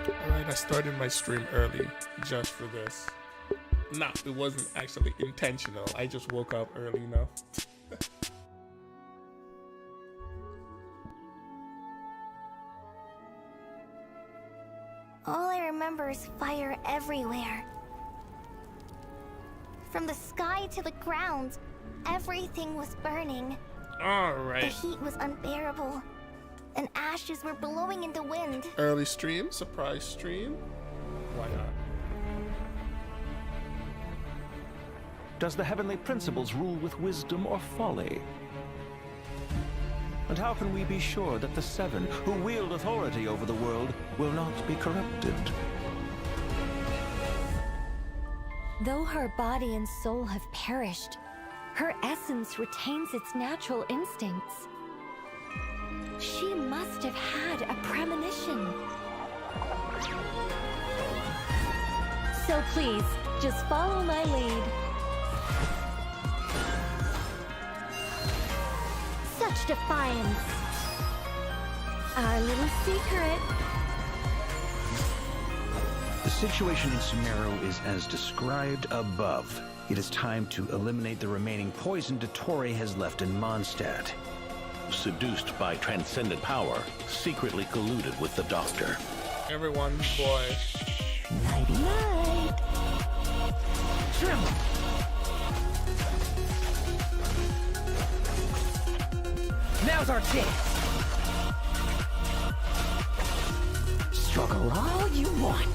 Alright, I started my stream early just for this. Nah, it wasn't actually intentional. I just woke up early enough. All I remember is fire everywhere. From the sky to the ground, everything was burning. Alright. The heat was unbearable, and ashes were blowing in the wind. Early stream, surprise stream. Why not? Does the heavenly principles rule with wisdom or folly? And how can we be sure that the Seven, who wield authority over the world, will not be corrupted? Though her body and soul have perished, her essence retains its natural instincts. She must have had a premonition. So please, just follow my lead. Such defiance. Our little secret. The situation in Sumeru is as described above. It is time to eliminate the remaining poison Dottore has left in Mondstadt. Seduced by transcendent power, secretly colluded with the Doctor. Everyone's boy. Night night. Now's our chance! Struggle all you want.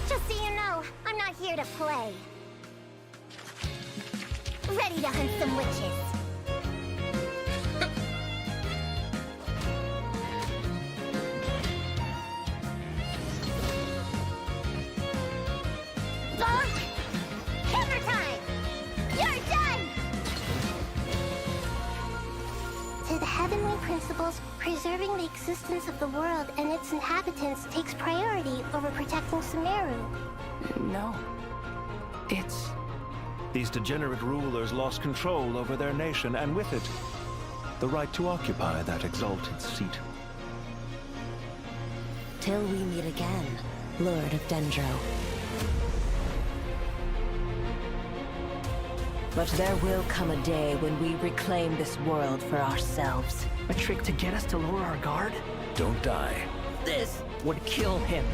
Just so you know, I'm not here to play. Ready to hunt some witches. Hammer time! You're done! To the heavenly principles, preserving the existence of the world and its inhabitants takes priority over protecting Sumeru. No. It's... These degenerate rulers lost control over their nation, and with it, the right to occupy that exalted seat. Till we meet again, Lord of Dendro. But there will come a day when we reclaim this world for ourselves. a trick to get us to lower our guard? Don't die. This would kill him.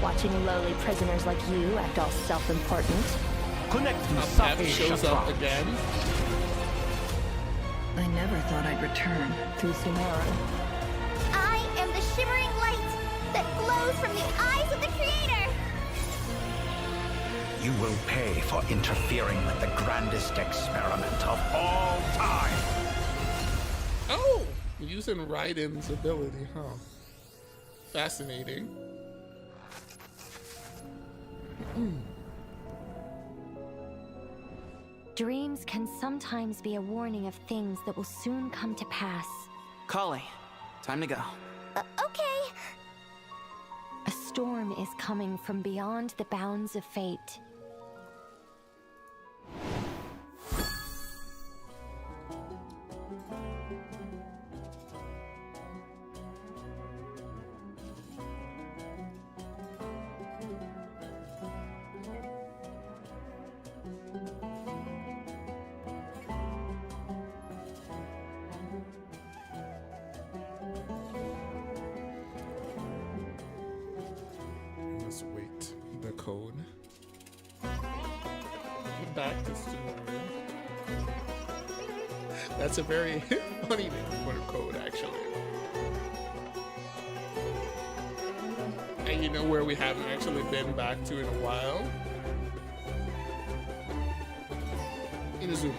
Watching lowly prisoners like you act all self-important. Connect Pep shows up again. I never thought I'd return. Through Sumeru. I am the shimmering light that glows from the eyes of the Creator! You will pay for interfering with the grandest experiment of all time. Oh, using Raiden's ability, huh? Fascinating. Dreams can sometimes be a warning of things that will soon come to pass. Kali, time to go. Okay. A storm is coming from beyond the bounds of fate. Let's wait. The code. Back to Sumeru. That's a very funny name for a code, actually. And you know where we haven't actually been back to in a while? Inazuma.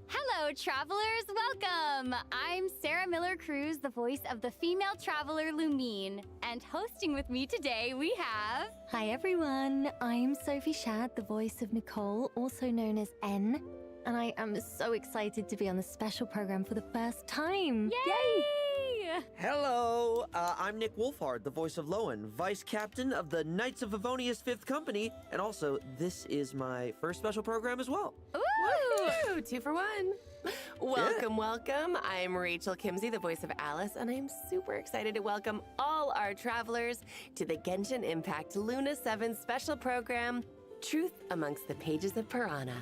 Hello, travelers! Welcome! I'm Sarah Miller-Cruz, the voice of the female traveler Lumine. And hosting with me today, we have... Hi everyone, I'm Sophie Shad, the voice of Nicole, also known as N. And I am so excited to be on this special program for the first time. Yay! Hello, I'm Nick Wolfhard, the voice of Lowen, Vice Captain of the Knights of Favonia's 5th Company, and also, this is my first special program as well. Woo! 2 for 1. Welcome, welcome. I'm Rachel Kimsey, the voice of Alice, and I'm super excited to welcome all our travelers to the Genshin Impact Luna 7 special program, Truth Amongst the Pages of Piranha.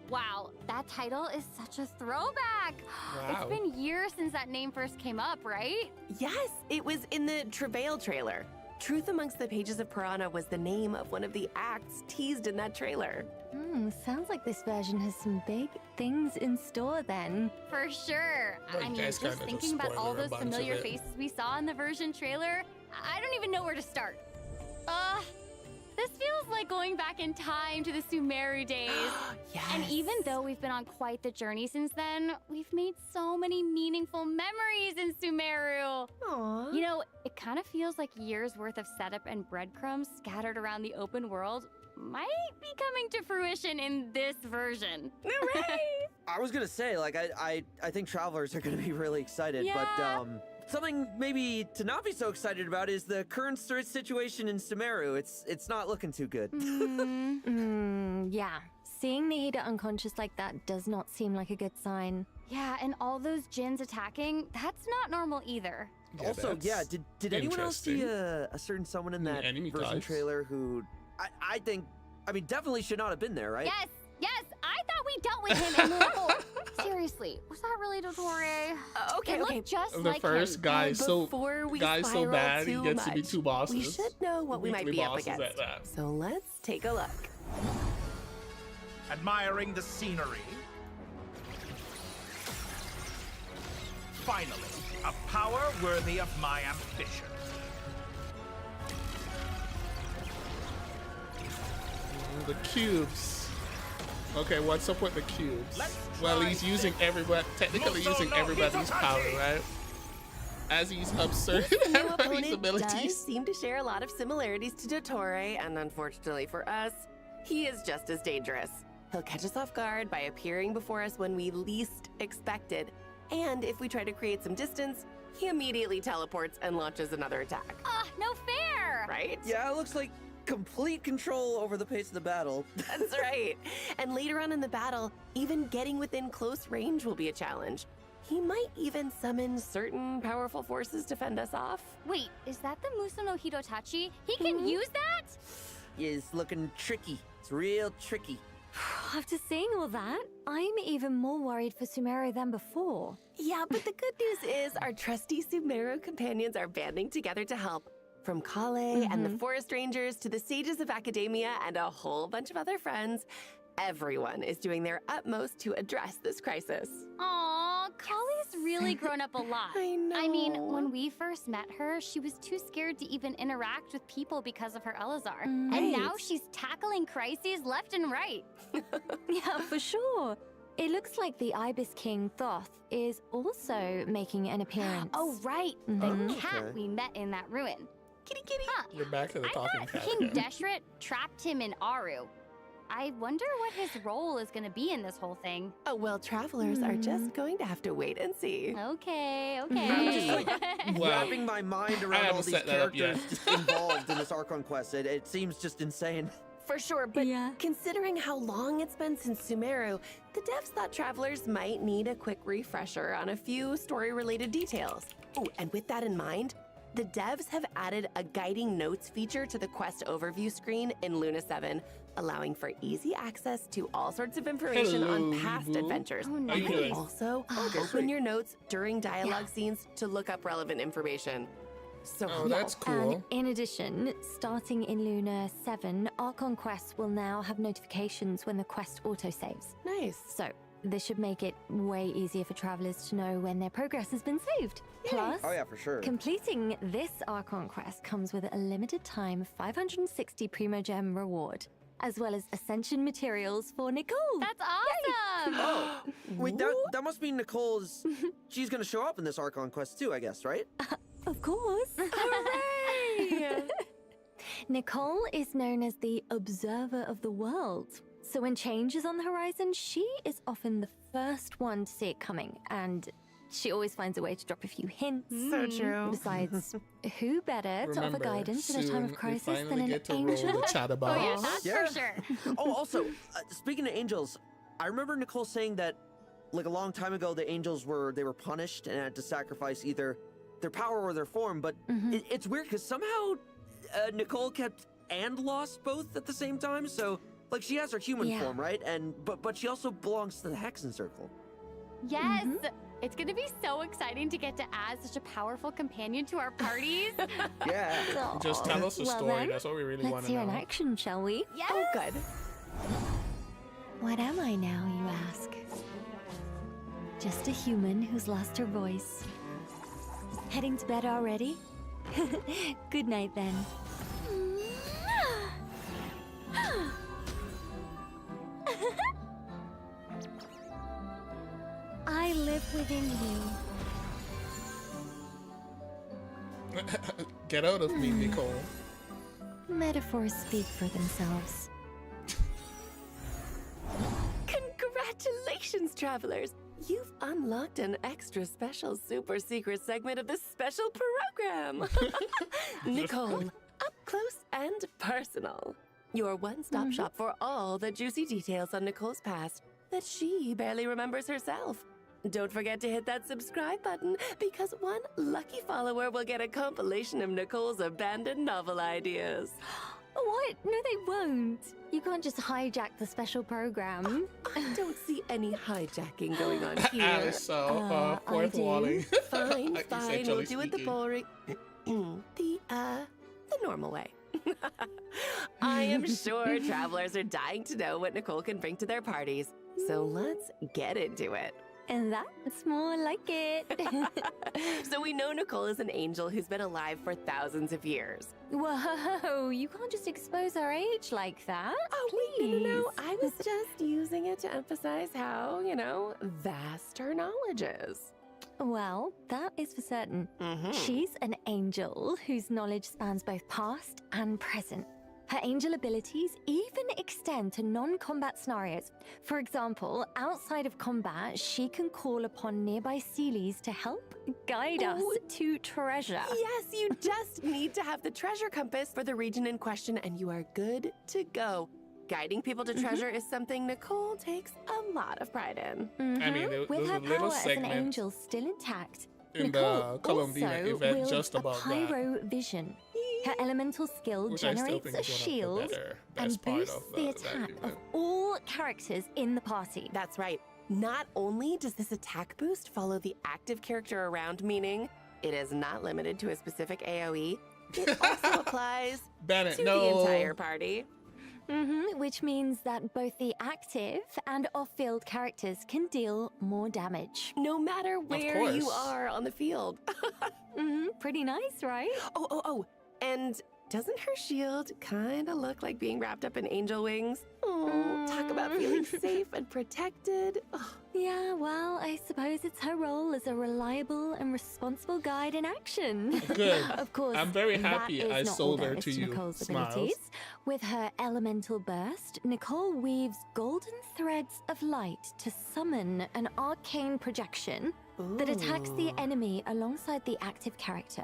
Wow, that title is such a throwback. Wow. It's been years since that name first came up, right? Yes, it was in the Travail trailer. Truth Amongst the Pages of Piranha was the name of one of the acts teased in that trailer. Sounds like this version has some big things in store then. For sure. Well, I you mean, guys just kinda thinking about all spoiler a those bunch familiar of it. faces we saw in the version trailer, I don't even know where to start. This feels like going back in time to the Sumeru days. Yes. And even though we've been on quite the journey since then, we've made so many meaningful memories in Sumeru. Aww. You know, it kind of feels like years worth of setup and breadcrumbs scattered around the open world might be coming to fruition in this version. Hooray! I was gonna say, like, I think travelers are gonna be really excited, Yeah. but, something maybe to not be so excited about is the current situation in Sumeru. It's not looking too good. Yeah. Seeing Nahida unconscious like that does not seem like a good sign. Yeah, and all those djinns attacking, that's not normal either. Yeah, Also, that's yeah, did anyone else see interesting. a certain someone in that enemy version types. trailer who I think, I mean, definitely should not have been there, right? Yes, I thought we dealt with him in the Seriously, was that really Dottore? Okay, It okay. looked just The like first him. guy is so Before we guy's so spiral bad he too gets to be much, 2 bosses. we should know what we might Weekly be up bosses against. at that. So let's take a look. Admiring the scenery. Finally, a power worthy of my ambition. The cubes. Okay, what's up with the cubes? Let's Well, try he's using technically Muso using no everybody's Hitotachi! power, right? As he's absurd This new everybody's opponent does abilities. seem to share a lot of similarities to Dottore, and unfortunately for us, he is just as dangerous. He'll catch us off guard by appearing before us when we least expect it, and if we try to create some distance, he immediately teleports and launches another attack. No fair! Right? Yeah, it looks like complete control over the pace of the battle. That's right. And later on in the battle, even getting within close range will be a challenge. He might even summon certain powerful forces to fend us off. Wait, is that the Muso no Hitotachi? He can use that? Is looking tricky. It's real tricky. After seeing all that, I'm even more worried for Sumeru than before. Yeah, but the good news is our trusty Sumeru companions are banding together to help. From Kale and the Forest Rangers to the Sages of Academia and a whole bunch of other friends, everyone is doing their utmost to address this crisis. Aw, Kali's really grown up a lot. I know. I mean, when we first met her, she was too scared to even interact with people because of her Elazar. And now she's tackling crises left and right. Yeah, for sure. It looks like the Ibis King Thoth is also making an appearance. Oh, right. The Okay. cat we met in that ruin. Kitty kitty. Huh. We're back to the I talking thought cat King again. Deshret trapped him in Aru. I wonder what his role is going to be in this whole thing. Oh, well, travelers are just going to have to wait and see. Okay, I'm okay. just like Well, wrapping my mind I around all haven't these set that up characters yet. just involved in this Archon quest. It seems just insane. For sure, but Yeah. considering how long it's been since Sumeru, the devs thought travelers might need a quick refresher on a few story-related details. Oh, and with that in mind, the devs have added a guiding notes feature to the quest overview screen in Luna 7, allowing for easy access to all sorts of information Hello, on past Boo. adventures. Oh, You nice. can also open sweet. your notes during dialogue scenes to look up relevant information. So Oh, that's cool. And in addition, starting in Luna 7, Archon quests will now have notifications when the quest autosaves. nice. So, this should make it way easier for travelers to know when their progress has been saved. Plus, Oh yeah, for sure. completing this Archon quest comes with a limited time 560 Primo Gem reward, as well as Ascension materials for Nicole. That's awesome! Oh, wait, that must mean Nicole's. She's gonna show up in this Archon quest too, I guess, right? Of course. Hooray! Nicole is known as the observer of the world. So when change is on the horizon, she is often the first one to see it coming, and She always finds a way to drop a few hints. So true. Besides, who better to offer Remember, guidance in a time soon of we crisis finally than an get to roll angel? the chat Oh yeah, about. that's Yeah. for sure. Oh, also, speaking of angels, I remember Nicole saying that, like a long time ago, the angels were punished and had to sacrifice either their power or their form. But it's weird because somehow Nicole kept and lost both at the same time. So like she has her human form, right? And but she also belongs to the Hexen Circle. Yes. It's gonna be so exciting to get to add such a powerful companion to our parties. Yeah. Just tell us a Well story. then, That's what we really want Let's to hear know. an action, shall we? Yes. Oh, good. What am I now, you ask? Just a human who's lost her voice. Heading to bed already? Good night then. I live within you. Get out of me, Nicole. Metaphors speak for themselves. Congratulations, travelers! You've unlocked an extra special super secret segment of this special program. Nicole, up close and personal. Your one-stop shop for all the juicy details on Nicole's past that she barely remembers herself. Don't forget to hit that subscribe button because one lucky follower will get a compilation of Nicole's abandoned novel ideas. What? No, they won't. You can't just hijack the special program. I don't see any hijacking going on here. Alice, I fourth do. walling. Fine, Like, fine. essentially We'll do it the speaking. boring, the normal way. I am sure travelers are dying to know what Nicole can bring to their parties. So let's get into it. And that's more like it. So we know Nicole is an angel who's been alive for thousands of years. Whoa, you can't just expose our age like that. Oh, Please. no. I was just using it to emphasize how, vast her knowledge is. Well, that is for certain. She's an angel whose knowledge spans both past and present. Her angel abilities even extend to non-combat scenarios. For example, outside of combat, she can call upon nearby Sealies to help guide us to treasure. Yes, you just need to have the treasure compass for the region in question and you are good to go. Guiding people to treasure is something Nicole takes a lot to in. I mean, there With was her a little power as an segment angel still intact, in Nicole the Columbina also event wields just a about that. pyro vision. Her elemental skill Which I still generates think a is one of the shield better, and best part boosts of the that attack of event. all characters in the party. That's right. Not only does this attack boost follow the active character around, meaning it is not limited to a specific AoE, it also applies Bennett, to no. the entire party. Which means that both the active and off-field characters can deal more damage. No matter where you course. are on the field. Pretty nice, right? Oh. And doesn't her shield kind of look like being wrapped up in angel wings? Oh, talk about feeling safe and protected. Oh, Yeah, well, I suppose it's her role as a reliable and responsible guide in action. Good. Of course, I'm very that happy is I not sold all her there to is you. Nicole's Smiles. abilities. With her elemental burst, Nicole weaves golden threads of light to summon an arcane projection that attacks the enemy alongside the active character.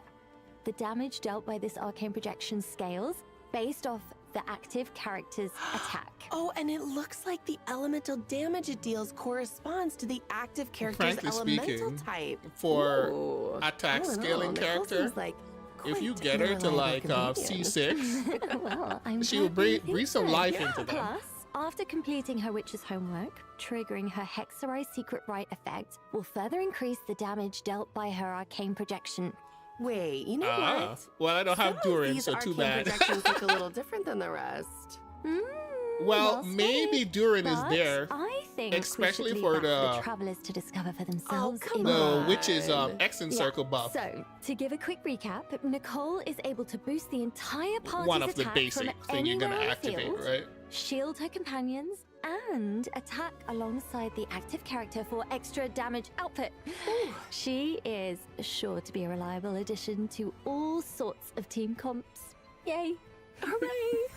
The damage dealt by this arcane projection scales based off the active character's attack. Oh, and it looks like the elemental damage it deals corresponds to the active character's Frankly elemental speaking, type. for Ooh. attack I don't know, scaling Nicole character, seems like if you quite get a her to reliable like companion. C6, Well, I'm she will glad you breathe think some so. life into them. Plus, after completing her witch's homework, triggering her Hexerai secret rite effect will further increase the damage dealt by her arcane projection. Wait, you know what? Well, I don't have Some of Durin, these so too arcane bad. projections look a little different than the rest. Well, maybe Durin is But there, I think especially we should for leave that the travelers to discover for themselves. come in on. the the witch's Exen Circle buff. So, to give a quick recap, Nicole is able to boost the entire party's One of the attack basic from thing you're gonna anywhere on the activate, field, right? shield her companions, and attack alongside the active character for extra damage output. She is sure to be a reliable addition to all sorts of team comps. Yay! Hooray!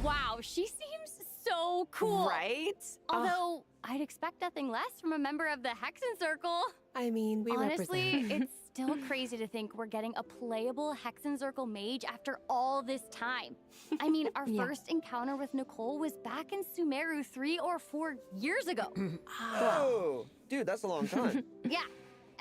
Wow, she seems so cool. Right? Although I'd expect nothing less from a member of the Hexen Circle. I mean, we Honestly, represent. it's still crazy to think we're getting a playable Hexen Circle mage after all this time. I mean, our Yeah. first encounter with Nicole was back in Sumeru 3 or 4 years ago. Oh, dude, that's a long time. Yeah,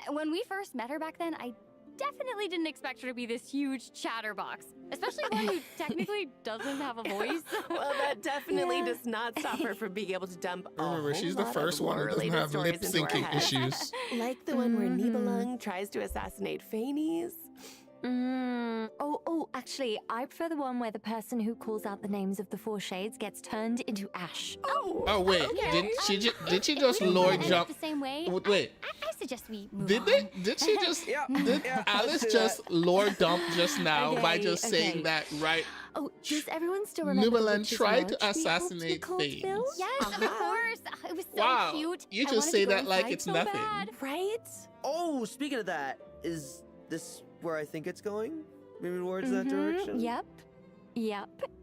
when we first met her back then, I definitely didn't expect her to be this huge chatterbox, especially one who technically doesn't have a voice. Well, that definitely does not stop her from being able to dump a Remember, whole she's the lot of first one who doesn't lore-related have stories lip into our syncing head. issues. Like the one where Nibelung tries to assassinate Phanes. Oh, actually, I prefer the one where the person who calls out the names of the four shades gets turned into ash. Oh wait, Okay. did she just If we don't lore end up jump? the same way? Wait, I suggest we move did on. they? Did she just? Yeah, Did yeah, let's Alice do just lore dump just now by Okay, just okay. saying that right? Oh, does everyone still remember the Nibelung witch's tried lodge to we helped assassinate Nicole to Phanes. build? Yes, of course. It was so Wow, cute. you I just wanted say to go that like inside it's so nothing. bad. Right? Oh, speaking of that, is this where I think it's going? Maybe towards that direction? Yep.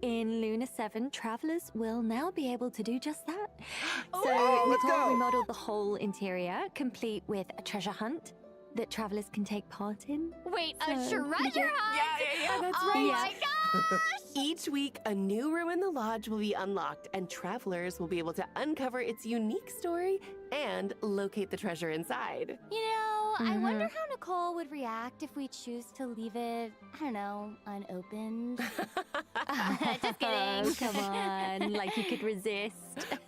In Luna 7, travelers will now be able to do just that. So let's Nicole go. remodeled the whole interior, complete with a treasure hunt that travelers can take part in. Wait, a So, treasure hunt? Yeah, that's Oh right. my gosh! Each week, a new room in the lodge will be unlocked, and travelers will be able to uncover its unique story and locate the treasure inside. You know, I wonder how Nicole would react if we choose to leave it, I don't know, unopened. Just kidding. Oh, come on, like you could resist.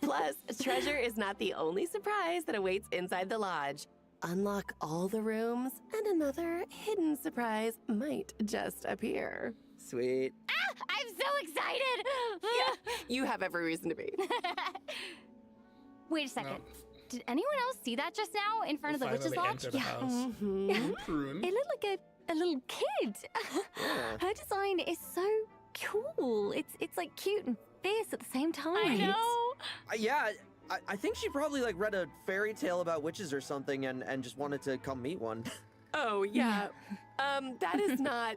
Plus, treasure is not the only surprise that awaits inside the lodge. Unlock all the rooms, and another hidden surprise might just appear. Sweet. I'm so excited! You have every reason to be. Wait a second. Did anyone else see that just now in front of the Finally witch's lodge? enter the house. Mhm. Prune. It looked like a little kid. Her design is so cool. It's like cute and fierce at the same time. I know. Yeah, I think she probably like read a fairy tale about witches or something and just wanted to come meet one. Oh, yeah. That is not.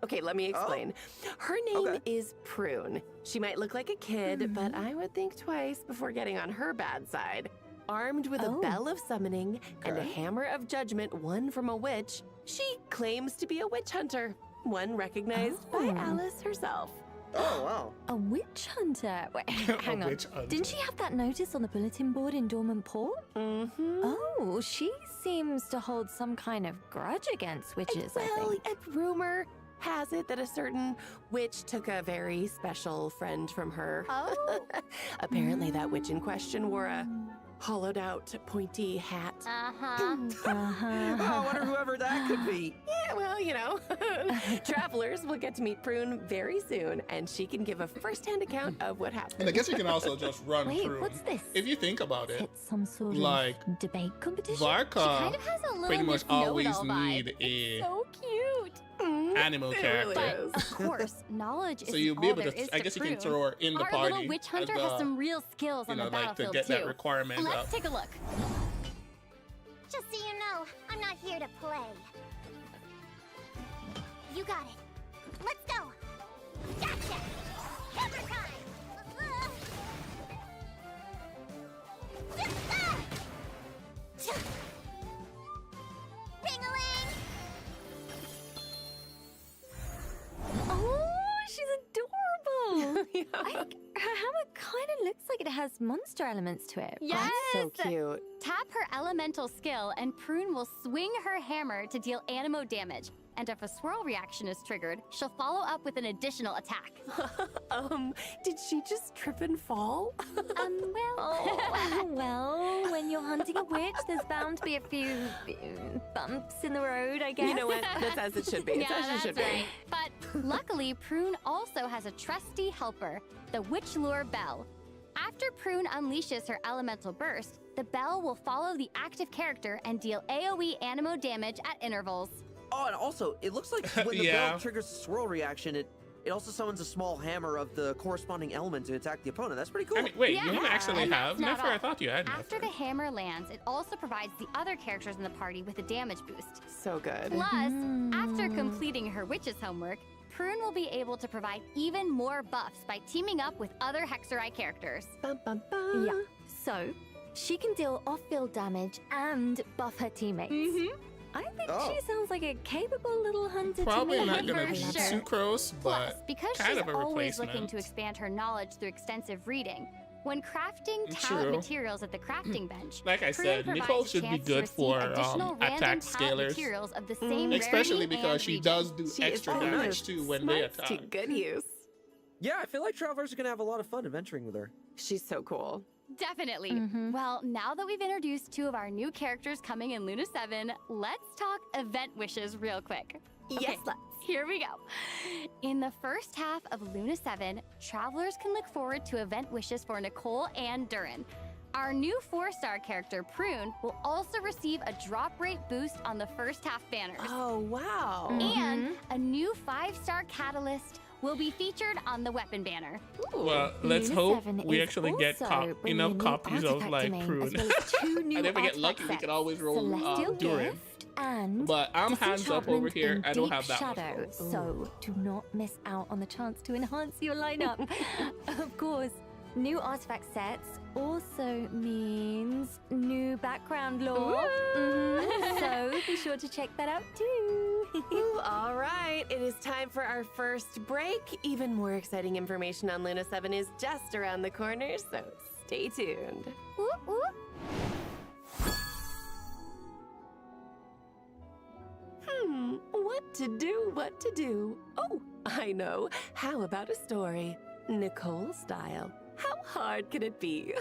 Okay, let me explain. Her name is Prune. She might look like a kid, but I would think twice before getting on her bad side. Armed with a bell of summoning and a hammer of judgment won from a witch, she claims to be a witch hunter, one recognized by Alice herself. Oh, wow. A witch hunter. Wait, hang on. witch hunter. Didn't she have that notice on the bulletin board in Dormant Port? Mm-hmm. Oh, she seems to hold some kind of grudge against witches, I Well, think. a rumor has it that a certain witch took a very special friend from her. Oh. Apparently, that witch in question wore a hollowed out, pointy hat. Uh-huh. Oh, I wonder whoever that could be. Yeah, well, you know. Travelers will get to meet Prune very soon, and she can give a first-hand account of what happened. And I guess you can also just run Wait, through. what's this? If you think about it, It's some sort like, of debate competition? Varka Kind of has a little pretty much Miss Know-It-All always vibe. need a So cute. animal It character. really is. Of course, knowledge is So you'll be all able there to, is I guess you can Prune. throw her in the Our party. little witch hunter as has the- some real skills you on know, the like to battlefield get too. that requirement Let's up. take a look. Just so you know, I'm not here to play. You got it. Let's go. Gotcha. Hammer time. Ring-a-ling. Oh, she's adorable. Her hammer kind of looks like it has monster elements to it. Yes. So cute. Tap her elemental skill, and Prune will swing her hammer to deal animo damage. And if a swirl reaction is triggered, she'll follow up with an additional attack. Did she just trip and fall? Well. Oh, well, when you're hunting a witch, there's bound to be a few bumps in the road, I guess. You know what? That's as it should be. It's Yeah, as it that's should right. But luckily, Prune also has a trusty helper, the Witch Lure Bell. After Prune unleashes her elemental burst, the bell will follow the active character and deal AoE animo damage at intervals. Oh, and also, it looks like when the Yeah. bell triggers a swirl reaction, it also summons a small hammer of the corresponding element to attack the opponent. That's pretty cool. I mean, wait, Yeah, you actually and have that's not Nefer? all. I thought you had After Nefer. the hammer lands, it also provides the other characters in the party with a damage boost. So good. Plus, after completing her witch's homework, Prune will be able to provide even more buffs by teaming up with other Hexerai characters. Bum, bum, bum. Yeah. So, she can deal off-field damage and buff her teammates. I think she sounds like a capable little hunter Probably to me. not gonna For be sure. sucrose, Plus, but because kind she's of a always looking replacement. to expand her knowledge through extensive reading, when crafting True. talent materials at the crafting bench, Like I Prune said, provides Nicole a should be chance to good receive for additional random attack talent scalers. materials of the same Especially rarity because and she region. does do She is extra full damage of too when they smarts attack. to good use. Yeah, I feel like travelers are gonna have a lot of fun adventuring with her. She's so cool. Definitely. Well, now that we've introduced two of our new characters coming in Luna 7, let's talk event wishes real quick. Yes, let's. Here we go. In the first half of Luna 7, travelers can look forward to event wishes for Nicole and Durin. Our new 4-star character, Prune, will also receive a drop rate boost on the first half banners. Oh, wow. And a new 5-star catalyst will be featured on the weapon banner. Well, let's Luna hope 7 we is actually get also bringing enough a new copies of artifact like domain, Prune. as well as 2 new And if we get artifact lucky, we sets, can always roll Celestial Durin. Gift and But I'm hands up over Disenchantment here. in I don't Deep have that Shadow, much. so do not miss out on the chance to enhance your lineup. Of course, new artifact sets also means new background lore. So be sure to check that out too. Ooh, all right, it is time for our first break. Even more exciting information on Luna 7 is just around the corner, so stay tuned. Whoop, whoop. What to do? Oh, I know. How about a story? Nicole style. How hard can it be?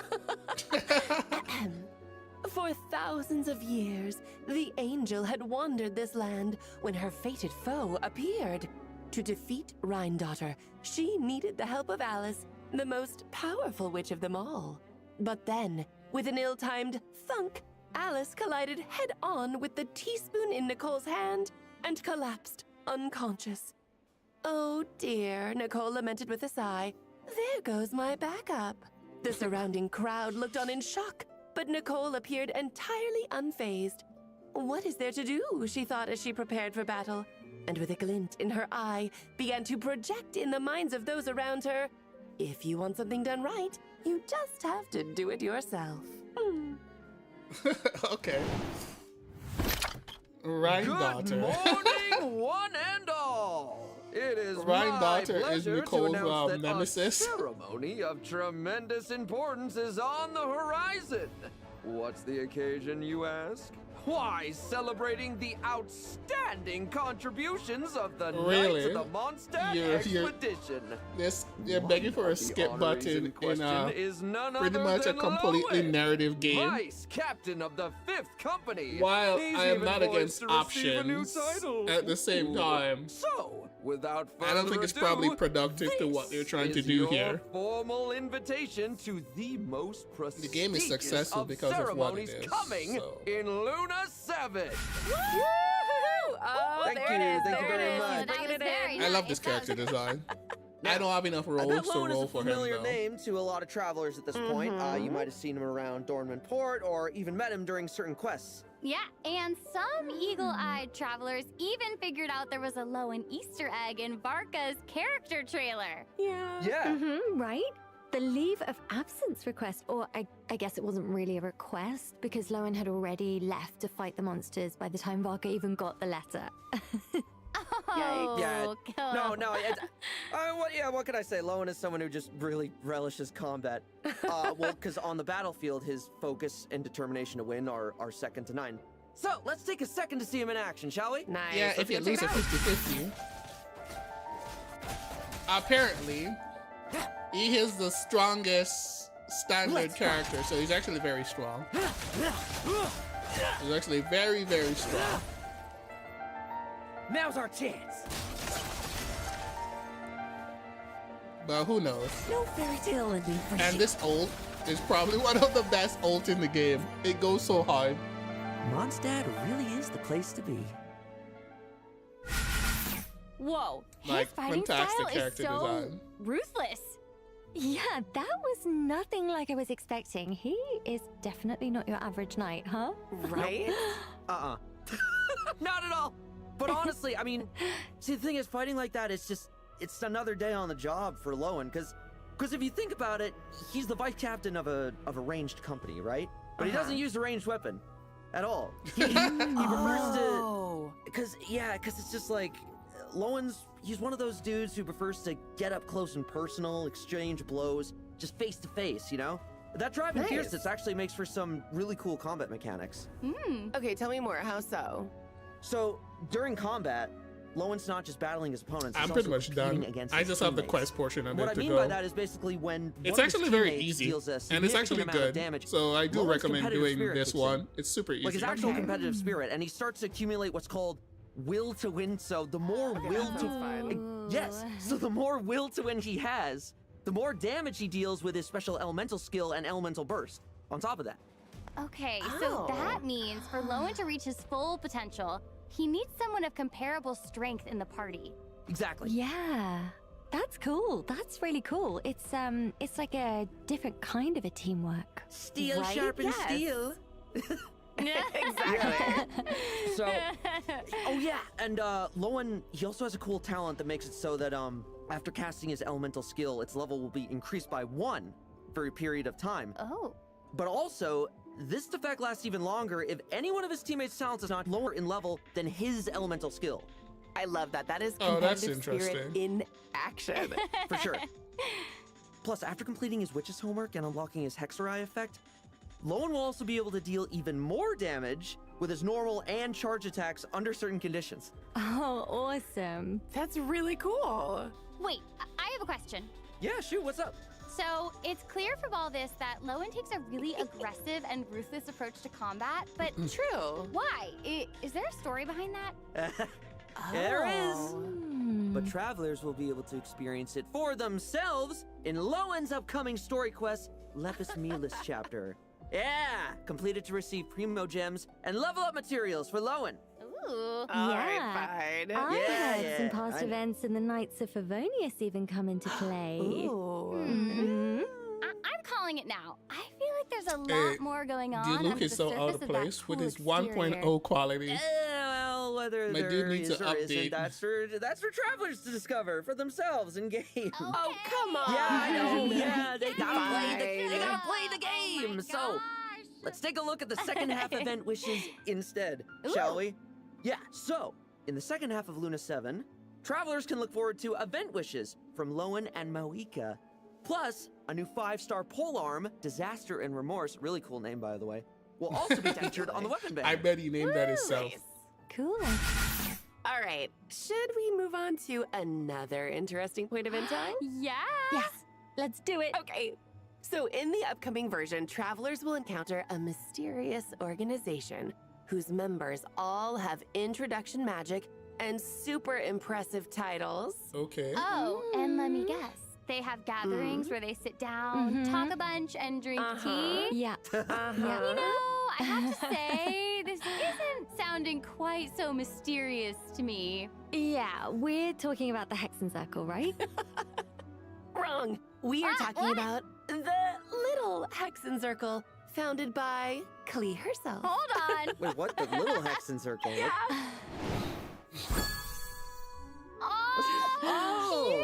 For thousands of years, the angel had wandered this land when her fated foe appeared. To defeat Rhine-Daughter, she needed the help of Alice, the most powerful witch of them all. But then, with an ill-timed thunk, Alice collided head-on with the teaspoon in Nicole's hand and collapsed unconscious. Oh dear, Nicole lamented with a sigh. There goes my backup. The surrounding crowd looked on in shock, but Nicole appeared entirely unfazed. What is there to do, she thought as she prepared for battle, and with a glint in her eye, began to project in the minds of those around her. If you want something done right, you just have to do it yourself. Okay. Rhine-Daughter. Good morning, one and all. It is Rhine-Daughter my is pleasure Nicole's, to announce that nemesis. a ceremony of tremendous importance is on the horizon. What's the occasion, you ask? Why, celebrating the outstanding contributions of the Knights of the Mondstadt Expedition. You're begging for a skip button in pretty much a completely narrative game. Vice Captain of the 5th Company. While He's I am even not poised against to receive a new options title. at the same time. So, without further I don't think it's ado, probably productive to what they're trying to is do your here. Formal invitation to the most prestigious The game is successful of because of what it ceremonies is, coming so. in Luna 7. Oh, Thank there you, it is, thank you there very it is. much. Bringing it in. I love this character design. I don't have enough I roles bet to Lone roll is a for him familiar though. name to a lot of travelers at this point. You might have seen him around Dornman Port or even met him during certain quests. Yeah, and some eagle-eyed travelers even figured out there was a Lowen Easter egg in Varka's character trailer. Yeah. Right? The leave of absence request, or I guess it wasn't really a request because Lowen had already left to fight the monsters by the time Varka even got the letter. Oh, Yeah. cool. No. What can I say? Lowen is someone who just really relishes combat. Because on the battlefield, his focus and determination to win are second to none. So, let's take a second to see him in action, shall we? Nice. Yeah, if you lose a 50-50. Apparently, he is the strongest standard character, so he's actually very strong. He's actually very, very strong. Now's our chance. But who knows? No fairy tale ending for And this ult is probably one of the best ults in the game. It goes so hard. Mondstadt really is the place to be. Whoa, his Like, fighting fantastic style is character so design. ruthless. Yeah, that was nothing like I was expecting. He is definitely not your average knight, huh? Right? Not at all. But honestly, I mean, see, the thing is, fighting like that is just, it's another day on the job for Lowen, because Because if you think about it, he's the vice captain of a ranged company, right? But he doesn't use a ranged weapon at all. He prefers to, because it's just like he's one of those dudes who prefers to get up close and personal, exchange blows, just face to face, you know? That drive and fierceness actually makes for some really cool combat mechanics. Okay, tell me more. How so? So during combat, Lowen's not just battling his opponents. I'm pretty much done. I just have the quest portion of it to go. What I mean by that is basically when it's actually very easy, and it's actually good. So I do recommend doing this one. It's super easy. Like his actual competitive spirit, and he starts to accumulate what's called will to win. So the more will to so the more will to win he has, the more damage he deals with his special elemental skill and elemental burst. On top of that. Okay, so that means for Lowen to reach his full potential, he needs someone of comparable strength in the party. Exactly. Yeah. That's cool. That's really cool. It's like a different kind of a teamwork. Steel sharpens steel. Exactly. So, and Lowen, he also has a cool talent that makes it so that after casting his elemental skill, its level will be increased by 1 for a period of time. Oh. But also, this effect lasts even longer if any one of his teammates' talents is not lower in level than his elemental skill. I love that. That is that's competitive spirit interesting. in action. For sure. Plus, after completing his Witch's homework and unlocking his Hexerai effect, Lowen will also be able to deal even more damage with his normal and charge attacks under certain conditions. Oh, awesome. That's really cool. Wait, I have a question. Yeah, shoot, what's up? So, it's clear from all this that Lowen takes a really aggressive and ruthless approach to combat, but True. why? Is there a story behind that? There is. But travelers will be able to experience it for themselves in Lowen's upcoming story quest, Lepus Melis chapter. Yeah! Completed to receive Primo Gems and level up materials for Lowen. Ooh. All right, fine. I heard some past events in the Knights of Favonius even come into play. I'm calling it now. I feel like there's a lot more going on. Dude, Luke under is the so surface out of that place with cool his exterior. 1.0 quality. Well, whether My there dude needs is to or isn't, update. that's for travelers to discover for themselves in game. Oh, come on. Yeah, I know. Yeah, they gotta Fine. play the game. So let's take a look at the second half event wishes instead, shall we? Yeah. So in the second half of Luna 7, travelers can look forward to event wishes from Lowen and Moika, plus a new 5-star polearm, Disaster and Remorse. Really cool name, by the way. Will also be featured on the weapon banner. I bet he named that himself. Cool. All right. Should we move on to another interesting point of intel? Yeah. Yes, let's do it. Okay. So in the upcoming version, travelers will encounter a mysterious organization whose members all have introduction magic and super impressive titles. Okay. Oh, and let me guess. They have gatherings where they sit down, talk a bunch, and drink tea. Yeah. You know, I have to say, this isn't sounding quite so mysterious to me. Yeah, we're talking about the Hexen Circle, right? Wrong. We are talking about the Little Hexen Circle, founded by Klee herself. Hold on. Wait, what? The little Hexen Circle? Yeah. Oh, cute!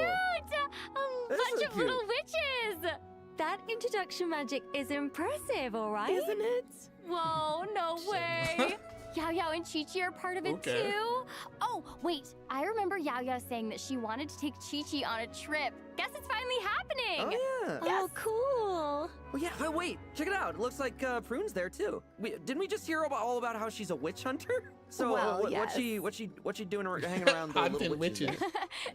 A This bunch is of little witches! That introduction magic is impressive, all right? Isn't it? Whoa, no way! Yao Yao and Chi Chi are part of it Okay. too? Oh, wait, I remember Yao Yao saying that she wanted to take Chi Chi on a trip. Guess it's finally happening! Oh, yeah. Oh, cool. Oh, yeah. Wait, check it out. It looks like Prune's there, too. Didn't we just hear all about how she's a witch hunter? So Well, what's she doing hanging around the Hunting little witches? witches.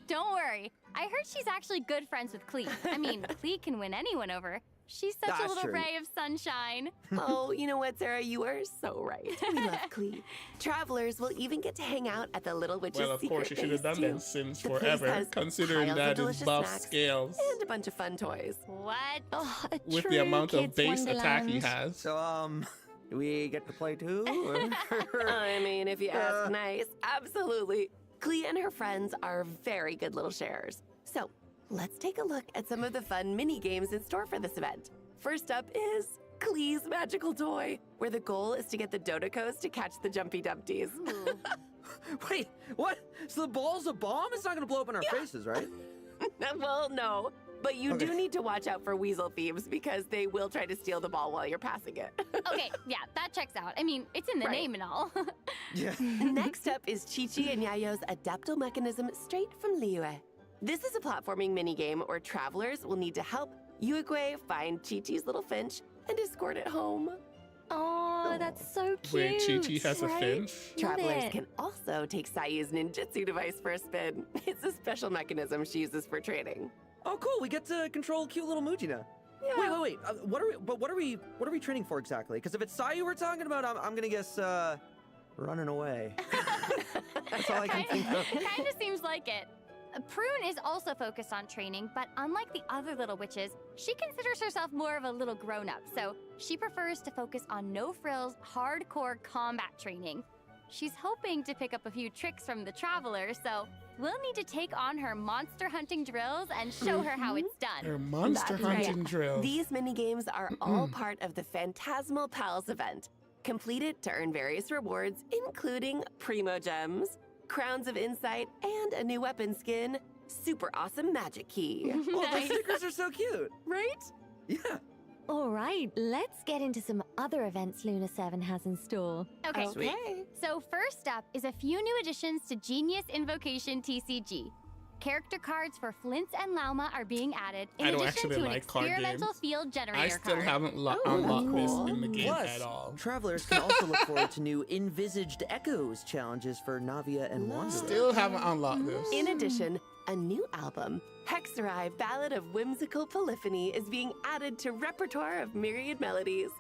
Don't worry, I heard she's actually good friends with Klee. I mean, Klee can win anyone over. She's such a That's little true. ray of sunshine. Oh, you know what, Sarah? You are so right. We love Klee. Travelers will even get to hang out at the Little Witch's Well, of course, you secret should have base, done too. that since The place forever, has considering piles of that is delicious buff snacks scales and a bunch of fun toys. What? Oh, a with true the amount of kid's base attack he wonderland. has. So, do we get to play too? I mean, if you ask nice, absolutely. Klee and her friends are very good little sharers. So, let's take a look at some of the fun mini games in store for this event. First up is Klee's magical toy, where the goal is to get the Dodecos to catch the Jumpy Dumpties. Wait, what? So the ball's a bomb? It's not gonna blow up in our faces, right? Well, no. But you do need to watch out for weasel thieves because they will try to steal the ball while you're passing it. Okay, yeah, that checks out. I mean, it's in the name and all. Yeah. Next up is Chi-Chi and Yayo's Adaptal Mechanism straight from Liyue. This is a platforming minigame where travelers will need to help Uruguay find Chi-Chi's little finch and escort it home. Oh, that's so cute. Wait, Chi-Chi has a finch? Travelers can also take Sayu's ninjutsu device for a spin. It's a special mechanism she uses for training. Oh, cool. We get to control cute little Mujina. Yeah. Wait. What are we training for exactly? Because if it's Sayu we're talking about, I'm gonna guess running away. That's all I can think of. Kind of seems like it. Prune is also focused on training, but unlike the other little witches, she considers herself more of a little grown-up, so she prefers to focus on no-frills, hardcore combat training. She's hoping to pick up a few tricks from the travelers, so we'll need to take on her monster hunting drills and show her how it's done. Her monster hunting drills. These mini-games are all part of the Phantasmal Pals event. Complete it to earn various rewards, including Primo Gems, Crowns of Insight, and a new weapon skin, super awesome magic key. Oh, the stickers are so cute. Right? Yeah. All right, let's get into some other events Luna 7 has in store. Okay, Sweet. so first up is a few new additions to Genius Invocation TCG. Character cards for Flint's and Lauma are being added, in I don't addition actually to an like card experimental games. field generator I still card. haven't Oh, unlocked this cool. in the game Plus, at all. travelers can also look forward to new Envisaged Echoes challenges for Navia and Wanderer. Still haven't unlocked this. In addition, a new album, Hexerai Ballad of Whimsical Polyphony, is being added to repertoire of myriad melodies.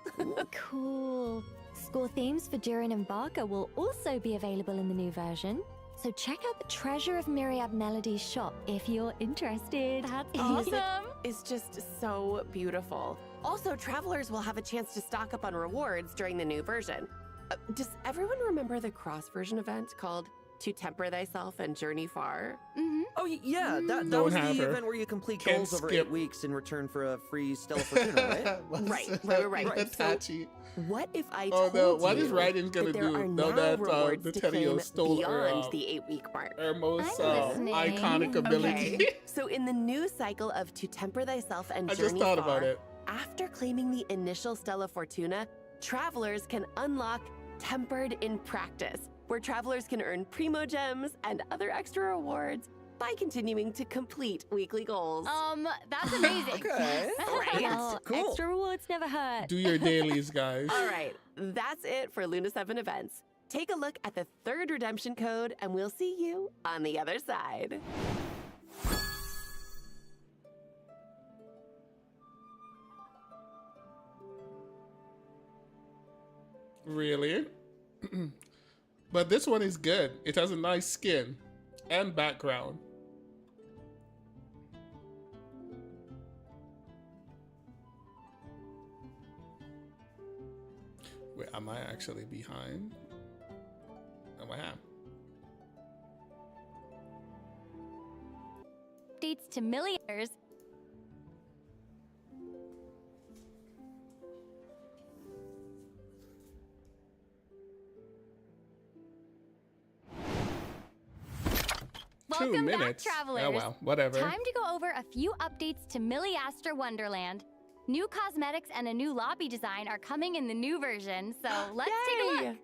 Cool. Score themes for Jiren and Barker will also be available in the new version. So check out the Treasure of Myriad Melodies shop if you're interested. That's Music awesome. is just so beautiful. Also, travelers will have a chance to stock up on rewards during the new version. Does everyone remember the cross-version event called To Temper Thyself and Journey Far? Oh, yeah, that Don't was the have her. event where you complete Can't goals over skip. 8 weeks in return for a free Stella Fortuna, right? Right. So, Itachi. what if I Oh told no, what you is Raiden's gonna that there do? are No, now that rewards the to Tedio claim stole her, beyond the 8-week mark? her most I'm listening. iconic ability. Okay. So in the new cycle of To Temper Thyself and I Journey just thought Far, about it. after claiming the initial Stella Fortuna, travelers can unlock Tempered in Practice, where travelers can earn Primo Gems and other extra rewards by continuing to complete weekly goals. That's amazing. Okay. Right? Well, Cool. extra rewards never hurt. Do your dailies, guys. All right, that's it for Luna 7 events. Take a look at the third redemption code, and we'll see you on the other side. Really? But this one is good. It has a nice skin and background. Wait, am I actually behind? Oh, I am. Updates to millionaires. Welcome back, minutes. travelers. Oh well, whatever. Time to go over a few updates to Milliaster Wonderland. New cosmetics and a new lobby design are coming in the new version, so let's take a Yay! look.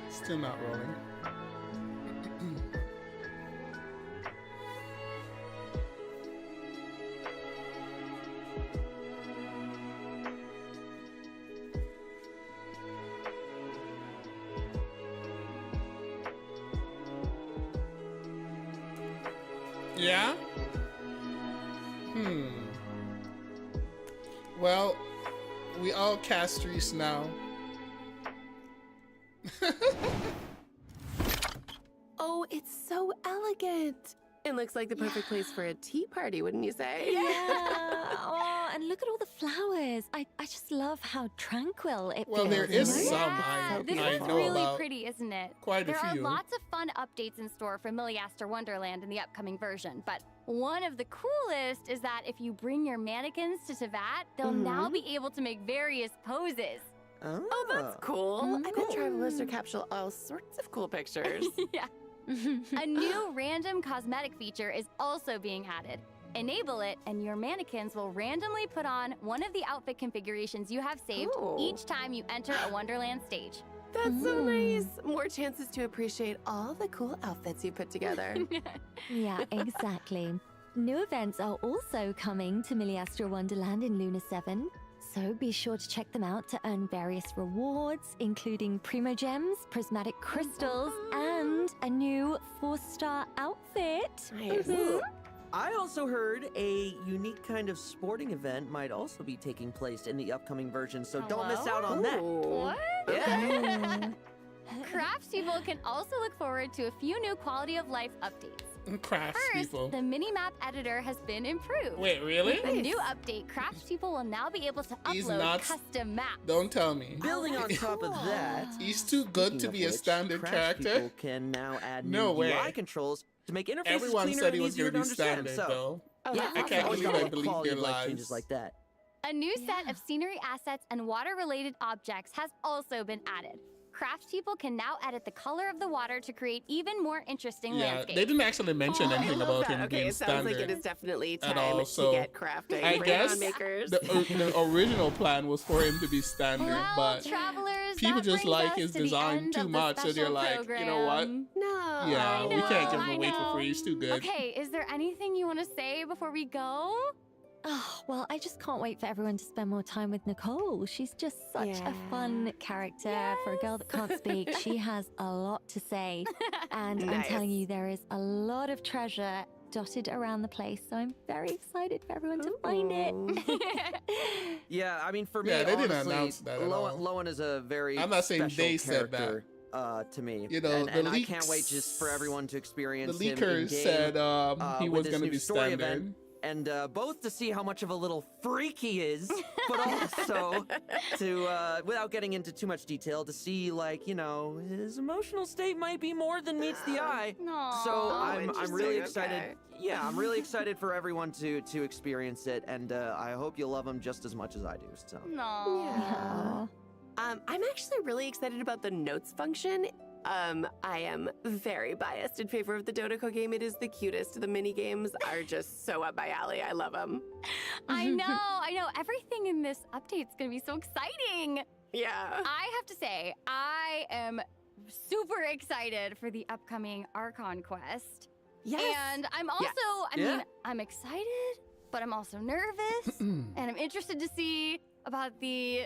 Still not rolling. Yeah? Well, we all cast Reese now. Oh, it's so elegant. It looks like the perfect place for a tea party, wouldn't you say? Yeah. Oh, and look at all the flowers. I just love how tranquil it Well, feels. there is you know? some Yeah, this I is know really about. pretty, isn't it? Quite a There are few. lots of fun updates in store for Miliaster Wonderland in the upcoming version, but one of the coolest is that if you bring your mannequins to Tevat, they'll now be able to make various poses. Oh, that's cool. I bet travelers will capture all sorts of cool pictures. Yeah. A new random cosmetic feature is also being added. Enable it, and your mannequins will randomly put on one of the outfit configurations you have saved each time you enter a Wonderland stage. That's so nice. More chances to appreciate all the cool outfits you put together. Yeah, exactly. New events are also coming to Miliastra Wonderland in Luna 7, so be sure to check them out to earn various rewards, including Primogems, Prismatic Crystals, and a new 4-star outfit. Nice. I also heard a unique kind of sporting event might also be taking place in the upcoming version, so don't miss out on that. What? Yeah. Craftspeople can also look forward to a few new quality of life updates. First, Craftspeople. the minimap editor has been improved. Wait, really? With the new update, craftspeople will now be able to He's upload not- custom maps. Don't tell me. Building on top of that, He's too good to speaking be of a which, standard character. Craftspeople can now add No new way. UI controls to make interfaces Everyone cleaner said he and was easier going to to be understand. standard, So, though. yeah, I can't always believe gotta I love believe quality their of life lies. changes like that. A new set of scenery assets and water-related objects has also been added. Craftspeople can now edit the color of the water to create even more interesting Yeah, landscapes. they didn't actually mention I anything love about that. him Okay, being it sounds standard like it is definitely at time all. So to get crafting. I Bring it guess on, makers. the original plan was for him to be standard, Well, but travelers, people that just brings like us his to the design end too of the much, so they're special like, you know what? program. No. Yeah, I we can't give know, him away for free. He's too good. Okay, is there anything you want to say before we go? Oh, well, I just can't wait for everyone to spend more time with Nicole. She's just such a fun character for a girl that can't speak. She has a lot to say. And I'm Nice. telling you, there is a lot of treasure dotted around the place. So I'm very excited for everyone to find it. Yeah, I mean, for me, Yeah, they didn't honestly, announce that at all. Lowen is a very I'm not saying special they said that. character, to me. You know, and, the and I leaks- can't wait just for everyone to experience The him leakers in-game, said he with was this going to new be story standard. event, and both to see how much of a little freak he is, but also to, without getting into too much detail, to see, like, you know, his emotional state might be more than meets the eye. Aw. So I'm really interesting, excited. okay. Yeah, I'm really excited for everyone to experience it, and I hope you love him just as much as I do. So. No. Yeah. I'm actually really excited about the notes function. I am very biased in favor of the Dodoko game. It is the cutest. The mini games are just so up my alley. I love them. I know. Everything in this update's gonna be so exciting. Yeah. I have to say, I am super excited for the upcoming Archon quest. Yes. And I'm also, I mean, I'm excited, but I'm also nervous. And I'm interested to see about the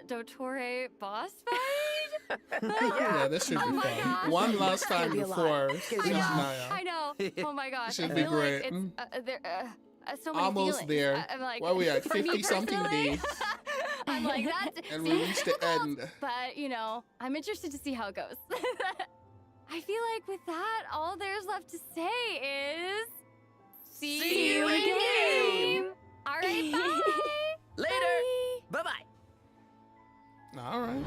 Dottore boss fight. Yeah, this should Oh be my fun. gosh. One last It's gonna time be a lot. before It's gonna be season a lot. 9. I know. Oh my gosh. Should I be feel great. like it's there. So many Almost feelings. there. I'm like, What are we at? for me 50-something personally, days. I'm like, that And we seems reached the difficult, end. But, you know, I'm interested to see how it goes. I feel like with that, all there's left to say is... See you in game! All right, bye! Later! Bye-bye! All right.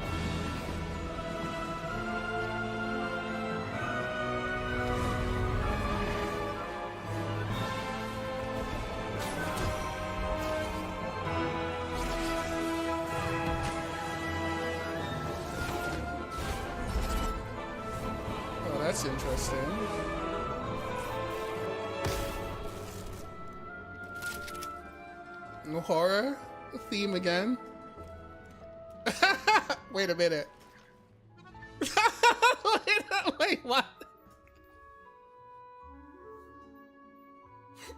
Oh, that's interesting. No horror theme again. Wait a minute. wait, what?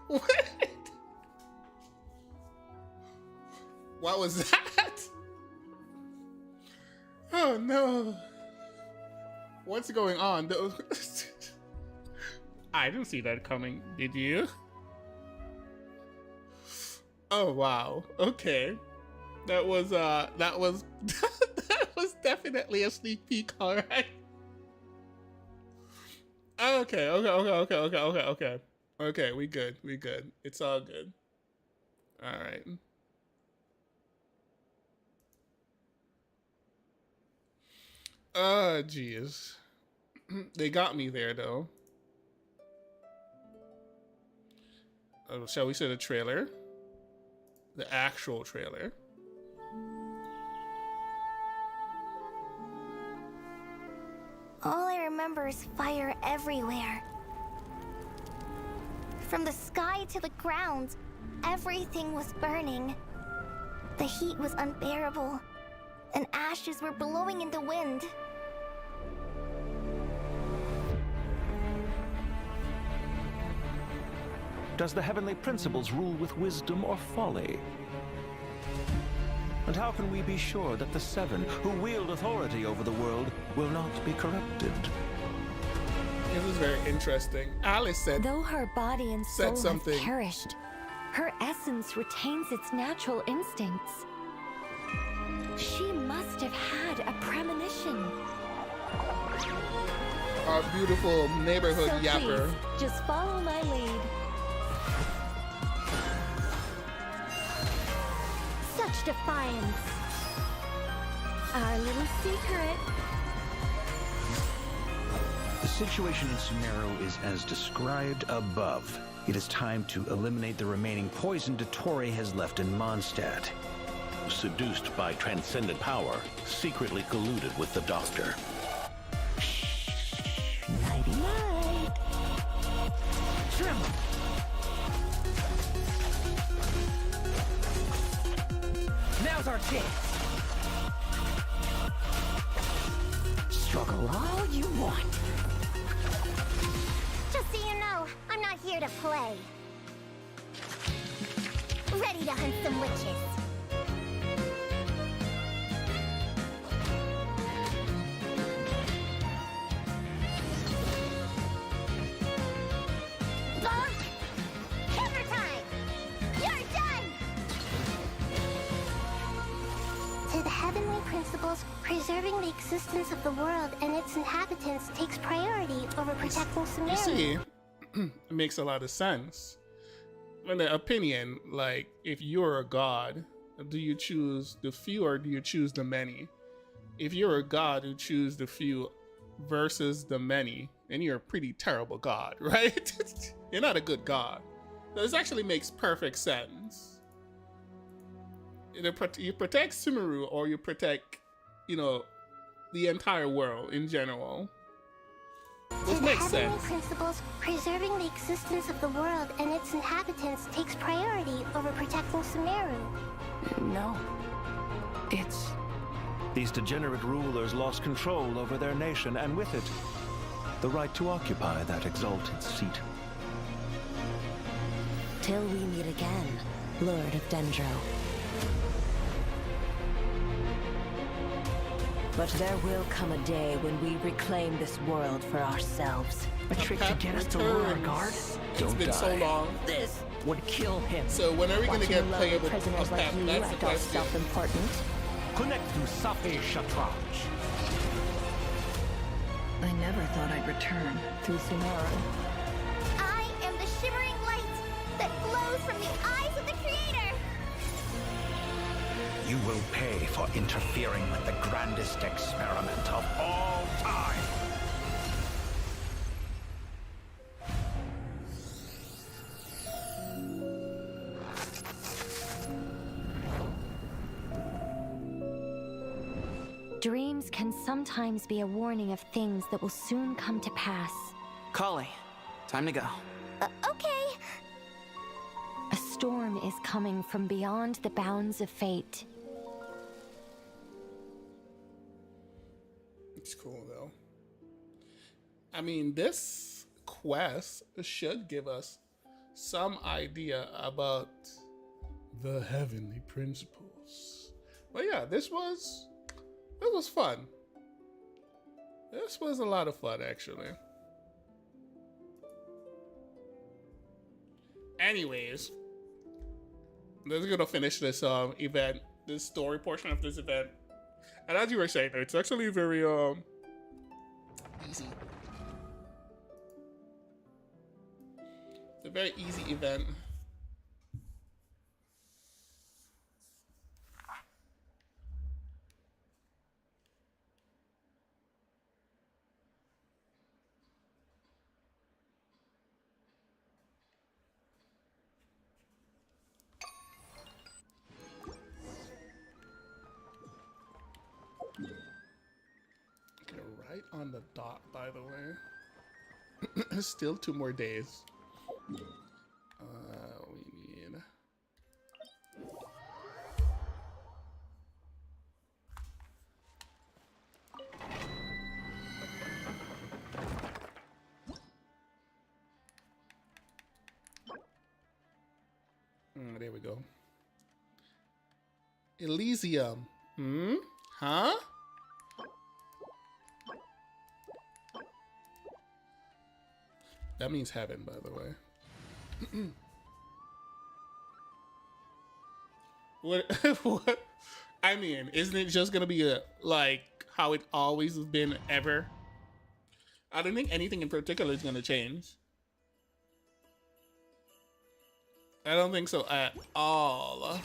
Wait. What was that? Oh no. What's going on? I didn't see that coming. Did you? Oh wow. Okay. That was that was definitely a sneak peek, alright. Okay, we good. It's all good. Alright. Jeez. They got me there, though. Shall we say the trailer? The actual trailer. All I remember is fire everywhere. From the sky to the ground, everything was burning. The heat was unbearable, and ashes were blowing in the wind. Does the heavenly principles rule with wisdom or folly? And how can we be sure that the seven who wield authority over the world will not be corrupted? This is very interesting. Alice said, though her body and soul have something. perished, her essence retains its natural instincts. She must have had a premonition. Our beautiful neighborhood So yapper. please, just follow my lead. Such defiance. Our little secret. The situation in Sumeru is as described above. It is time to eliminate the remaining poison Dottore has left in Mondstadt. Seduced by transcendent power, secretly colluded with the Doctor. Nighty-night. Trim! Now's our chance. Struggle all you want. Just so you know, I'm not here to play. Ready to hunt some witches. Hammer time! You're done! To the heavenly principles, preserving the existence of the world and its inhabitants takes priority over protecting You Sumeru. see, it makes a lot of sense. In the opinion, like, if you're a god, do you choose the few or do you choose the many? If you're a god who choose the few versus the many, then you're a pretty terrible god, right? You're not a good god. This actually makes perfect sense. You protect Sumeru or you protect, you know, the entire world in general. Which To the makes heavenly sense. principles, preserving the existence of the world and its inhabitants takes priority over protecting Sumeru. No. It's... These degenerate rulers lost control over their nation, and with it, the right to occupy that exalted seat. Till we meet again, Lord of Dendro. But there will come a day when we reclaim this world for ourselves. A trick to get us to lower our guard? It's been so long. This would kill him. So when are we going to get Watching lovely playable prisoners like Pep? you That's the act all question. self-important. Connect to Safi Shatranj. I never thought I'd return through Sumeru. I am the shimmering light that glows from the eyes of the Creator! You will pay for interfering with the grandest experiment of all time. Dreams can sometimes be a warning of things that will soon come to pass. Kali, time to go. Okay. A storm is coming from beyond the bounds of fate. It's cool though. I mean, this quest should give us some idea about the heavenly principles. But yeah, this was fun. This was a lot of fun, actually. Anyways, let's gonna finish this event, this story portion of this event. And as you were saying, it's actually very easy. It's a very easy event. on the dot, by the way. Still 2 more days. We need... there we go. Elysium. Hmm? Huh? That means heaven, by the way. What? What? I mean, isn't it just gonna be like how it always has been ever? I don't think anything in particular is gonna change. I don't think so at all.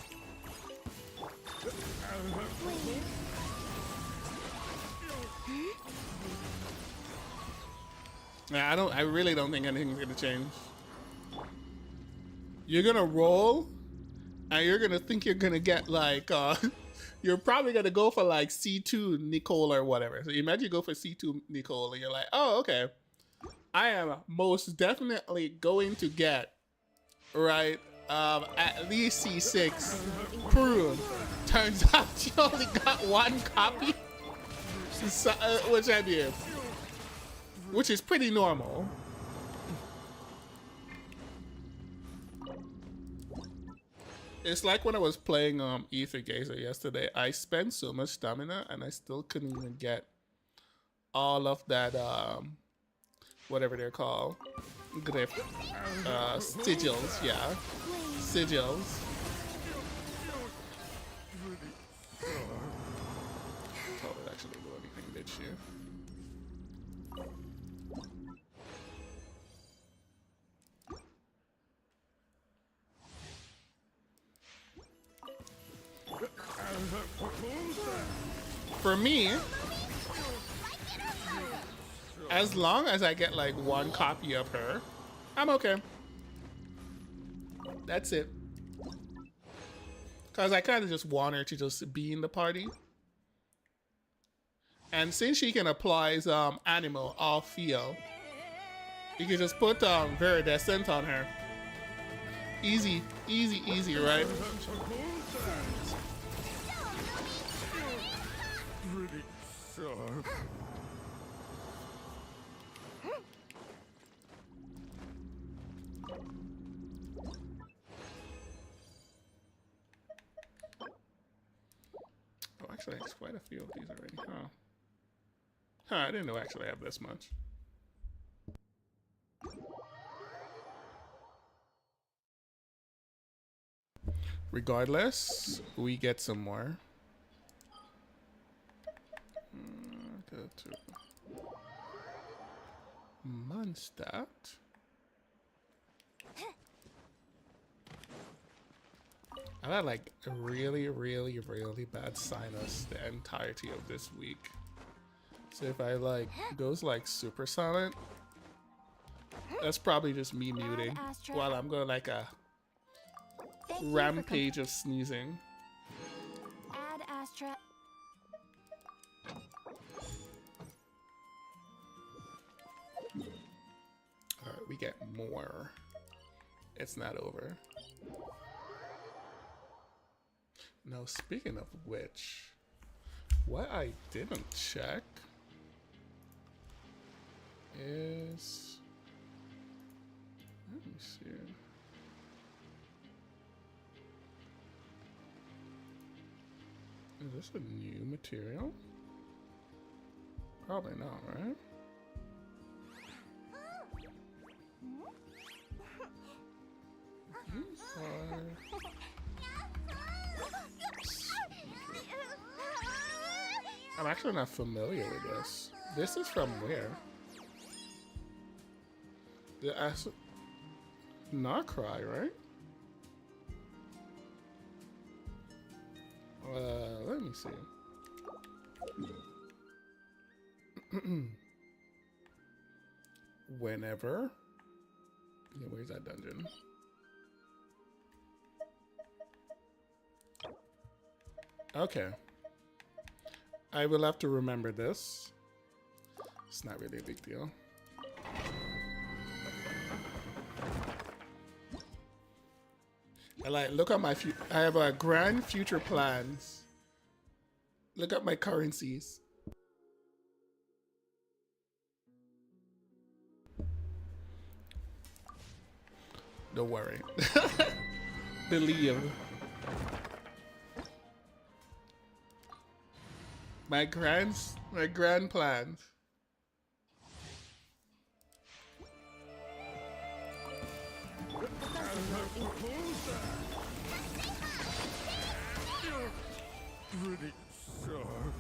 Yeah, I really don't think anything's gonna change. You're gonna roll, and you're gonna think you're gonna get like, you're probably gonna go for like C2 Nicole or whatever. So imagine you go for C2 Nicole, and you're like, oh, okay. I am most definitely going to get, right, at least C6 Prune. Turns out you only got 1 copy, so, which I mean, which is pretty normal. It's like when I was playing Aether yesterday. I spent so much stamina and I still couldn't even get all of that whatever they're called. Glyph. Sigils, yeah. Sigils. Oh, it actually do anything, did she? For me, as long as I get like 1 copy of her, I'm okay. That's it. Cause I kind of just want her to just be in the party. And since she can apply animal all feel, you can just put Viridescent on her. Easy, easy, easy, right? Oh, actually, there's quite a few of these already, huh? Huh, I didn't know I actually have this much. Regardless, we get some more. Go to Mondstadt. I've had like a really bad sinus the entirety of this week. So if I like goes like super silent, that's probably just me muting while I'm going like a rampage of sneezing. Add Astra. Alright, we get more. It's not over. Now, speaking of which, what I didn't check is... Let me see. Is this a new material? Probably not, right? These are... I'm actually not familiar with this. This is from where? The Narcry, right? Let me see. Whenever. Yeah, where's that dungeon? Okay. I will have to remember this. It's not really a big deal. I like, look at my I have a grand future plans. Look at my currencies. Don't worry. Believe. My grand plans. Pretty sharp.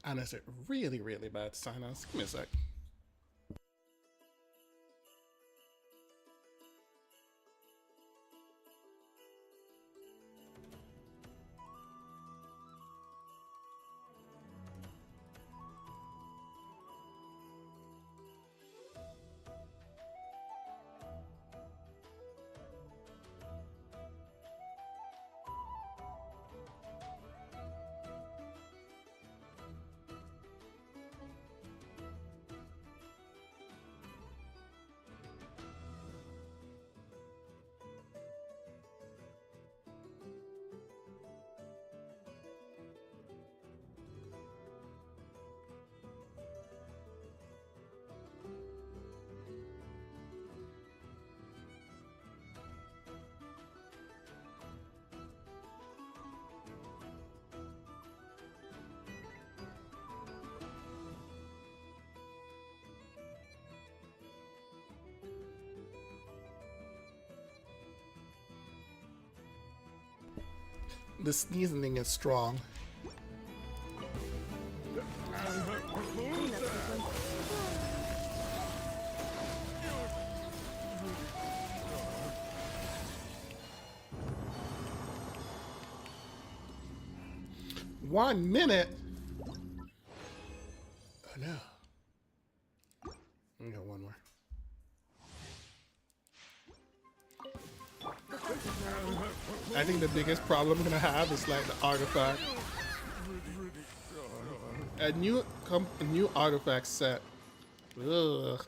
And it's a really, really bad silence. Give me a sec. The sneezing is strong. One minute. Oh no. We got one more. I think the biggest problem I'm gonna have is like the artifact. A new artifact set. Ugh.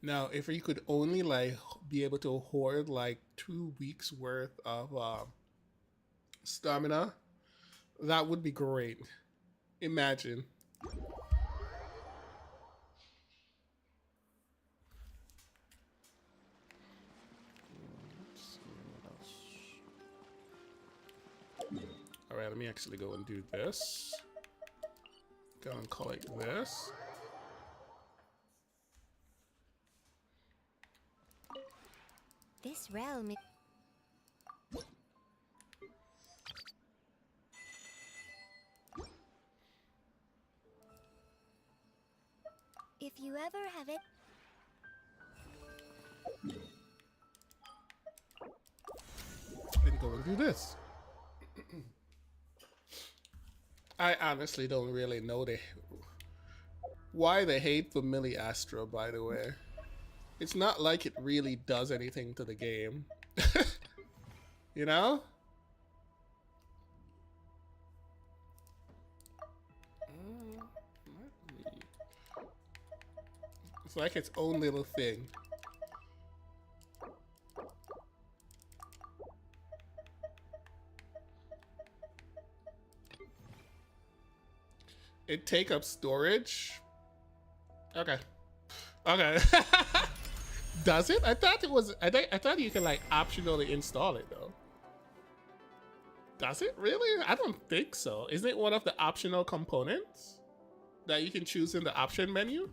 Now, if we could only like be able to hoard like 2 weeks worth of stamina, that would be great. Imagine. All right, let me actually go and do this. Go and collect this. This realm is... If you ever have it... And go and do this. I honestly don't really know why they hate Familia Astra, by the way. It's not like it really does anything to the game. You know? It's like its own little thing. It take up storage? Okay. Okay. Does it? I thought it was. I thought you can like optionally install it though. Does it really? I don't think so. Isn't it one of the optional components that you can choose in the option menu?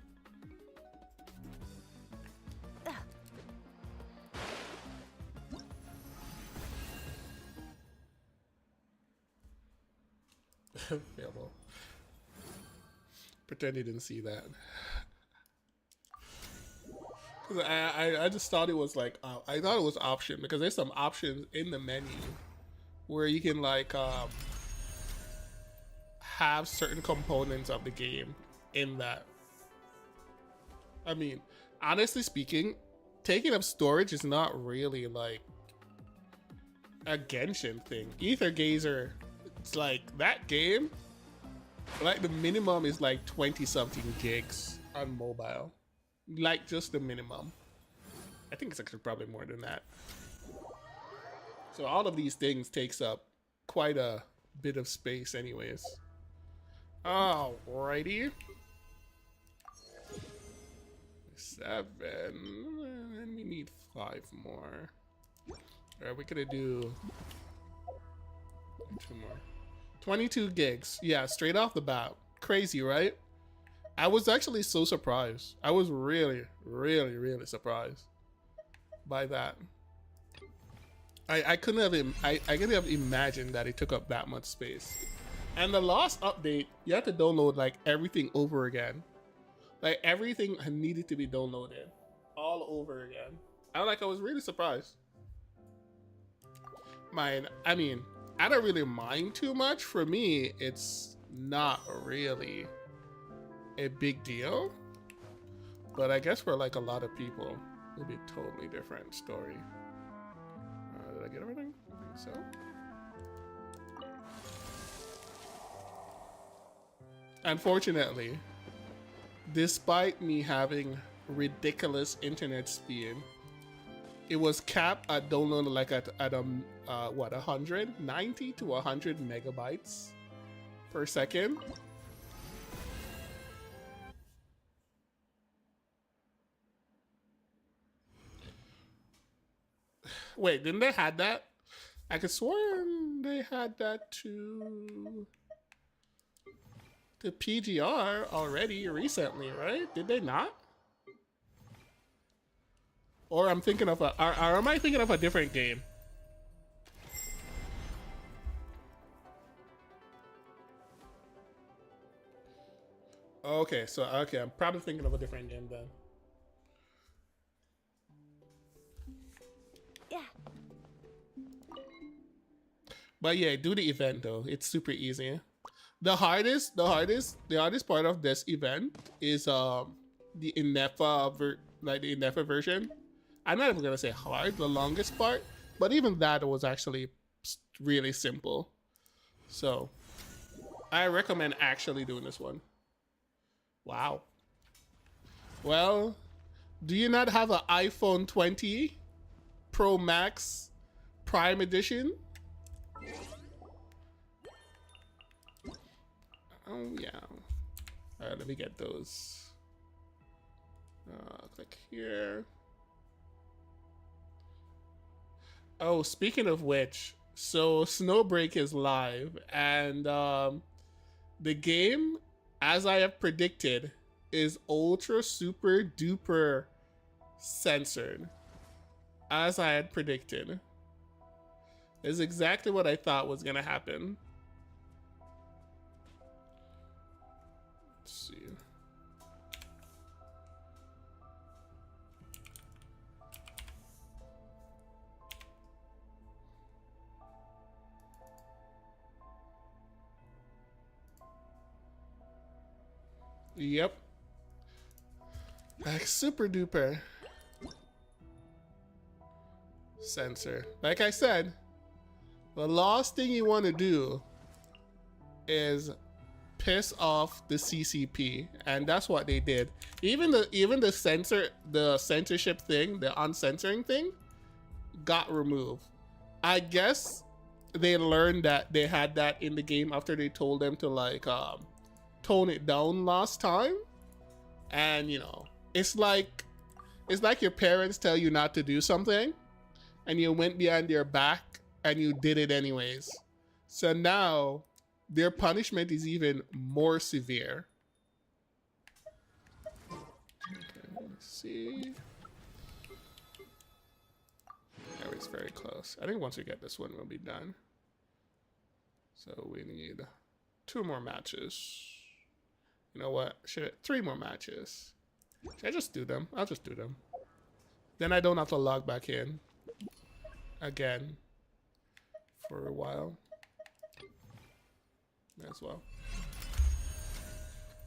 Failable. Pretend you didn't see that. Cause I just thought it was like I thought it was option because there's some options in the menu where you can like have certain components of the game in that. I mean, honestly speaking, taking up storage is not really like a Genshin thing. Aether Gazer, it's like that game, like the minimum is like 20 something gigs on mobile. Like just the minimum. I think it's actually probably more than that. So all of these things takes up quite a bit of space anyways. Alrighty. 7. And we need 5 more. Alright, we're gonna do 2 more. 22 gigs. Yeah, straight off the bat. Crazy, right? I was actually so surprised. I was really, really, really surprised by that. I couldn't have imagined that it took up that much space. And the last update, you had to download like everything over again. Like everything needed to be downloaded all over again. I was really surprised. I mean, I don't really mind too much. For me, it's not really a big deal. But I guess for like a lot of people, it'll be a totally different story. Did I get everything? I think so. Unfortunately, despite me having ridiculous internet speed, it was capped at downloading like at 190 to 100 megabytes per second. Wait, didn't they had that? I could swear they had that to PGR already recently, right? Did they not? Or I'm thinking of or am I thinking of a different game? Okay, so I'm probably thinking of a different game then. Yeah. But yeah, do the event though. It's super easy. The hardest part of this event is the Inefa the Inefa version. I'm not even gonna say hard, the longest part, but even that was actually really simple. So I recommend actually doing this one. Wow. Well, do you not have an iPhone 20 Pro Max Prime Edition? Oh yeah. All right, let me get those. Click here. Oh, speaking of which, so Snowbreak is live, and the game, as I have predicted, is ultra super duper censored. As I had predicted. Is exactly what I thought was gonna happen. Let's see. Yep. Like super duper censor. Like I said, the last thing you want to do is piss off the CCP, and that's what they did. Even the censorship thing, the uncensoring thing, got removed. I guess they learned that they had that in the game after they told them to like tone it down last time. And you know, it's like your parents tell you not to do something and you went behind their back and you did it anyways. So now their punishment is even more severe. Okay, let's see. Yeah, it's very close. I think once we get this one, we'll be done. So we need 2 more matches. You know what? 3 more matches. Should I just do them? I'll just do them. Then I don't have to log back in again for a while. as well.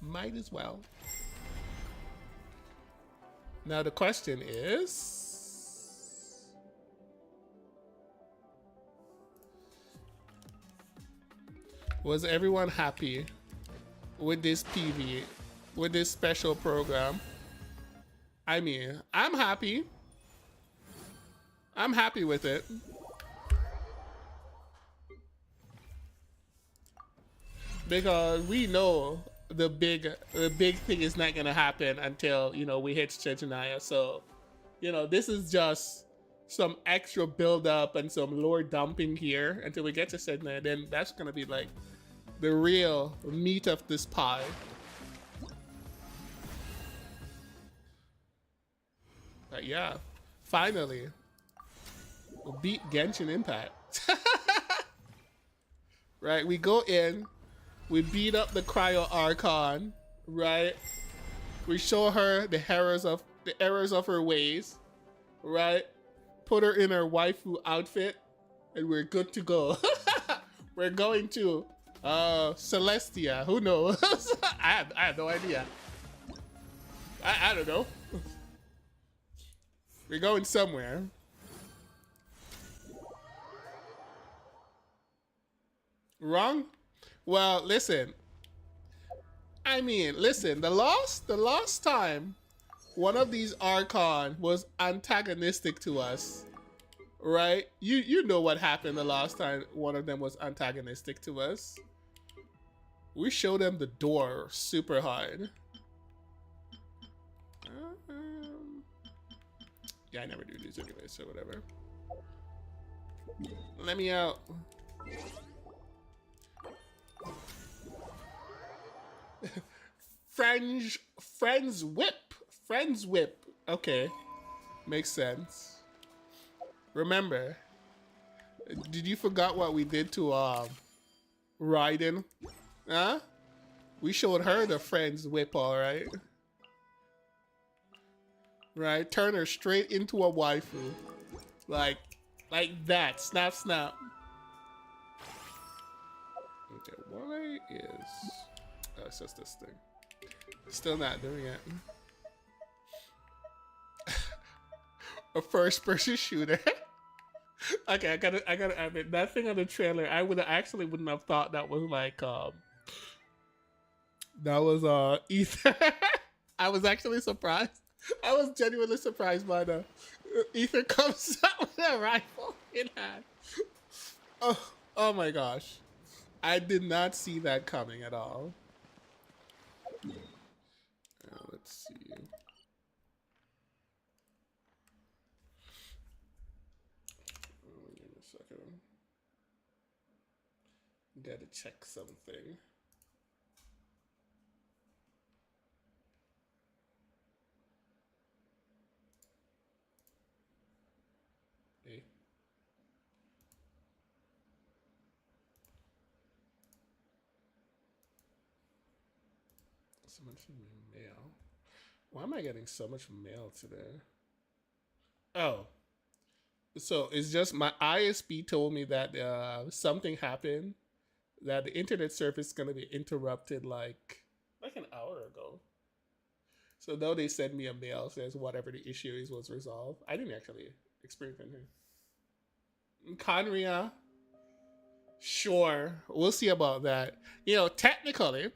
Might as well. Now the question is, was everyone happy with this PV, with this special program? I mean, I'm happy. I'm happy with it. Because we know the big thing is not gonna happen until, you know, we hit Checheniah. So, you know, this is just some extra build up and some lore dumping here until we get to Checheniah. Then that's gonna be like the real meat of this pie. But yeah, finally, we'll beat Genshin Impact. Right, we go in. We beat up the Cryo Archon, right? We show her the errors of her ways, right? Put her in her waifu outfit, and we're good to go. We're going to Celestia. Who knows? I have no idea. I don't know. We're going somewhere. Wrong? Well, listen. I mean, listen, the last time one of these Archon was antagonistic to us, right? You know what happened the last time one of them was antagonistic to us. We showed them the door super hard. Yeah, I never do these anyways, so whatever. Let me out. Friends whip. Okay, makes sense. Remember, did you forgot what we did to Raiden? Huh? We showed her the friends whip, all right. Right, turn her straight into a waifu, like that. Snap, snap. Okay, why is? Oh, it's just this thing. Still not doing it. A first-person shooter. Okay, I gotta admit, that thing on the trailer, I wouldn't have thought that was like that was Aether. I was actually surprised. I was genuinely surprised by the Aether comes out with a rifle in hand. Oh my gosh. I did not see that coming at all. Let's see. Give me a second. Gotta check something. Hey. So much mail. Why am I getting so much mail today? Oh. So it's just my ISP told me that something happened, that the internet service is going to be interrupted like an hour ago. So though they sent me a mail says whatever the issue is was resolved, I didn't actually experience anything. Conria, sure, we'll see about that. You know, technically,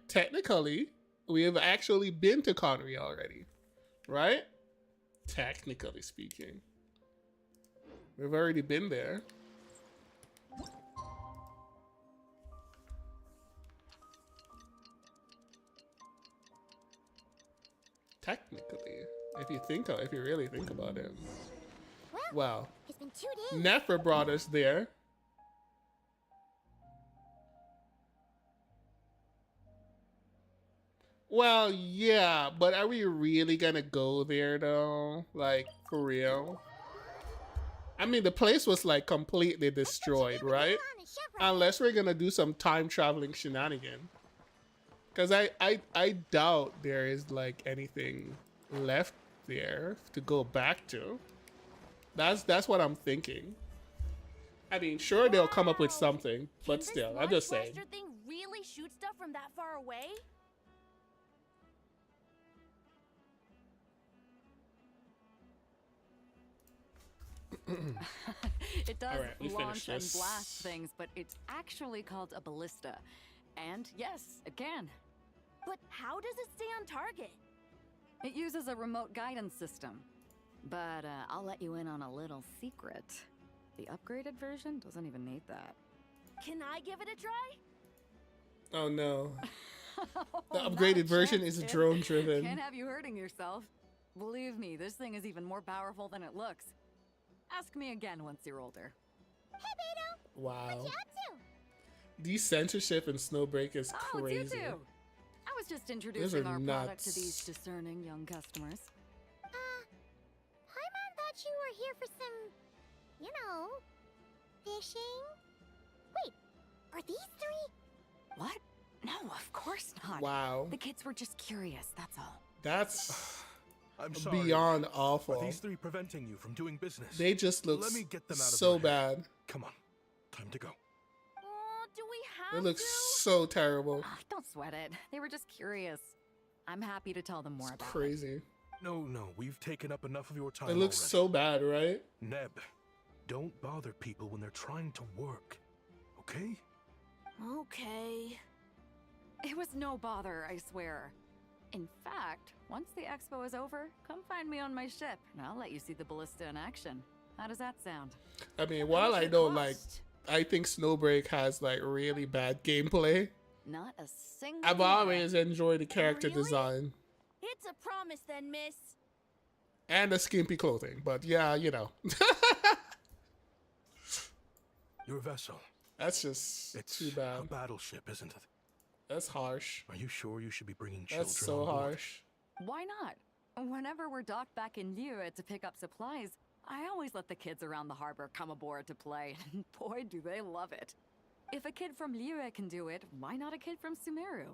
we have actually been to Conria already, right? Technically speaking. We've already been there. Technically, if you really think about it. Well, it's been 2 days. Nefer brought us there. Well, yeah, but are we really gonna go there though? Like, for real? I mean, the place was like completely destroyed, right? Unless we're gonna do some time traveling shenanigan. Cause I doubt there is like anything left there to go back to. That's what I'm thinking. I mean, sure they'll come up with something, but still, I'm just saying. Thing really shoot stuff from that far away? It does Alright, launch and blast things, but it's actually called a ballista. And yes, it can. But how does it stay on target? It uses a remote guidance system. But I'll let you in on a little secret. The upgraded version doesn't even need that. Can I give it a try? Oh no. Oh, The not a upgraded version chance, is kid. drone driven. Can't have you hurting yourself. Believe me, this thing is even more powerful than it looks. Ask me again once you're older. Hey, Beto! Wow. What you up to? The censorship in Snowbreak is Oh, crazy. it's you too. I was just introducing are our product to nuts. these discerning young customers. Paimon thought you were here for some, you know, fishing. Wait, are these three? What? No, of course not. Wow. The kids were just curious, that's all. That's I'm sorry. beyond Are awful. these three preventing you from doing business? They just look Let me get them out of so your hair. bad. Come on. Time to go. Do we They have look to? so terrible. Don't sweat it. They were just curious. I'm happy to tell them more about it. Crazy. No, we've taken up enough of your time It looks already. so bad, right? Neb, don't bother people when they're trying to work. Okay? Okay. It was no bother, I swear. In fact, once the expo is over, come find me on my ship, and I'll let you see the ballista in action. How does that sound? I mean, while I don't like, I think Snowbreak has like really bad gameplay. Not a single I've always enjoyed the character Really? design It's a promise then, miss. and the skimpy clothing, but yeah, you know, Your vessel. that's just It's too bad. a battleship, isn't it? That's harsh. Are you sure you should be bringing children That's so on board? harsh. Why not? Whenever we're docked back in Liyue to pick up supplies, I always let the kids around the harbor come aboard to play, and boy, do they love it. If a kid from Liyue can do it, why not a kid from Sumeru?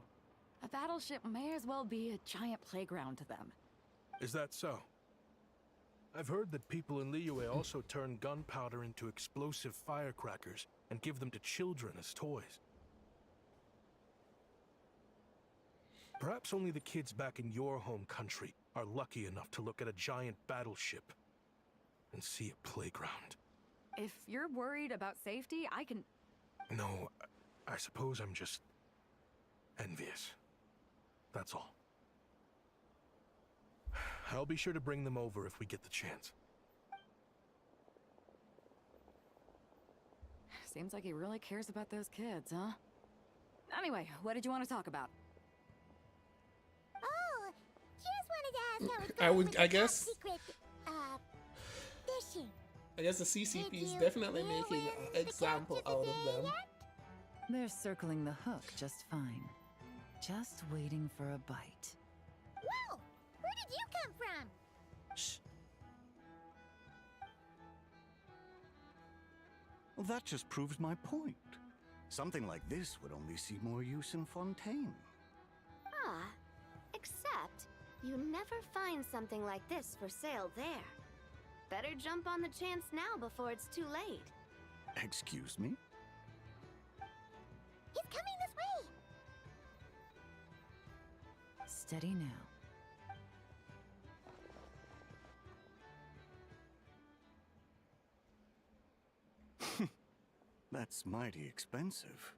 A battleship may as well be a giant playground to them. Is that so? I've heard that people in Liyue also turn gunpowder into explosive firecrackers and give them to children as toys. Perhaps only the kids back in your home country are lucky enough to look at a giant battleship and see a playground. If you're worried about safety, I can... No, I suppose I'm just envious. That's all. I'll be sure to bring them over if we get the chance. Seems like he really cares about those kids, huh? Anyway, what did you want to talk about? Oh, just wanted to ask how it's I going would- with I the guess- top secret, fishing. I guess the CCP is Did you definitely lure making in an the example capture out of today them. yet? They're circling the hook just fine. Just waiting for a bite. Whoa! Where did you come from? Shh. Well, that just proves my point. Something like this would only see more use in Fontaine. Ah, except you never find something like this for sale there. Better jump on the chance now before it's too late. Excuse me? He's coming this way! Steady now. That's mighty expensive.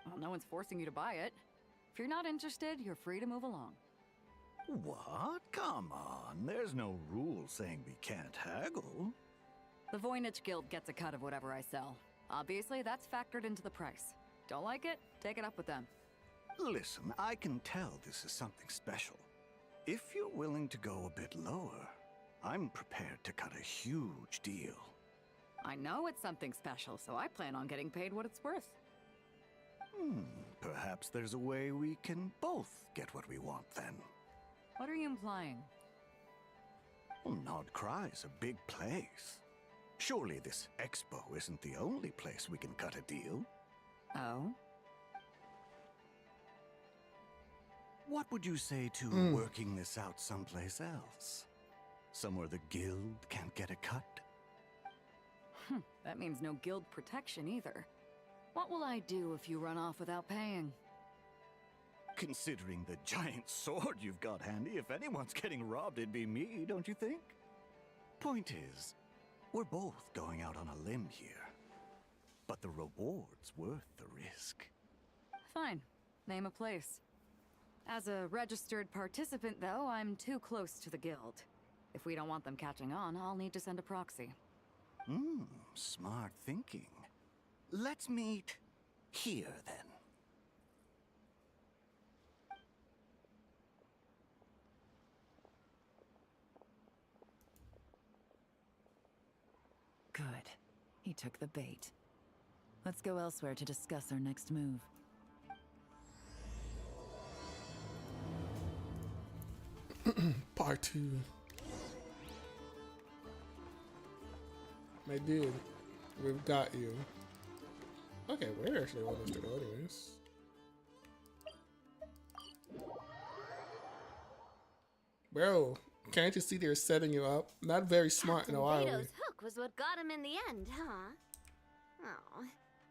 Well, no one's forcing you to buy it. If you're not interested, you're free to move along. What? Come on. There's no rule saying we can't haggle. The Voynich Guild gets a cut of whatever I sell. Obviously, that's factored into the price. Don't like it? Take it up with them. Listen, I can tell this is something special. If you're willing to go a bit lower, I'm prepared to cut a huge deal. I know it's something special, so I plan on getting paid what it's worth. Perhaps there's a way we can both get what we want then. What are you implying? Well, Nod Cry's a big place. Surely this expo isn't the only place we can cut a deal. Oh? What would you say to working this out someplace else? Somewhere the guild can't get a cut? That means no guild protection either. What will I do if you run off without paying? Considering the giant sword you've got handy, if anyone's getting robbed, it'd be me, don't you think? Point is, we're both going out on a limb here. But the reward's worth the risk. Fine. Name a place. As a registered participant, though, I'm too close to the guild. If we don't want them catching on, I'll need to send a proxy. Smart thinking. Let's meet here, then. Good. He took the bait. Let's go elsewhere to discuss our next move. Part 2. My dude, we've got you. Okay, where actually want us to go anyways? Bro, can't you see they're setting you up? Not very smart in a while. Beto's hook was what got him in the end, huh? Oh,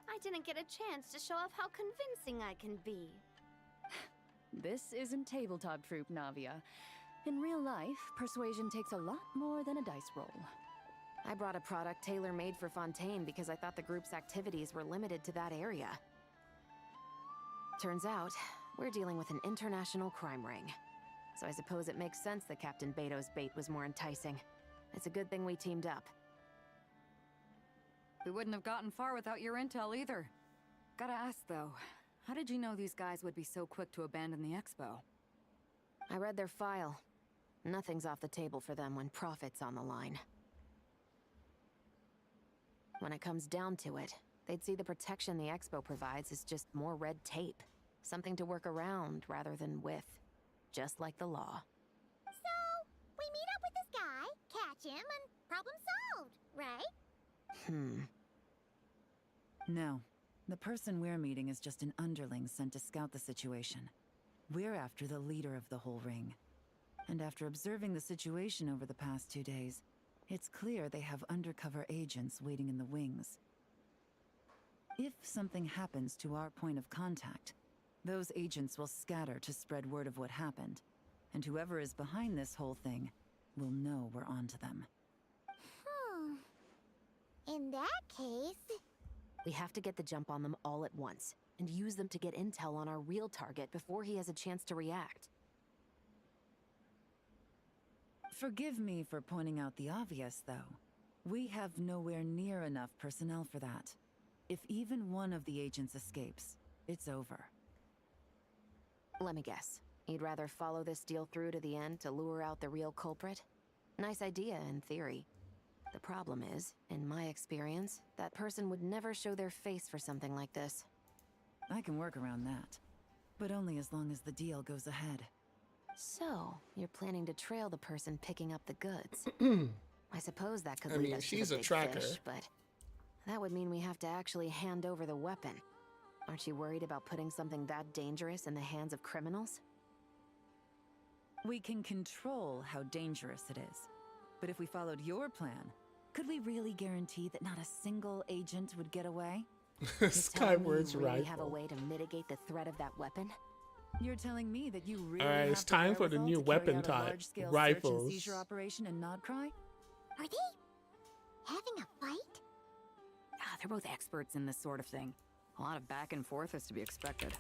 I didn't get a chance to show off how convincing I can be. This isn't tabletop troop, Navia. In real life, persuasion takes a lot more than a dice roll. I brought a product tailor-made for Fontaine because I thought the group's activities were limited to that area. Turns out, we're dealing with an international crime ring. So I suppose it makes sense that Captain Beto's bait was more enticing. It's a good thing we teamed up. We wouldn't have gotten far without your intel either. Gotta ask though, how did you know these guys would be so quick to abandon the expo? I read their file. Nothing's off the table for them when profit's on the line. When it comes down to it, they'd see the protection the expo provides as just more red tape. Something to work around rather than with. Just like the law. So, we meet up with this guy, catch him, and problem solved, right? No. The person we're meeting is just an underling sent to scout the situation. We're after the leader of the whole ring. And after observing the situation over the past 2 days, it's clear they have undercover agents waiting in the wings. If something happens to our point of contact, those agents will scatter to spread word of what happened, and whoever is behind this whole thing will know we're onto them. In that case... We have to get the jump on them all at once, and use them to get intel on our real target before he has a chance to react. Forgive me for pointing out the obvious, though. We have nowhere near enough personnel for that. If even one of the agents escapes, it's over. Let me guess. You'd rather follow this deal through to the end to lure out the real culprit? Nice idea, in theory. The problem is, in my experience, that person would never show their face for something like this. I can work around that. But only as long as the deal goes ahead. So, you're planning to trail the person picking up the goods. I suppose that could lead us to the big fish, but that would mean we have to actually hand over the weapon. Aren't you worried about putting something that dangerous in the hands of criminals? We can control how dangerous it is. But if we followed your plan, could we really guarantee that not a single agent would get away? Skyward's really rifle. have a way to mitigate the threat of that weapon? You're telling me that you really Alright, it's time for the new weapon type. Rifles. Search and seizure operation in Nodcry? Are they having a fight? They're both experts in this sort of thing. A lot of back and forth is to be expected.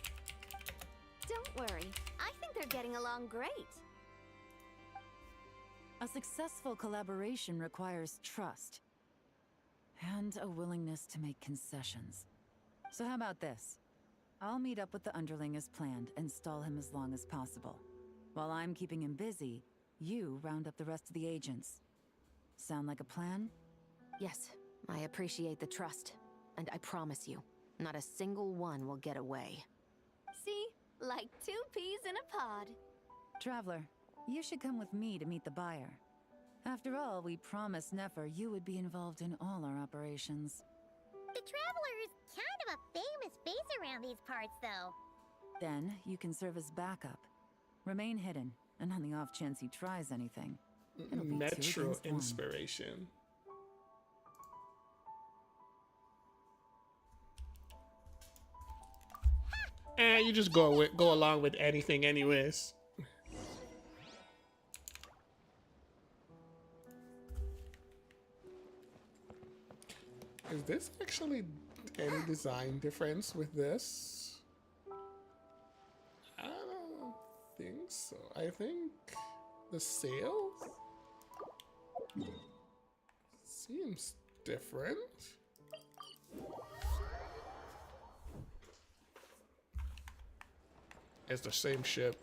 Don't worry, I think they're getting along great. A successful collaboration requires trust. And a willingness to make concessions. So how about this? I'll meet up with the underling as planned and stall him as long as possible. While I'm keeping him busy, you round up the rest of the agents. Sound like a plan? Yes, I appreciate the trust. And I promise you, not a single one will get away. See? Like 2 peas in a pod. Traveler, you should come with me to meet the buyer. After all, we promised Nefer you would be involved in all our operations. The Traveler is kind of a famous face around these parts, though. Then, you can serve as backup. Remain hidden, and on the off chance he tries anything, it'll be Metro 2 against 1. inspiration. You just go along with anything anyways. Is this actually any design difference with this? I don't think so. I think the sails seems different. It's the same ship.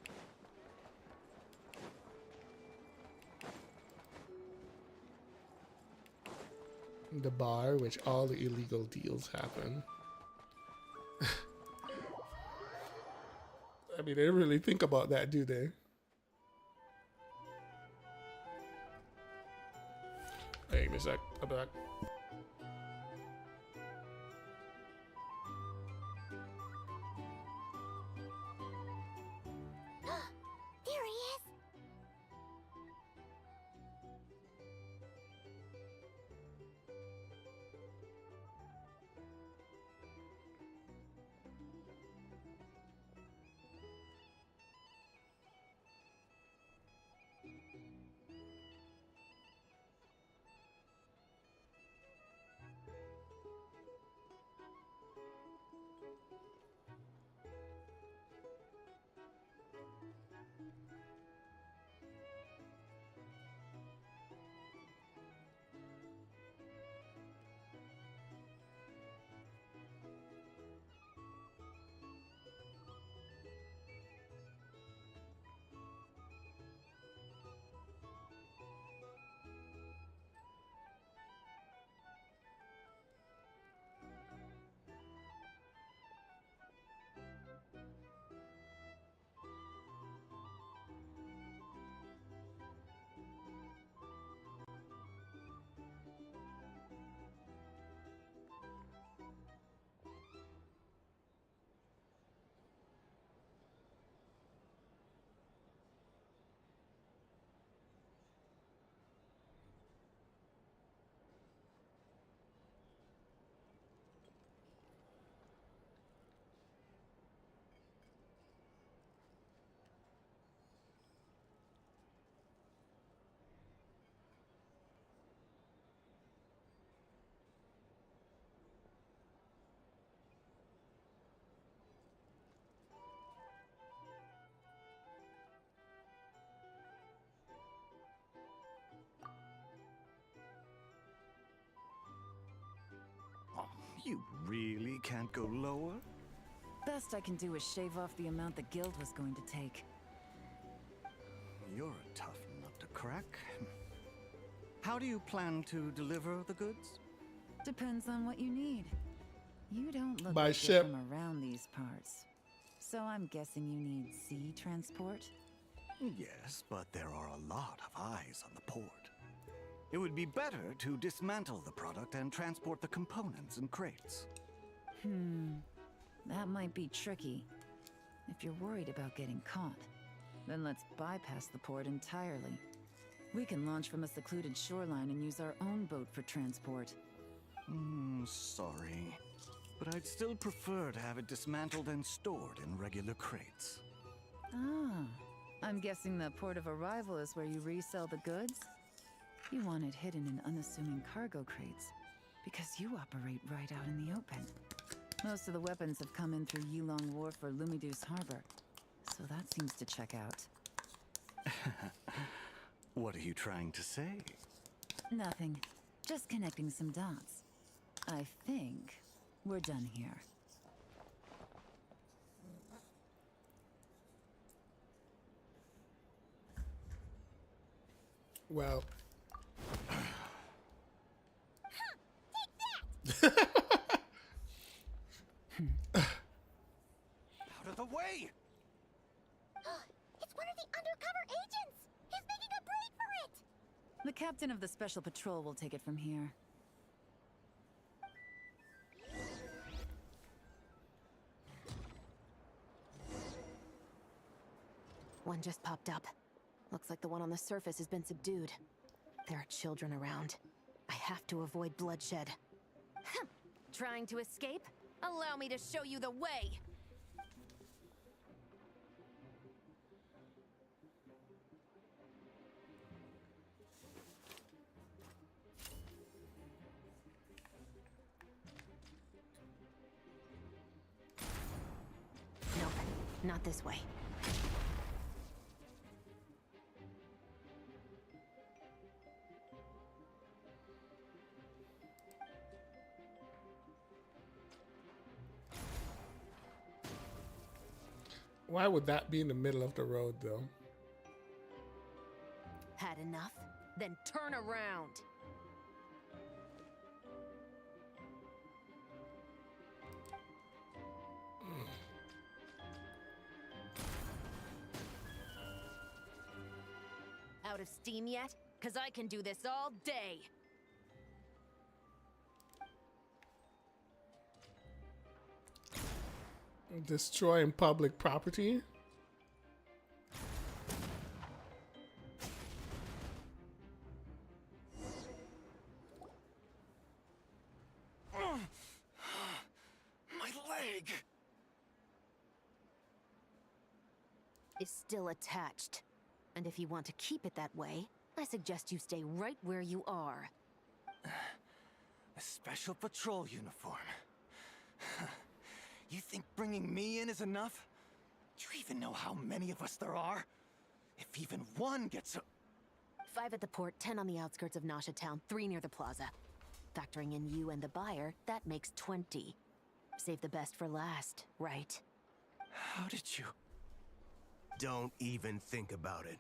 The bar, which all the illegal deals happen. I mean, they don't really think about that, do they? Hey, give me a sec. I'm back. There he is. You really can't go lower? Best I can do is shave off the amount the guild was going to take. You're a tough nut to crack. How do you plan to deliver the goods? Depends on what you need. You don't look By like ship. you're from around these parts. So I'm guessing you need sea transport? Yes, but there are a lot of eyes on the port. It would be better to dismantle the product and transport the components in crates. That might be tricky. If you're worried about getting caught, then let's bypass the port entirely. We can launch from a secluded shoreline and use our own boat for transport. Sorry. But I'd still prefer to have it dismantled and stored in regular crates. Ah, I'm guessing the port of arrival is where you resell the goods? You want it hidden in unassuming cargo crates, because you operate right out in the open. Most of the weapons have come in through Yilong Wharf or Lumiduce Harbor, so that seems to check out. What are you trying to say? Nothing. Just connecting some dots. I think we're done here. Well. Out of the way! It's one of the undercover agents! He's making a break for it! The captain of the Special Patrol will take it from here. One just popped up. Looks like the one on the surface has been subdued. There are children around. I have to avoid bloodshed. Trying to escape? Allow me to show you the way! Not this way. Why would that be in the middle of the road, though? Had enough? Then turn around. Out of steam yet? 'Cause I can do this all day. Destroying public property? My leg! Is still attached. And if you want to keep it that way, I suggest you stay right where you are. A special patrol uniform. You think bringing me in is enough? Do you even know how many of us there are? If even one gets a... 5 at the port, 10 on the outskirts of Nasha Town, 3 near the plaza. Factoring in you and the buyer, that makes 20. Save the best for last, right? How did you... Don't even think about it.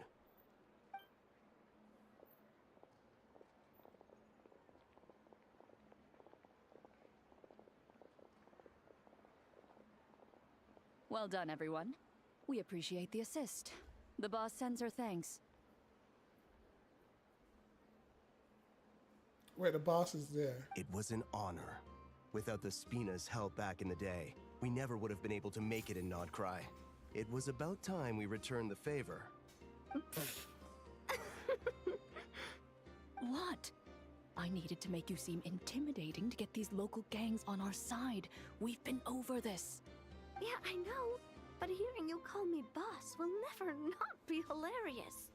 Well done, everyone. We appreciate the assist. The boss sends her thanks. Wait, the boss is there. It was an honor. Without the Spina's help back in the day, we never would have been able to make it in Nodcry. It was about time we returned the favor. What? I needed to make you seem intimidating to get these local gangs on our side. We've been over this. Yeah, I know. But hearing you call me boss will never not be hilarious.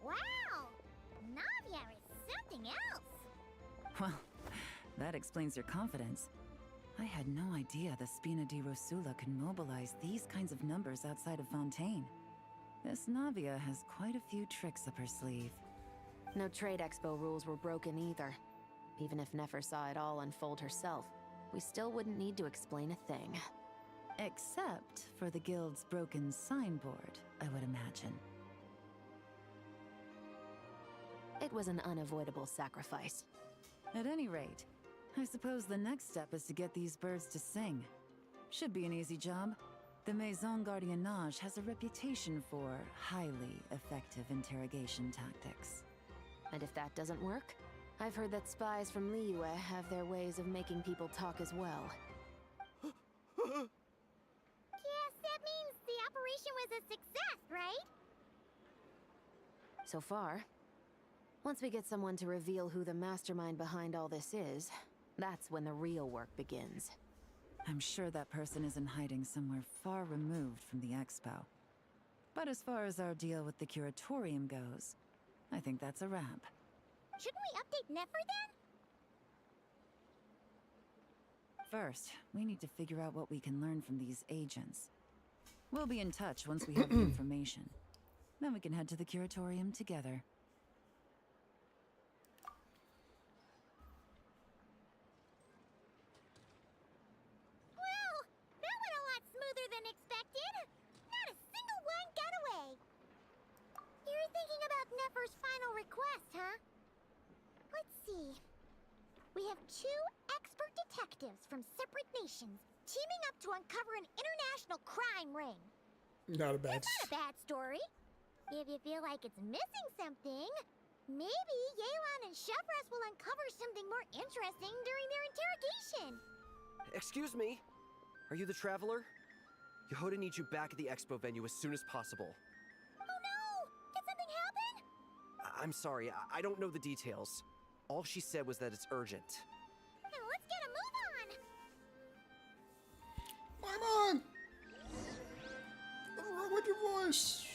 Wow! Navia is something else! Well, that explains your confidence. I had no idea the Spina di Rosula could mobilize these kinds of numbers outside of Fontaine. This Navia has quite a few tricks up her sleeve. No trade expo rules were broken either. Even if Nefer saw it all unfold herself, we still wouldn't need to explain a thing. Except for the guild's broken signboard, I would imagine. It was an unavoidable sacrifice. At any rate, I suppose the next step is to get these birds to sing. Should be an easy job. The Maison Gardiennage has a reputation for highly effective interrogation tactics. And if that doesn't work, I've heard that spies from Liyue have their ways of making people talk as well. Yes, that means the operation was a success, right? So far. Once we get someone to reveal who the mastermind behind all this is, that's when the real work begins. I'm sure that person is in hiding somewhere far removed from the expo. But as far as our deal with the curatorium goes, I think that's a wrap. Shouldn't we update Nefer then? First, we need to figure out what we can learn from these agents. We'll be in touch once we have the information. Then we can head to the curatorium together. Well, that went a lot smoother than expected. Not a single one got away. You're thinking about Nefer's final request, huh? Let's see. We have 2 expert detectives from separate nations teaming up to uncover an international crime ring. Not a bad. It's not a bad story. If you feel like it's missing something, maybe Yelan and Chevres will uncover something more interesting during their interrogation. Excuse me? Are you the Traveler? Yehoda needs you back at the expo venue as soon as possible. Oh no! Did something happen? I'm sorry, I don't know the details. All she said was that it's urgent. Now let's get a move on! Paimon! What's wrong with your voice?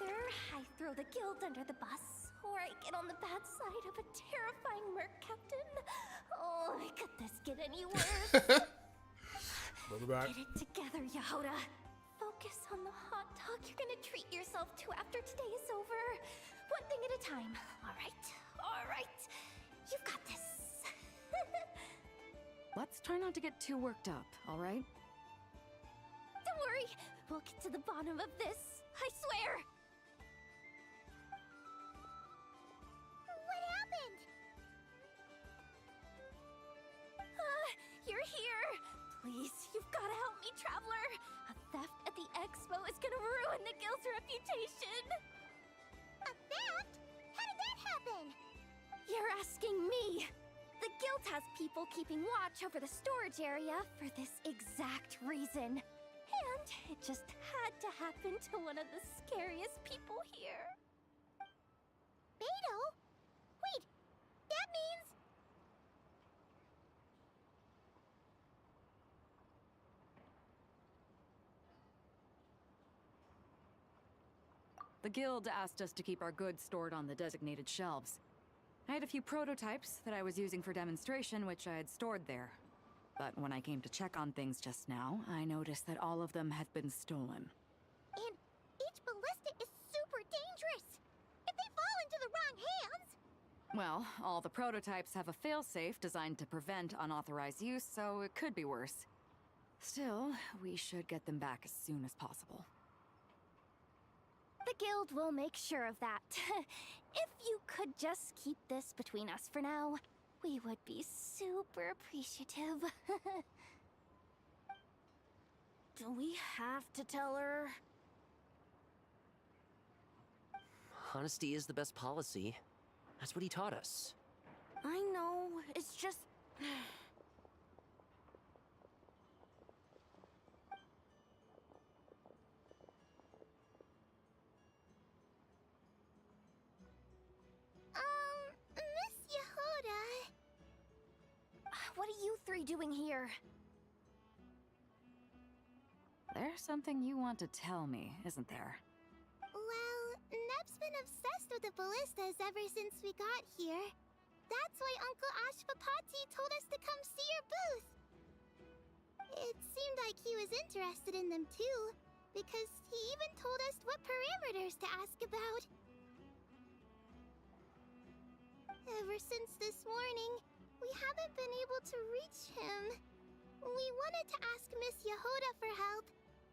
Either I throw the guild under the bus, or I get on the bad side of a terrifying merc captain. Oh, could this get any worse? Get it together, Yehoda. Focus on the hot dog you're gonna treat yourself to after today is over. One thing at a time. All right. You've got this. Let's try not to get too worked up, all right? Don't worry, we'll get to the bottom of this. I swear. What happened? You're here. Please, you've got to help me, Traveler. A theft at the expo is gonna ruin the guild's reputation. A theft? How did that happen? You're asking me. The guild has people keeping watch over the storage area for this exact reason. And it just had to happen to one of the scariest people here. Beto? Wait, that means... The guild asked us to keep our goods stored on the designated shelves. I had a few prototypes that I was using for demonstration, which I had stored there. But when I came to check on things just now, I noticed that all of them had been stolen. And each ballista is super dangerous. If they fall into the wrong hands... Well, all the prototypes have a failsafe designed to prevent unauthorized use, so it could be worse. Still, we should get them back as soon as possible. The guild will make sure of that. If you could just keep this between us for now, we would be super appreciative. Do we have to tell her? Honesty is the best policy. That's what he taught us. I know, it's just... Miss Yehoda... What are you three doing here? There's something you want to tell me, isn't there? Well, Neb's been obsessed with the ballistas ever since we got here. That's why Uncle Ashfapati told us to come see your booth. It seemed like he was interested in them too, because he even told us what parameters to ask about. Ever since this morning, we haven't been able to reach him. We wanted to ask Miss Yehoda for help,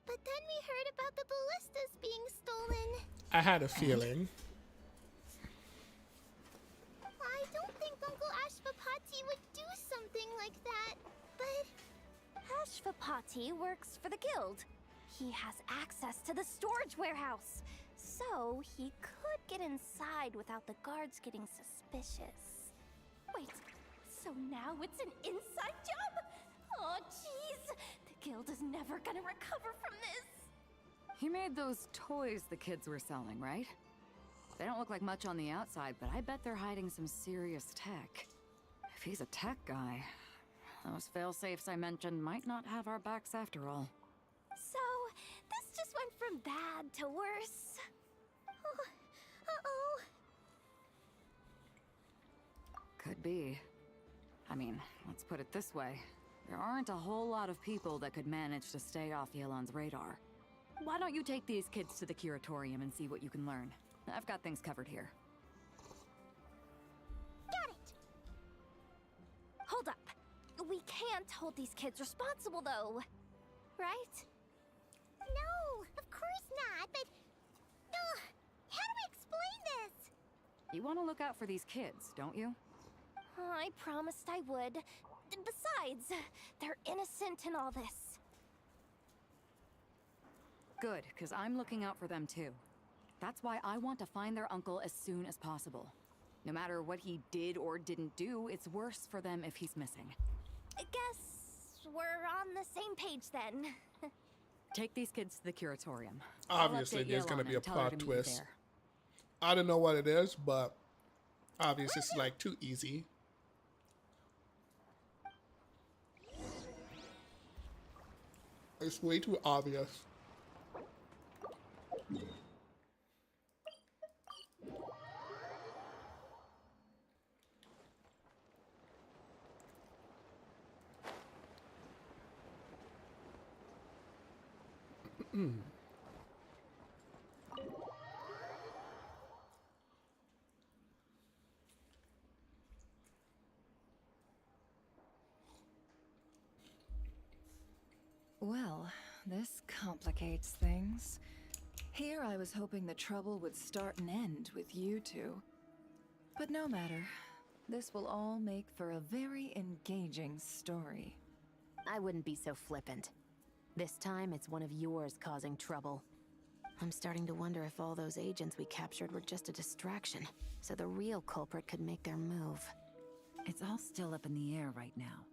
but then we heard about the ballistas being stolen. I had a feeling. I don't think Uncle Ashfapati would do something like that, but... Ashfapati works for the guild. He has access to the storage warehouse, so he could get inside without the guards getting suspicious. Wait, so now it's an inside job? Oh, jeez! The guild is never gonna recover from this! He made those toys the kids were selling, right? They don't look like much on the outside, but I bet they're hiding some serious tech. If he's a tech guy, those failsafes I mentioned might not have our backs after all. So, this just went from bad to worse. Oh, uh-oh. Could be. I mean, let's put it this way. There aren't a whole lot of people that could manage to stay off Yelan's radar. Why don't you take these kids to the curatorium and see what you can learn? I've got things covered here. Got it! Hold up. We can't hold these kids responsible, though. Right? No, of course not, but... how do we explain this? You want to look out for these kids, don't you? I promised I would. Besides, they're innocent in all this. Good, because I'm looking out for them too. That's why I want to find their uncle as soon as possible. No matter what he did or didn't do, it's worse for them if he's missing. I guess we're on the same page then. Take these kids to the curatorium. Obviously, there's going to be a plot twist. I don't know what it is, but obviously it's like too easy. It's way too obvious. Well, this complicates things. Here I was hoping the trouble would start and end with you two. But no matter. This will all make for a very engaging story. I wouldn't be so flippant. This time, it's one of yours causing trouble. I'm starting to wonder if all those agents we captured were just a distraction, so the real culprit could make their move. It's all still up in the air right now.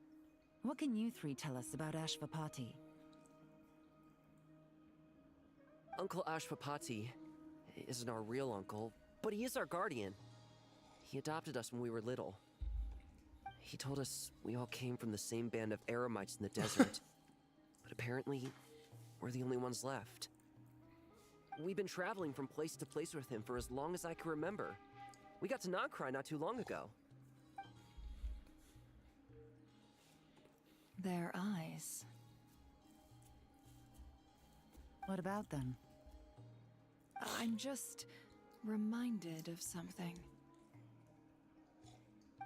What can you three tell us about Ashvapati? Uncle Ashvapati isn't our real uncle, but he is our guardian. He adopted us when we were little. He told us we all came from the same band of eremites in the desert. But apparently, we're the only ones left. We've been traveling from place to place with him for as long as I can remember. We got to Nagcry not too long ago. Their eyes. What about them? I'm just reminded of something.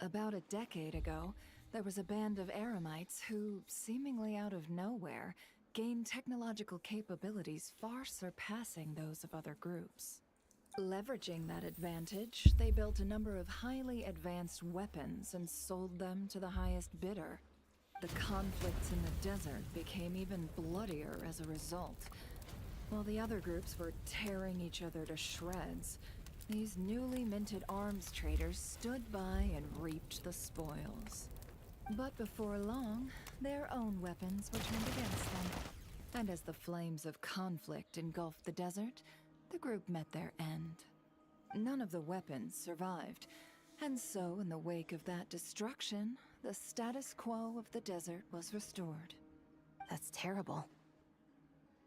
About a decade ago, there was a band of eremites who, seemingly out of nowhere, gained technological capabilities far surpassing those of other groups. Leveraging that advantage, they built a number of highly advanced weapons and sold them to the highest bidder. The conflicts in the desert became even bloodier as a result. While the other groups were tearing each other to shreds, these newly minted arms traders stood by and reaped the spoils. But before long, their own weapons were turned against them. And as the flames of conflict engulfed the desert, the group met their end. None of the weapons survived, and so in the wake of that destruction, the status quo of the desert was restored. That's terrible.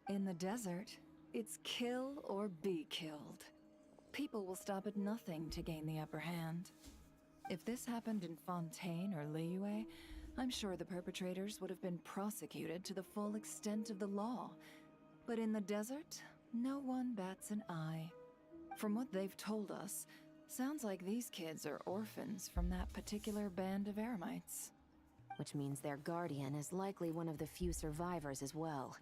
In the desert, it's kill or be killed. People will stop at nothing to gain the upper hand. If this happened in Fontaine or Liyue, I'm sure the perpetrators would have been prosecuted to the full extent of the law. But in the desert, no one bats an eye. From what they've told us, sounds like these kids are orphans from that particular band of eremites. Which means their guardian is likely one of the few survivors as well.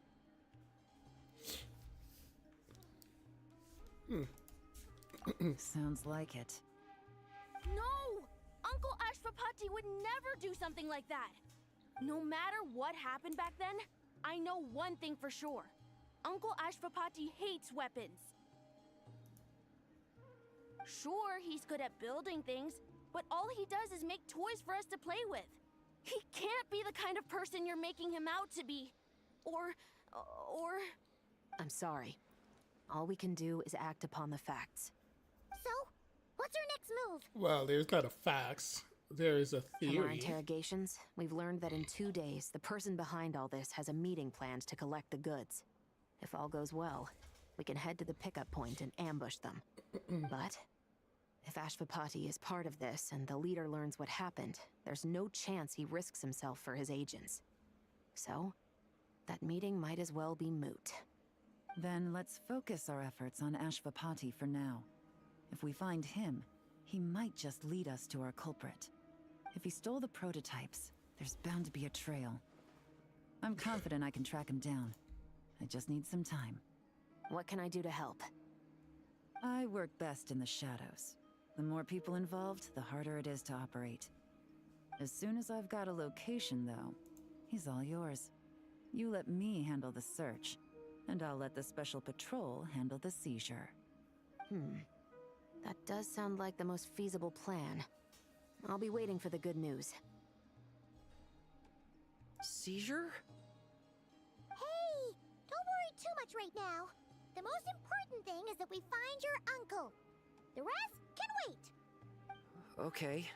Sounds like it. No! Uncle Ashvapati would never do something like that! No matter what happened back then, I know one thing for sure. Uncle Ashvapati hates weapons. Sure, he's good at building things, but all he does is make toys for us to play with. He can't be the kind of person you're making him out to be. Or... I'm sorry. All we can do is act upon the facts. So, what's our next move? Well, there's not a facts. There is a theory. From our interrogations, we've learned that in 2 days, the person behind all this has a meeting planned to collect the goods. If all goes well, we can head to the pickup point and ambush them. But if Ashvapati is part of this and the leader learns what happened, there's no chance he risks himself for his agents. So, that meeting might as well be moot. Then let's focus our efforts on Ashvapati for now. If we find him, he might just lead us to our culprit. If he stole the prototypes, there's bound to be a trail. I'm confident I can track him down. I just need some time. What can I do to help? I work best in the shadows. The more people involved, the harder it is to operate. As soon as I've got a location, though, he's all yours. You let me handle the search, and I'll let the special patrol handle the seizure. That does sound like the most feasible plan. I'll be waiting for the good news. Seizure? Hey! Don't worry too much right now. The most important thing is that we find your uncle. The rest can wait. Okay.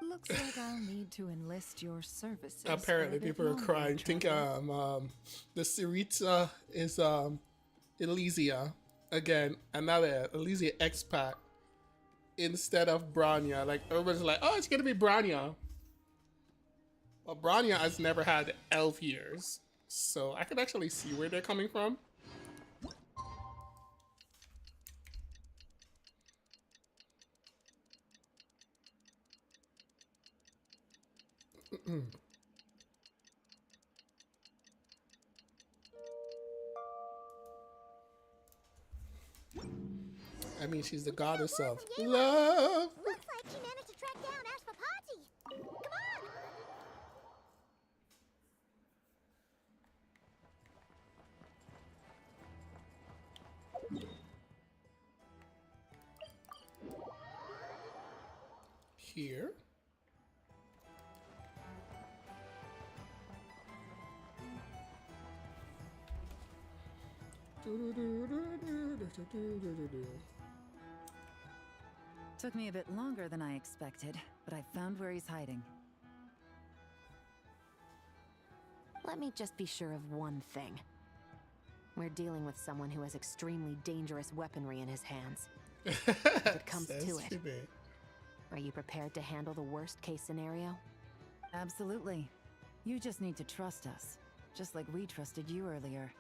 Looks like I'll need to enlist your services. Apparently people are crying. Think the Sarita is Elysia. Again, another Elysia expat instead of Branya. Like everybody's like, oh, it's gonna be Branya. Well, Branya has never had elf years, So I can actually see where they're coming from. I mean, she's the goddess of love. Looks like she managed to track down Ashfapati. Come on! Here. Took me a bit longer than I expected, but I found where he's hiding. Let me just be sure of one thing. We're dealing with someone who has extremely dangerous weaponry in his hands. If it comes to it, are you prepared to handle the worst case scenario? Absolutely. You just need to trust us, just like we trusted you earlier.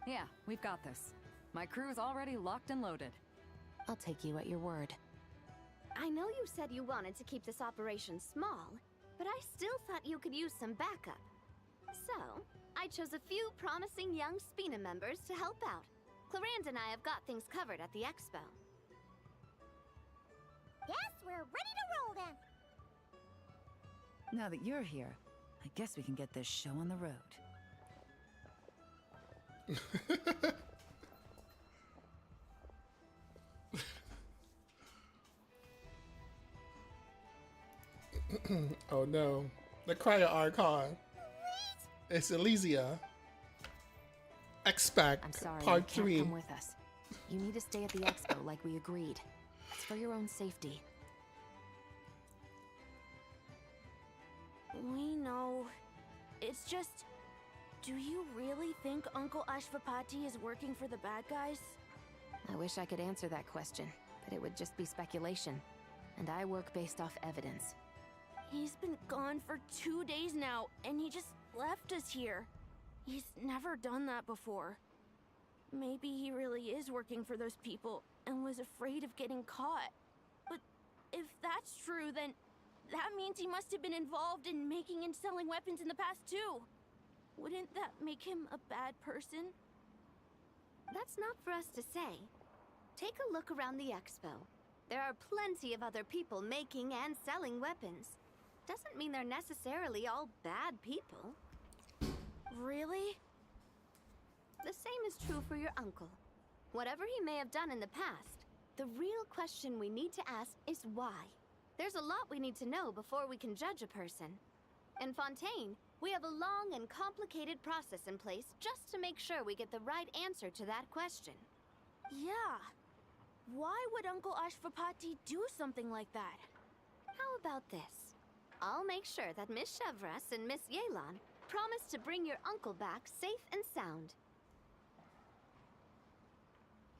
Yeah, we've got this. My crew's already locked and loaded. I'll take you at your word. I know you said you wanted to keep this operation small, but I still thought you could use some backup. So, I chose a few promising young Spina members to help out. Clarand and I have got things covered at the expo. Yes, we're ready to roll then. Now that you're here, I guess we can get this show on the road. Oh no, the Cryo Archon. It's Elysia. Expect I'm sorry, part you 3. can't come with us. You need to stay at the expo like we agreed. It's for your own safety. We know. It's just... Do you really think Uncle Ashfapati is working for the bad guys? I wish I could answer that question, but it would just be speculation. And I work based off evidence. He's been gone for 2 days now, and he just left us here. He's never done that before. Maybe he really is working for those people and was afraid of getting caught. But if that's true, then that means he must have been involved in making and selling weapons in the past too. Wouldn't that make him a bad person? That's not for us to say. Take a look around the expo. There are plenty of other people making and selling weapons. Doesn't mean they're necessarily all bad people. Really? The same is true for your uncle. Whatever he may have done in the past, the real question we need to ask is why. There's a lot we need to know before we can judge a person. In Fontaine, we have a long and complicated process in place just to make sure we get the right answer to that question. Yeah. Why would Uncle Ashfapati do something like that? How about this? I'll make sure that Miss Chevras and Miss Yelan promise to bring your uncle back safe and sound.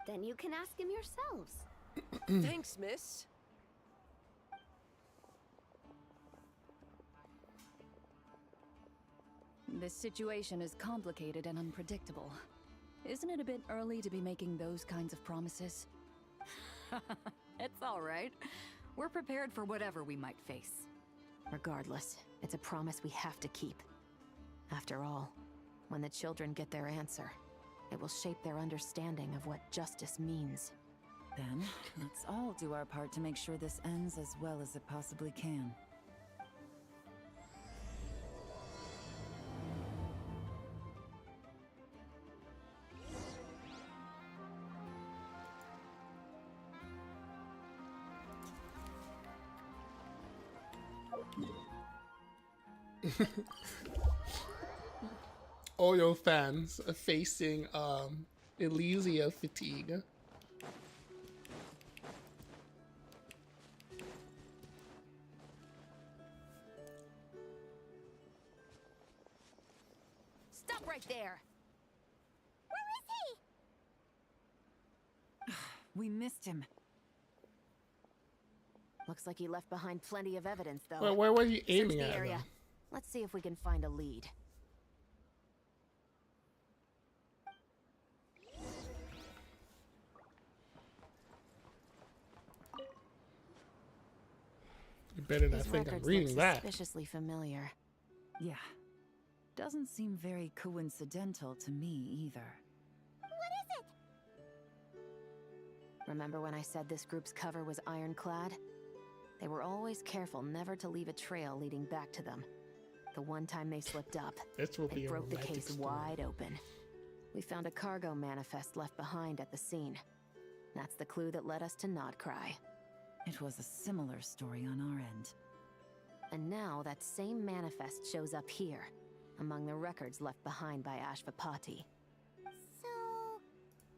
Then you can ask him yourselves. Thanks, miss. This situation is complicated and unpredictable. Isn't it a bit early to be making those kinds of promises? It's all right. We're prepared for whatever we might face. Regardless, it's a promise we have to keep. After all, when the children get their answer, it will shape their understanding of what justice means. Then, let's all do our part to make sure this ends as well as it possibly can. Oyo fans facing Elysia fatigue. Stop right there! Where is he? We missed him. Looks like he left behind plenty of evidence, though. Where were you aiming Search the at? area. Let's see if we can find a lead. You better not These think I'm records reading look that. suspiciously familiar. Yeah. Doesn't seem very coincidental to me either. What is it? Remember when I said this group's cover was ironclad? They were always careful never to leave a trail leading back to them. The one time they slipped up, This will they be a broke the romantic case story. wide open. We found a cargo manifest left behind at the scene. That's the clue that led us to Nodcry. It was a similar story on our end. And now that same manifest shows up here, among the records left behind by Ashvapati. So,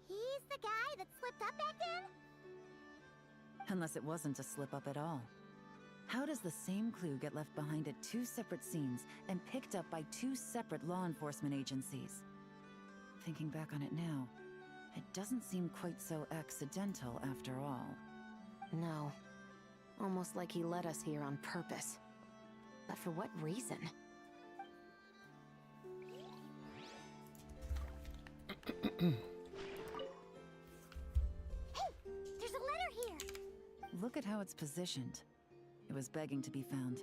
he's the guy that slipped up back then? Unless it wasn't a slip-up at all. How does the same clue get left behind at two separate scenes and picked up by two separate law enforcement agencies? Thinking back on it now, it doesn't seem quite so accidental after all. No. Almost like he led us here on purpose. But for what reason? Hey! There's a letter here! Look at how it's positioned. It was begging to be found.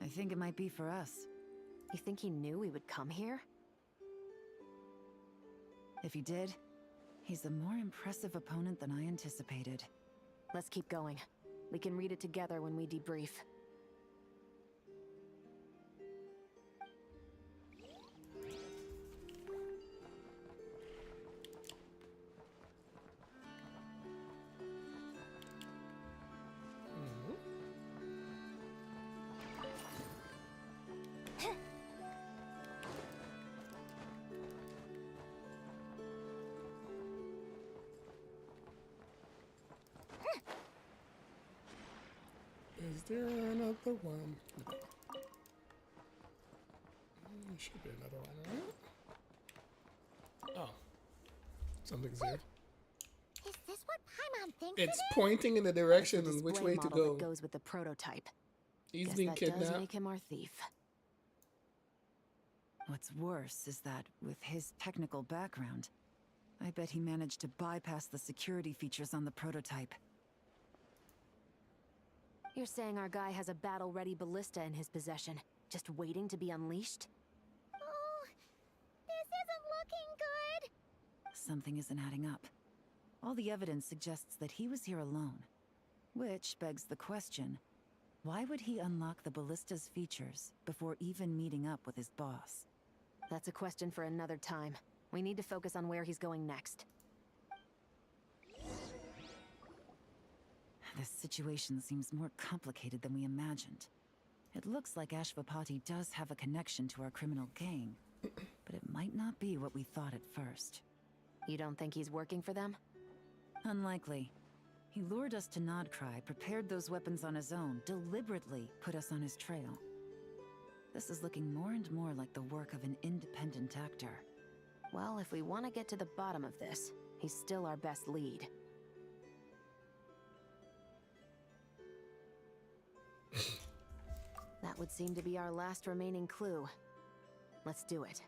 I think it might be for us. You think he knew we would come here? If he did, he's a more impressive opponent than I anticipated. Let's keep going. We can read it together when we debrief. Is there another one? No. There should be another one, right? Oh. Something's there. Is this what Paimon thinks It's it is? pointing in the direction That's in the which display way to model go. that goes with the prototype. He's Guess being that does kidnapped. make him our thief. What's worse is that, with his technical background, I bet he managed to bypass the security features on the prototype. You're saying our guy has a battle-ready ballista in his possession, just waiting to be unleashed? Oh, this isn't looking good. Something isn't adding up. All the evidence suggests that he was here alone. Which begs the question, why would he unlock the ballista's features before even meeting up with his boss? That's a question for another time. We need to focus on where he's going next. This situation seems more complicated than we imagined. It looks like Ashvapati does have a connection to our criminal gang, but it might not be what we thought at first. You don't think he's working for them? Unlikely. He lured us to Nodcry, prepared those weapons on his own, deliberately put us on his trail. This is looking more and more like the work of an independent actor. Well, if we want to get to the bottom of this, he's still our best lead. That would seem to be our last remaining clue. Let's do it.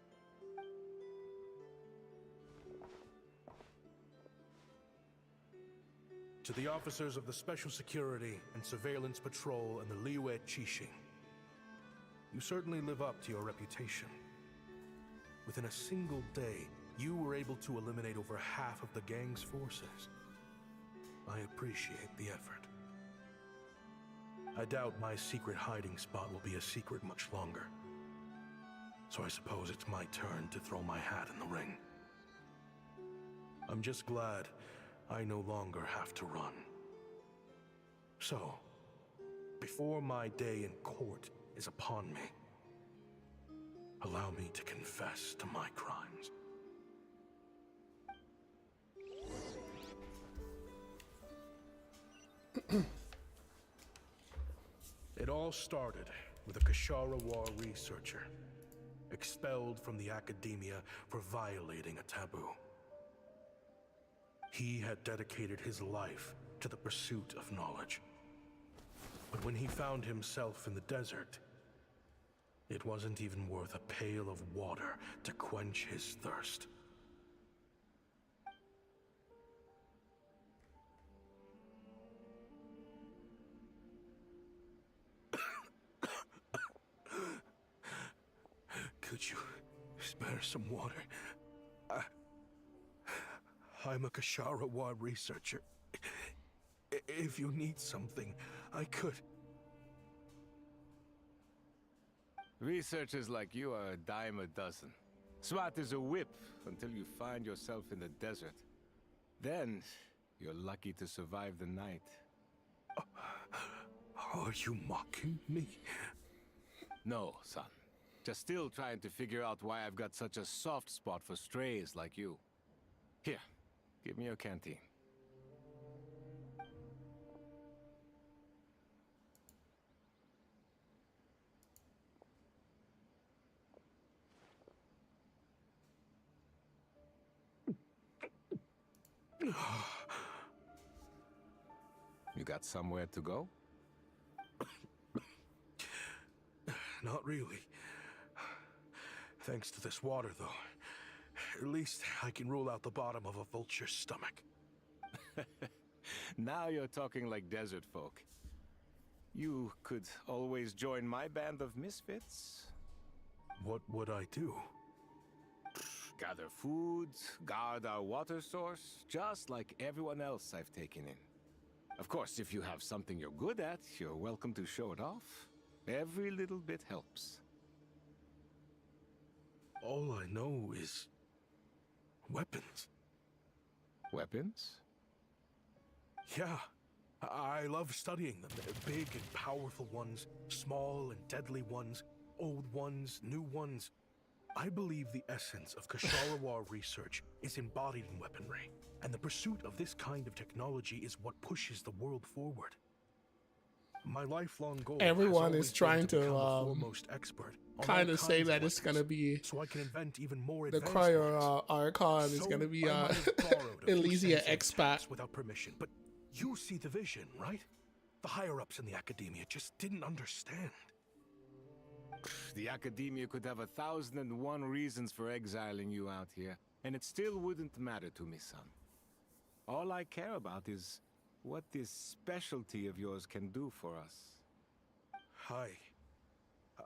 To the officers of the Special Security and Surveillance Patrol and the Liyue Qixing, you certainly live up to your reputation. Within a single day, you were able to eliminate over half of the gang's forces. I appreciate the effort. I doubt my secret hiding spot will be a secret much longer. So I suppose it's my turn to throw my hat in the ring. I'm just glad I no longer have to run. So, before my day in court is upon me, allow me to confess to my crimes. It all started with a Kashara War researcher, expelled from the academia for violating a taboo. He had dedicated his life to the pursuit of knowledge. But when he found himself in the desert, It wasn't even worth a pail of water to quench his thirst. Could you spare some water? I'm a Kasharawa researcher. If you need something, I could. Researchers like you are a dime a dozen. Smart as a whip until you find yourself in the desert. Then, you're lucky to survive the night. Are you mocking me? No, son. Just still trying to figure out why I've got such a soft spot for strays like you. Here, give me your canteen. You got somewhere to go? Not really. Thanks to this water, though. At least I can rule out the bottom of a vulture's stomach. Now you're talking like desert folk. You could always join my band of misfits. What would I do? Gather food, guard our water source, just like everyone else I've taken in. Of course, if you have something you're good at, you're welcome to show it off. Every little bit helps. All I know is weapons. Weapons? Yeah, I love studying them. Big and powerful ones, small and deadly ones, old ones, new ones. I believe the essence of Kasharawa research is embodied in weaponry, and the pursuit of this kind of technology is what pushes the world forward. My lifelong goal. Everyone is trying to kind of say that it's gonna be so I can invent even more the Cryo Archon is gonna be Elysia expat without permission. But you see the vision, right? The higher ups in the academia just didn't understand. The academia could have 1,001 reasons for exiling you out here, and it still wouldn't matter to me, son. All I care about is what this specialty of yours can do for us. Hi.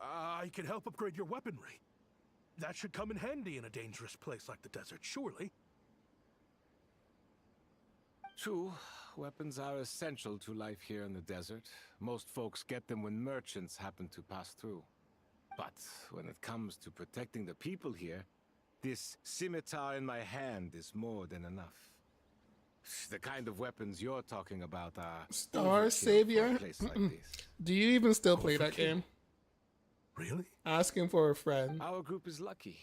I can help upgrade your weaponry. That should come in handy in a dangerous place like the desert, surely. True. Weapons are essential to life here in the desert. Most folks get them when merchants happen to pass through. But when it comes to protecting the people here, this scimitar in my hand is more than enough. The kind of weapons you're talking about are Star Savior. Like Do you even still play that game? Really? Asking for a friend. Our group is lucky.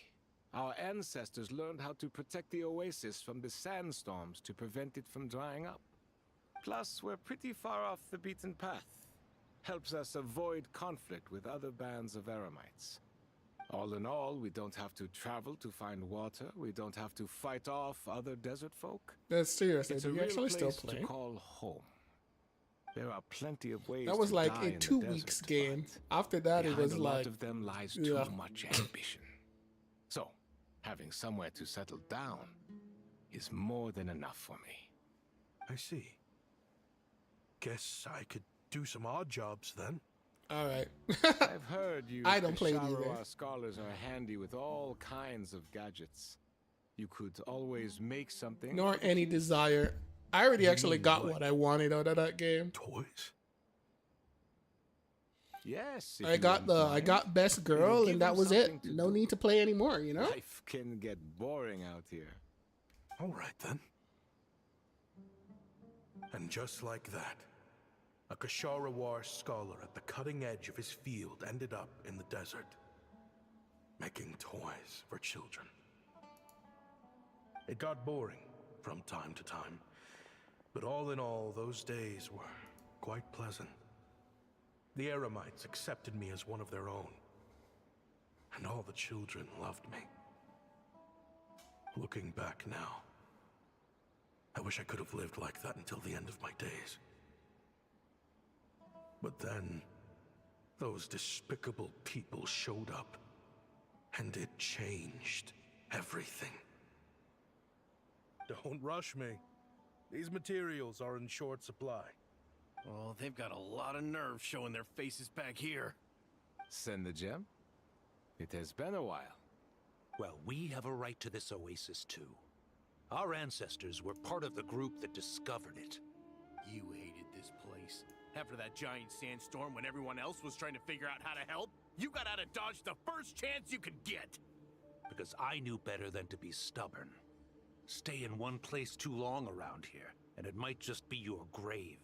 Our ancestors learned how to protect the oasis from the sandstorms to prevent it from drying up. Plus, we're pretty far off the beaten path. Helps us avoid conflict with other bands of Eremites. All in all, we don't have to travel to find water. We don't have to fight off other desert folk. That's serious. It's Do a you real actually still place play? to call home. There are plenty of ways. That was to like die a in 2 the weeks desert, game. but After that, it behind was a like lot of them lies too much ambition. So, having somewhere to settle down is more than enough for me. I see. Guess I could do some odd jobs then. All right. I've heard you I don't play it Kasharawa either. scholars are handy with all kinds of gadgets. You could always make something. Nor any desire. I already actually got what I wanted out of that game. Toys? Yes. I got best girl and that was it. No need to play anymore, you know? Life can get boring out here. All right then. And just like that, a Kasharawa scholar at the cutting edge of his field ended up in the desert, making toys for children. It got boring from time to time, but all in all, those days were quite pleasant. The Eremites accepted me as one of their own, and all the children loved me. Looking back now, I wish I could have lived like that until the end of my days. But then, Those despicable people showed up, and it changed everything. Don't rush me. These materials are in short supply. Oh, they've got a lot of nerve showing their faces back here. Send the gem? It has been a while. Well, we have a right to this oasis too. Our ancestors were part of the group that discovered it. You hated this place. After that giant sandstorm when everyone else was trying to figure out how to help, you got out of Dodge the first chance you could get. Because I knew better than to be stubborn. Stay in one place too long around here, and it might just be your grave.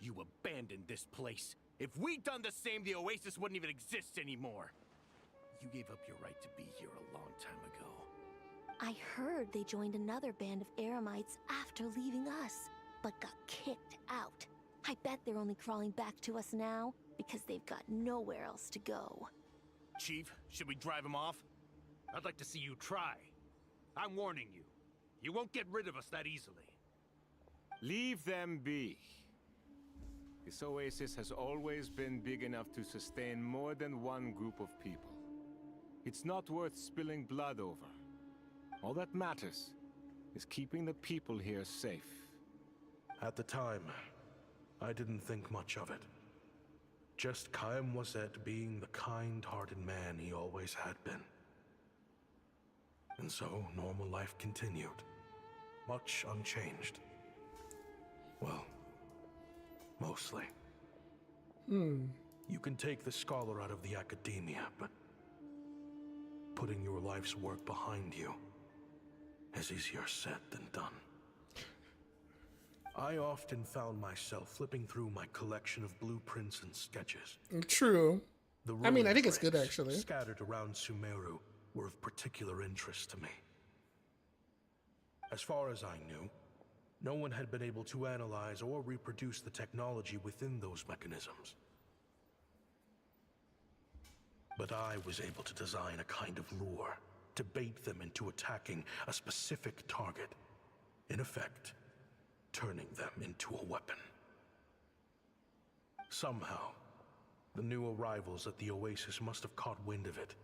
You abandoned this place. If we'd done the same, the Oasis wouldn't even exist anymore. You gave up your right to be here a long time ago. I heard they joined another band of Eremites after leaving us, but got kicked out. I bet they're only crawling back to us now because they've got nowhere else to go. Chief, should we drive them off? I'd like to see you try. I'm warning you. You won't get rid of us that easily. Leave them be. This oasis has always been big enough to sustain more than one group of people. It's not worth spilling blood over. All that matters is keeping the people here safe. At the time, I didn't think much of it. Just Chaim Wazet being the kind-hearted man he always had been. And so, normal life continued. Much unchanged. Well, mostly. You can take the scholar out of the academia, but putting your life's work behind you is easier said than done. I often found myself flipping through my collection of blueprints and sketches. True. I mean, I think it's good, ruins actually. Scattered around Sumeru were of particular interest to me. As far as I knew, no one had been able to analyze or reproduce the technology within those mechanisms. But I was able to design a kind of lure to bait them into attacking a specific target. In effect, turning them into a weapon. Somehow, the new arrivals at the Oasis must have caught wind of it,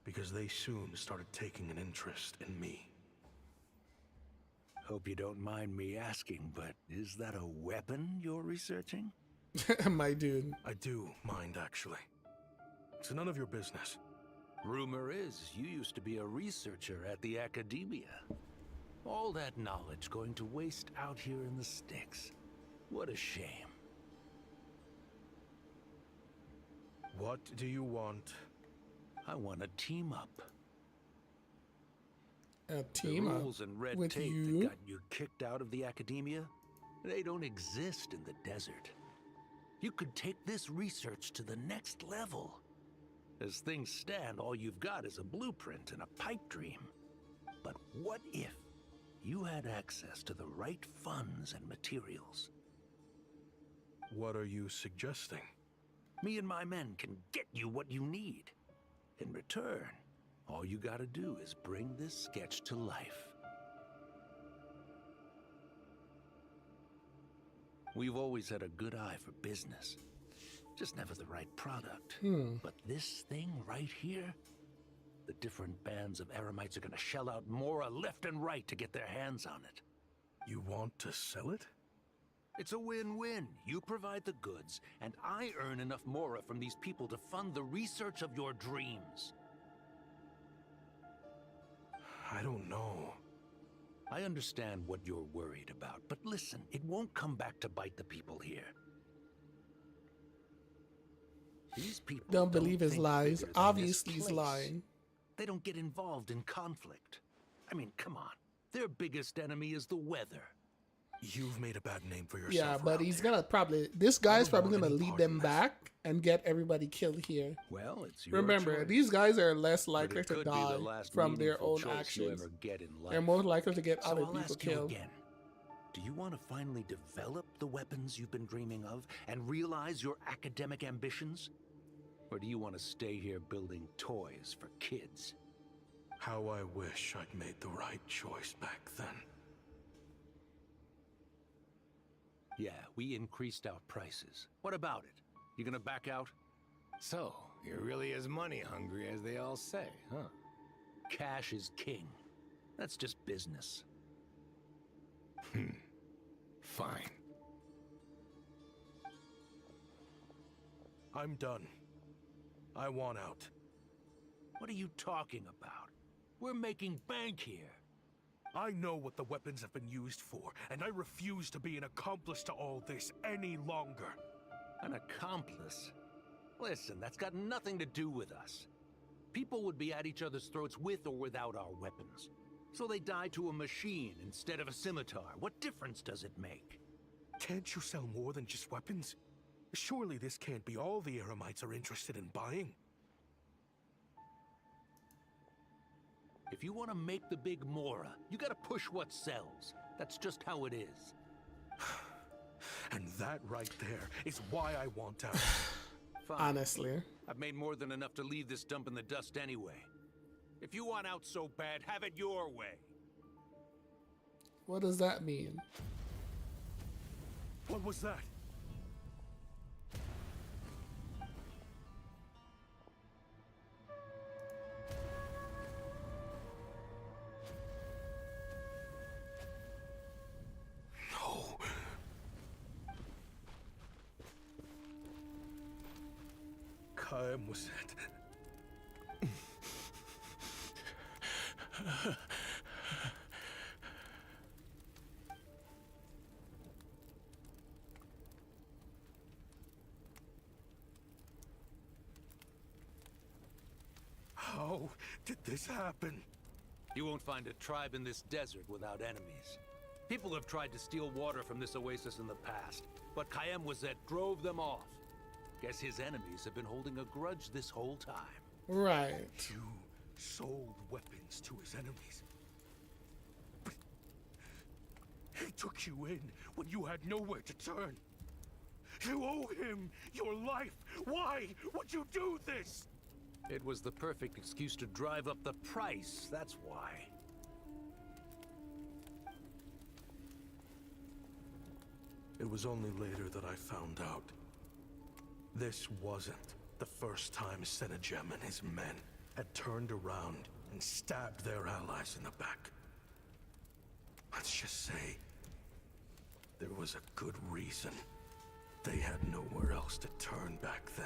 because they soon started taking an interest in me. Hope you don't mind me asking, but is that a weapon you're researching? My dude. I do mind, actually. It's none of your business. Rumor is you used to be a researcher at the academia. All that knowledge going to waste out here in the sticks. What a shame. What do you want? I want to team up. A team the up rules and red with tape you? that got you kicked out of the academia, they don't exist in the desert. You could take this research to the next level. As things stand, all you've got is a blueprint and a pipe dream. But what if you had access to the right funds and materials? What are you suggesting? Me and my men can get you what you need. In return, all you gotta do is bring this sketch to life. We've always had a good eye for business. Just never the right product. But this thing right here, the different bands of Eremites are gonna shell out Mora left and right to get their hands on it. You want to sell it? It's a win-win. You provide the goods, and I earn enough Mora from these people to fund the research of your dreams. I don't know. I understand what you're worried about, but listen, it won't come back to bite the people here. These people Don't believe his think lies. bigger than Obviously, this he's place. lying. They don't get involved in conflict. I mean, come on. Their biggest enemy is the weather. You've made a bad name for yourself. Yeah, but around he's here. gonna probably. This guy's I don't probably want gonna any lead part in them this. back and get everybody killed here. Well, it's your Remember, choice. these guys are less But likely it to could be die the last from their meaningful own choice you actions. ever get in life. They're more likely to get So other I'll people ask you killed. again. Do you want to finally develop the weapons you've been dreaming of and realize your academic ambitions? Or do you want to stay here building toys for kids? How I wish I'd made the right choice back then. Yeah, we increased our prices. What about it? You gonna back out? So, you're really as money hungry as they all say, huh? Cash is king. That's just business. Fine. I'm done. I want out. What are you talking about? We're making bank here. I know what the weapons have been used for, and I refuse to be an accomplice to all this any longer. An accomplice? Listen, that's got nothing to do with us. People would be at each other's throats with or without our weapons. So they die to a machine instead of a scimitar. What difference does it make? Can't you sell more than just weapons? Surely this can't be all the Eremites are interested in buying. If you want to make the big Mora, you gotta push what sells. That's just how it is. And that right there is why I want out. Fine. Honestly. I've made more than enough to leave this dump in the dust anyway. If you want out so bad, have it your way. What does that mean? What was that? No. Kaem was it? How did this happen? You won't find a tribe in this desert without enemies. People have tried to steal water from this oasis in the past, but Kaem Wazet drove them off. Guess his enemies have been holding a grudge this whole time. Right. You sold weapons to his enemies. But he took you in when you had nowhere to turn. You owe him your life. Why would you do this? It was the perfect excuse to drive up the price, that's why. It was only later that I found out. This wasn't the first time Senegem and his men had turned around and stabbed their allies in the back. Let's just say there was a good reason they had nowhere else to turn back then.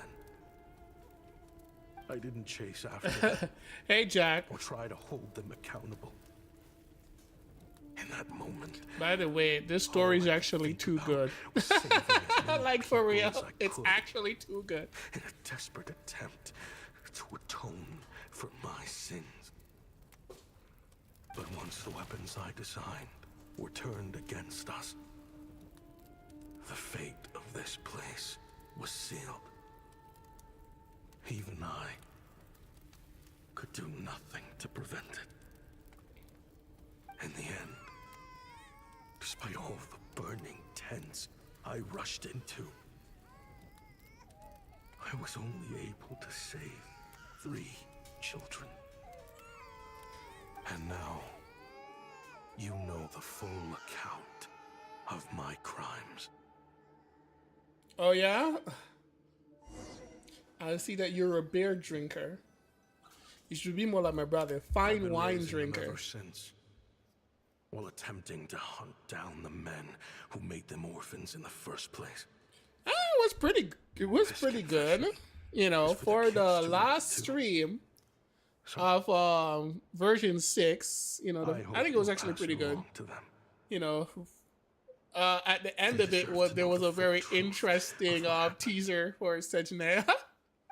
I didn't chase after them. Hey, Jack. Or try to hold them accountable. In that moment. By the way, this story's actually too good. Like, for real, it's actually too good. In a desperate attempt to atone for my sins. But once the weapons I designed were turned against us, the fate of this place was sealed. Even I could do nothing to prevent it. In the end, despite all the burning tents I rushed into, I was only able to save 3 children. And now, you know the full account of my crimes. Oh, yeah? I see that you're a beer drinker. You should be more like my brother, fine wine drinker. Ever since, while attempting to hunt down the men who made them orphans in the first place. It was pretty good. You know, for the last stream of version 6, you know, I think it was actually pretty good. You know, at the end of it, there was a very interesting teaser for Sejne.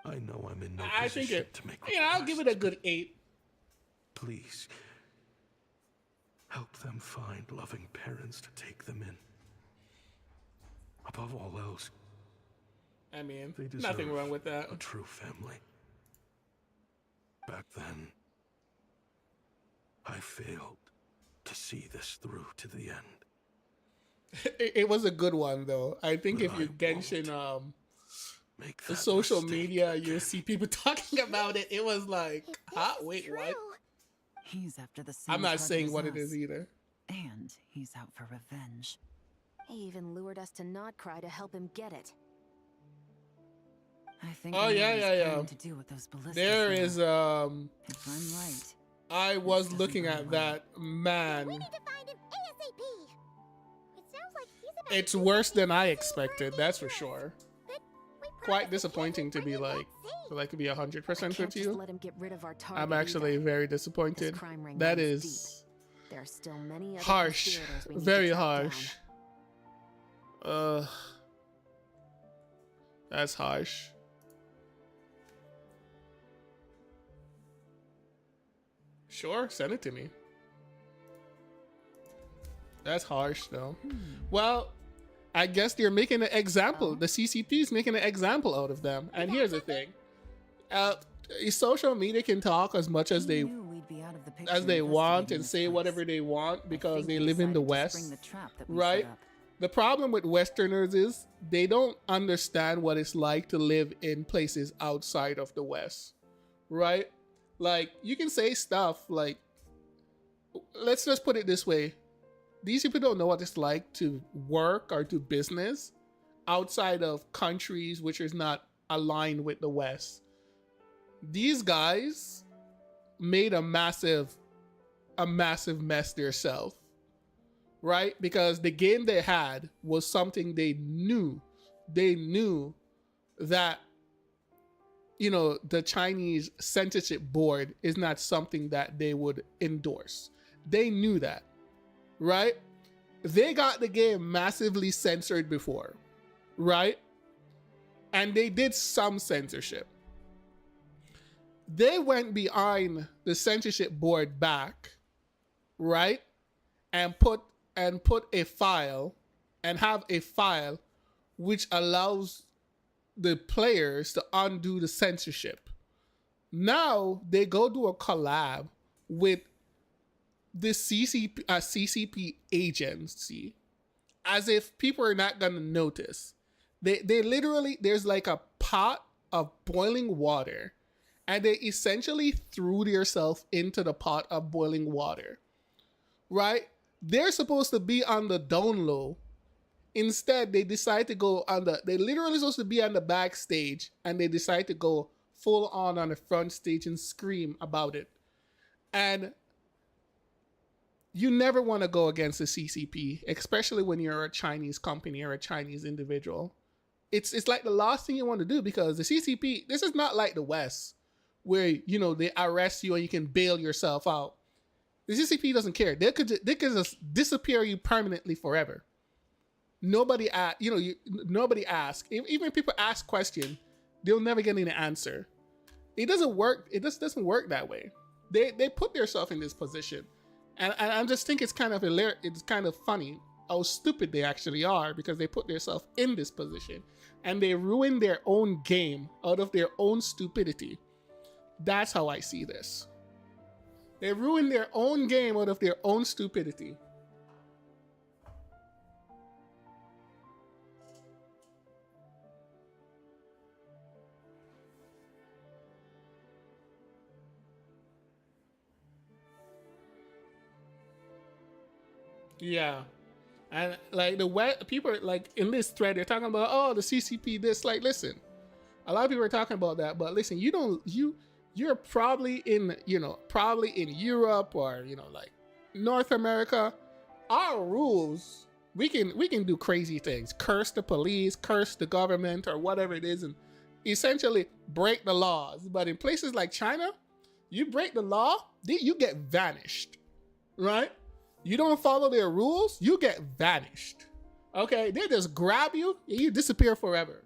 I know I'm in no position to make I'll give it a good 8. Please, help them find loving parents to take them in. Above all else, I mean, they deserve nothing wrong with that. A true family. Back then, I failed to see this through to the end. It was a good one, though. I think if you Genshin the social media, you see people talking about it. It was like, wait, what? He's after the same. I'm not saying what it is either. And he's out for revenge. He even lured us to Notcry to help him get it. think oh yeah. to do with those ballistas There now. is If I'm right, I was looking at that man. We need to find him ASAP. It sounds like he's about It's worse than I expected, that's for sure. Quite disappointing to be like to be 100% with you. Let him get rid of our target I'm actually either. very disappointed. This crime ring That runs is deep. There are still many other harsh, conspirators we need to very track harsh. down. That's harsh. Sure, send it to me. That's harsh, though. Well, I guess they're making an example. The CCP is making an example out of them. And here's the thing: social media can talk as much as they want and say whatever they want because they live in the West, right? The problem with Westerners is they don't understand what it's like to live in places outside of the West, right? Like, you can say stuff like, let's just put it this way. These people don't know what it's like to work or do business outside of countries which is not aligned with the West. These guys made a massive mess themselves, right? Because the game they had was something they knew. They knew that, you know, the Chinese censorship board is not something that they would endorse. They knew that, right? They got the game massively censored before, right? And they did some censorship. They went behind the censorship board back, right? And put a file and have a file which allows the players to undo the censorship. Now they go do a collab with the CCP agency as if people are not gonna notice. They literally, there's like a pot of boiling water and they essentially threw themselves into the pot of boiling water, right? They're supposed to be on the down low. Instead, they decide to go on they literally supposed to be on the backstage and they decide to go full on the front stage and scream about it. And you never want to go against the CCP, especially when you're a Chinese company or a Chinese individual. It's like the last thing you want to do because the CCP, this is not like the West where, you know, they arrest you and you can bail yourself out. The CCP doesn't care. They could just disappear you permanently forever. Nobody asks. Even if people ask questions, they'll never get any answer. It doesn't work. It just doesn't work that way. They put themselves in this position, and I just think it's kind of hilarious. It's kind of funny how stupid they actually are because they put themselves in this position and they ruin their own game out of their own stupidity. That's how I see this. They ruin their own game out of their own stupidity. Yeah. And like people like in this thread, they're talking about, oh, the CCP this. Like, listen, a lot of people are talking about that, but listen, you're probably in Europe or, you know, like North America. Our rules, we can do crazy things, curse the police, curse the government or whatever it is, and essentially break the laws. But in places like China, you break the law, you get vanished, right? You don't follow their rules, you get vanished. Okay, they just grab you and you disappear forever.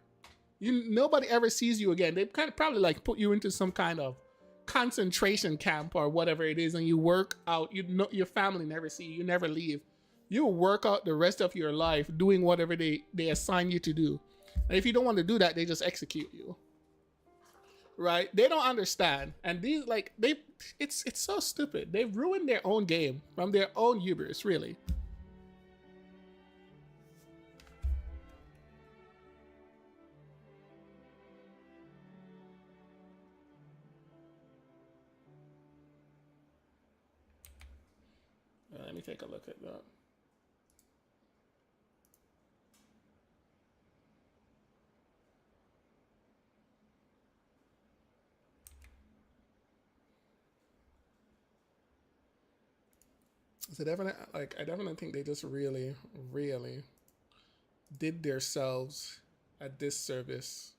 Nobody ever sees you again. They kind of probably like put you into some kind of concentration camp or whatever it is, and you work out. Your family never see you. You never leave. You work out the rest of your life doing whatever they assign you to do. And if you don't want to do that, they just execute you. Right? They don't understand. And these it's so stupid. They've ruined their own game from their own hubris, really. Let me take a look at that. So definitely, like, I definitely think they just really, really did themselves a disservice.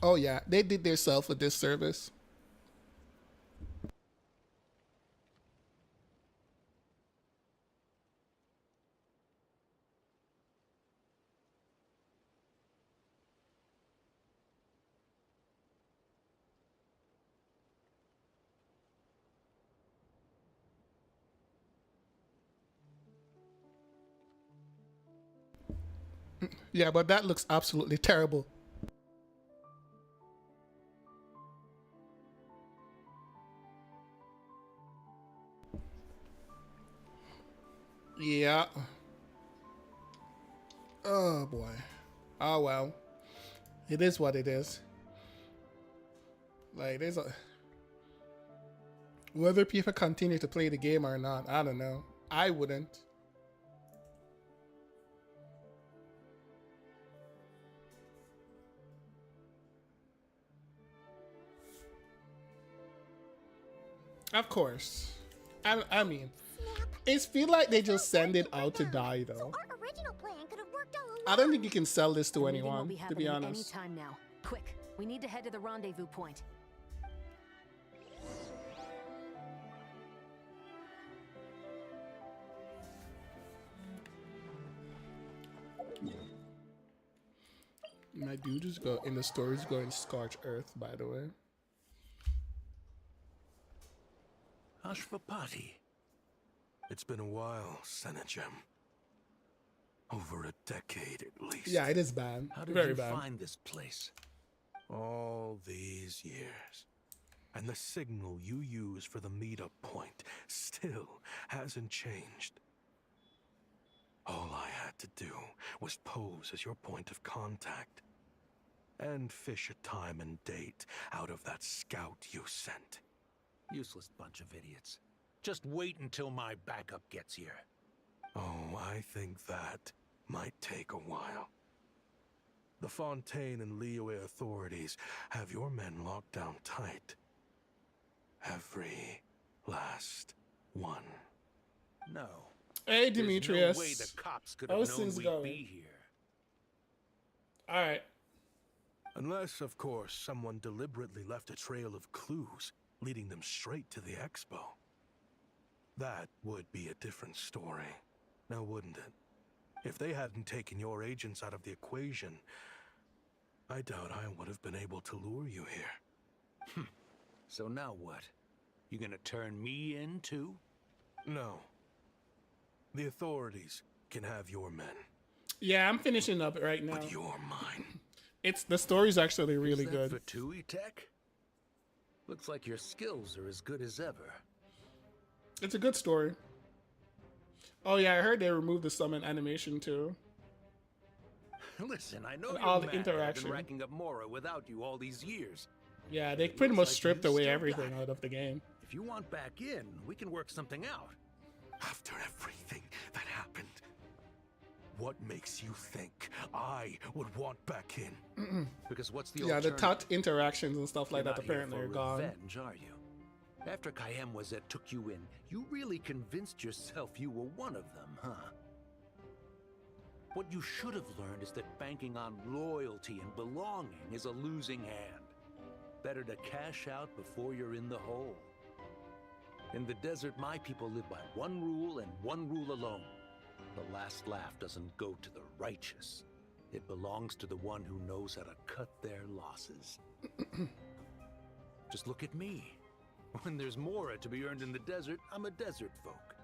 Oh yeah, they did themselves a disservice. Yeah, but that looks absolutely terrible. Yeah. Oh boy. Oh well. It is what it is. Like, there's a... Whether people continue to play the game or not, I don't know. I wouldn't. Of course. I mean, it's feel like they just send it out to die though. I don't think you can sell this to anyone, to be honest. Any time now. Quick, we need to head to the rendezvous point. My dude is go in the story's going scorch earth, by the way. Ashvapati. It's been a while, Senegem. Over a decade at least. Yeah, it is bad. How did Very you bad. find this place? All these years. And the signal you use for the meetup point still hasn't changed. All I had to do was pose as your point of contact. And fish a time and date out of that scout you sent. Useless bunch of idiots. Just wait until my backup gets here. Oh, I think that might take a while. The Fontaine and Liyue authorities have your men locked down tight. Every last one. No. Hey, Demetrius. There's no way the cops could have known we'd be here. All right. Unless, of course, someone deliberately left a trail of clues leading them straight to the expo. That would be a different story, now wouldn't it? If they hadn't taken your agents out of the equation, I doubt I would have been able to lure you here. So now what? You gonna turn me in too? No. The authorities can have your men. Yeah, I'm finishing up right now. But you're mine. It's the story's actually really Is good. that for Tui Tech? Looks like your skills are as good as ever. It's a good story. Oh yeah, I heard they removed the summon animation too. Listen, I know And you're all the mad that I've interaction. been racking up Mora without you all these years. Yeah, they It pretty looks much like stripped you away still everything got it. out of the game. If you want back in, we can work something out. After everything that happened, what makes you think I would want back in? Because what's the Yeah, the alternative? touch interactions and stuff like You're that not here apparently for are gone. revenge, are you? After Kayem was that took you in, you really convinced yourself you were one of them, huh? What you should have learned is that banking on loyalty and belonging is a losing hand. Better to cash out before you're in the hole. In the desert, my people live by one rule and one rule alone. The last laugh doesn't go to the righteous. It belongs to the one who knows how to cut their losses. Just look at me. When there's Mora to be earned in the desert, I'm a desert folk.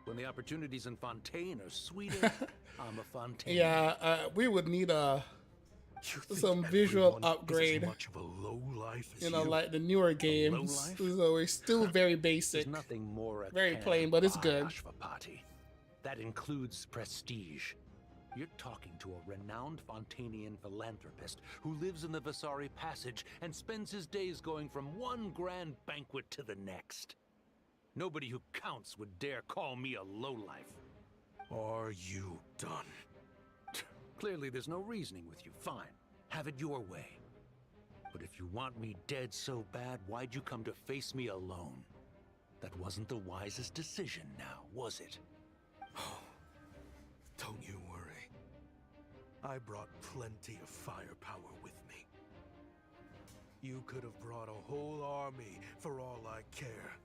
When the opportunities in Fontaine are sweeter, I'm a Fontaine. Yeah, we would need some visual upgrade. Much of a low life as you know, like the newer games. So we're still very basic. There's nothing more very plain, but it's good. Ashvapati. That includes prestige. You're talking to a renowned Fontanian philanthropist who lives in the Vasari Passage and spends his days going from one grand banquet to the next. Nobody who counts would dare call me a lowlife. Are you done? Clearly there's no reasoning with you. Fine. Have it your way. But if you want me dead so bad, why'd you come to face me alone? That wasn't the wisest decision now, was it? Don't you worry. I brought plenty of firepower with me. You could have brought a whole army for all I care.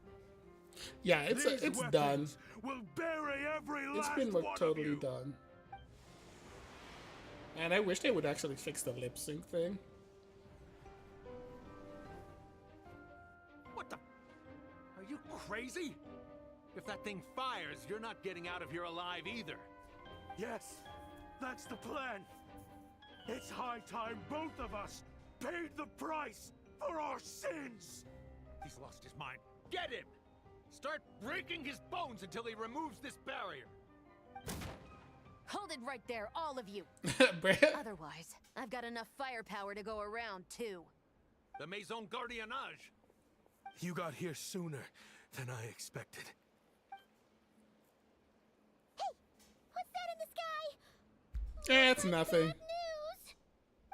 Yeah, it's done. Will bury every It's last been one totally of you. done. And I wish they would actually fix the lip sync thing. What the? Are you crazy? If that thing fires, you're not getting out of here alive either. Yes, that's the plan. It's high time both of us paid the price for our sins. He's lost his mind. Get him! Start breaking his bones until he removes this barrier. Hold it right there, all of you. Otherwise, I've got enough firepower to go around, too. The Maison Gardiennage. You got here sooner than I expected. Hey, what's that in the sky? Eh, it's nothing.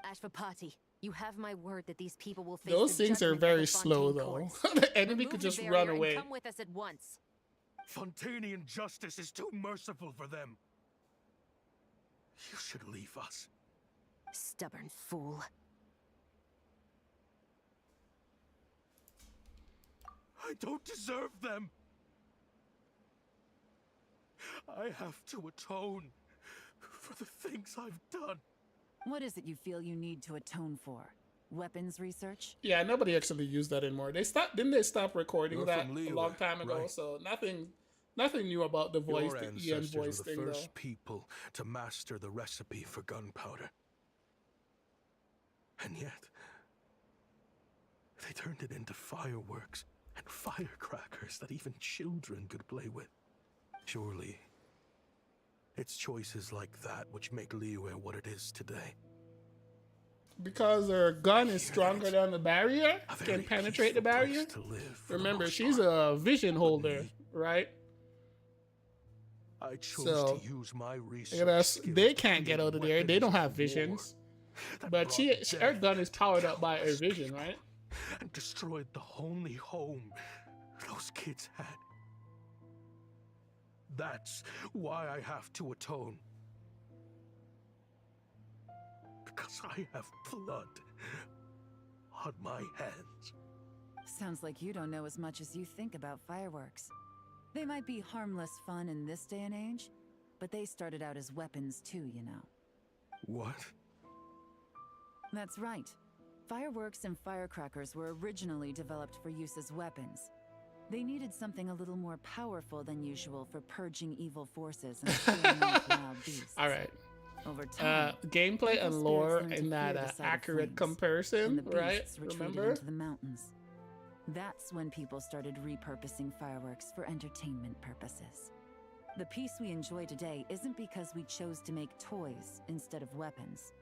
Ashvapati, you have my word that these people will face Those the things are judgment of very the slow, Fontaine though. courts. The enemy Remove could the just barrier run and away. Come with us at once. Fontanian justice is too merciful for them. You should leave us. Stubborn fool. I don't deserve them. I have to atone for the things I've done. What is it you feel you need to atone for? Weapons research? Yeah, nobody actually used that anymore. Didn't they stop recording You're that from a Liyue, long time ago? right? So nothing new about the voice, Your the ancestors Ian voice were the thing, first though. people to master the recipe for gunpowder. And yet, they turned it into fireworks and firecrackers that even children could play with. Surely, it's choices like that which make Liyue what it is today. Because her gun is stronger than the barrier, can penetrate the barrier. Remember, she's a vision holder, right? I chose So, to use my research. look at us. They can't get out of there. They don't have visions. But her gun is powered up by her vision, right? And destroyed the only home those kids had. That's why I have to atone. Because I have blood on my hands. Sounds like you don't know as much as you think about fireworks. They might be harmless fun in this day and age, but they started out as weapons too, you know. What? That's right. Fireworks and firecrackers were originally developed for use as weapons. They needed something a little more powerful than usual for purging evil forces and scaring off wild beasts. All right. Over time, gameplay evil and lore spirits learned to in that fear the sight of accurate flames, comparison, and the right? beasts retreated Remember? into the mountains. That's when people started repurposing fireworks for entertainment purposes. The peace we enjoy today isn't because we chose to make toys instead of weapons.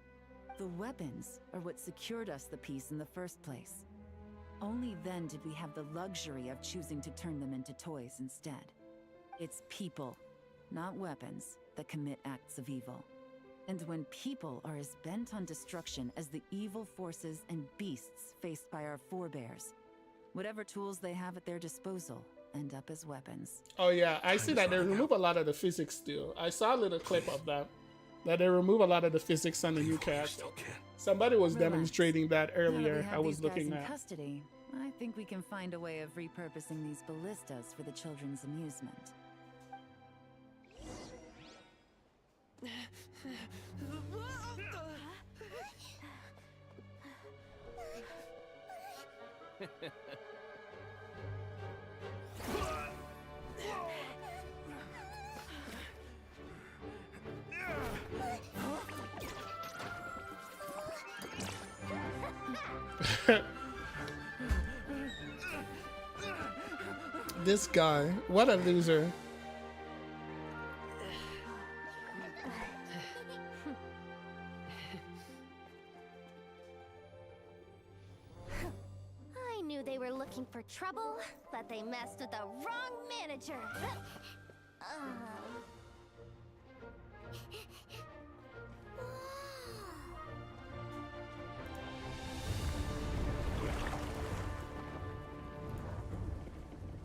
The weapons are what secured us the peace in the first place. Only then did we have the luxury of choosing to turn them into toys instead. It's people, not weapons, that commit acts of evil. And when people are as bent on destruction as the evil forces and beasts faced by our forebears, whatever tools they have at their disposal end up as weapons. Oh yeah, I see that they remove a lot of the physics still. I saw a little clip of that. That they remove a lot of the physics on the new character. Somebody was demonstrating that Now that we earlier. have I was these guys looking in at. custody, I think we can find a way of repurposing these ballistas for the children's amusement. This guy, what a loser. looking for trouble, but they messed with the wrong manager.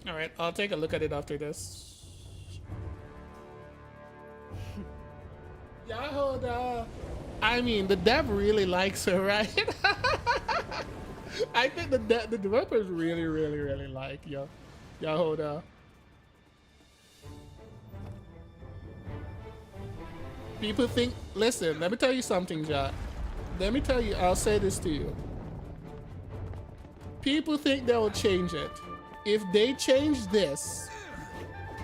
All right, I'll take a look at it after this. Yahoda. I mean, the dev really likes her, right? I think the developers really like Yahoda. People think, listen, let me tell you something, Jack. Let me tell you, I'll say this to you. People think they will change it. If they change this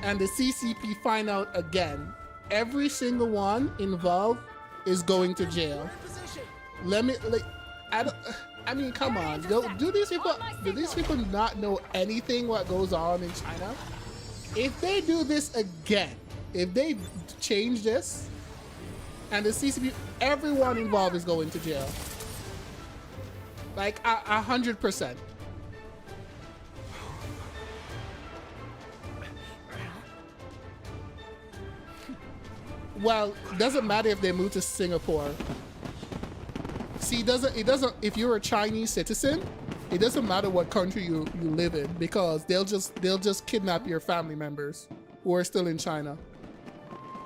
and the CCP find out again, every single one involved is going to jail. Let me, like, I mean, come on. Do these people not know anything what goes on in China? If they do this again, if they change this and the CCP, everyone involved is going to jail. Like 100%. Well, it doesn't matter if they move to Singapore. See, it doesn't, if you're a Chinese citizen, it doesn't matter what country you live in, because they'll just kidnap your family members who are still in China.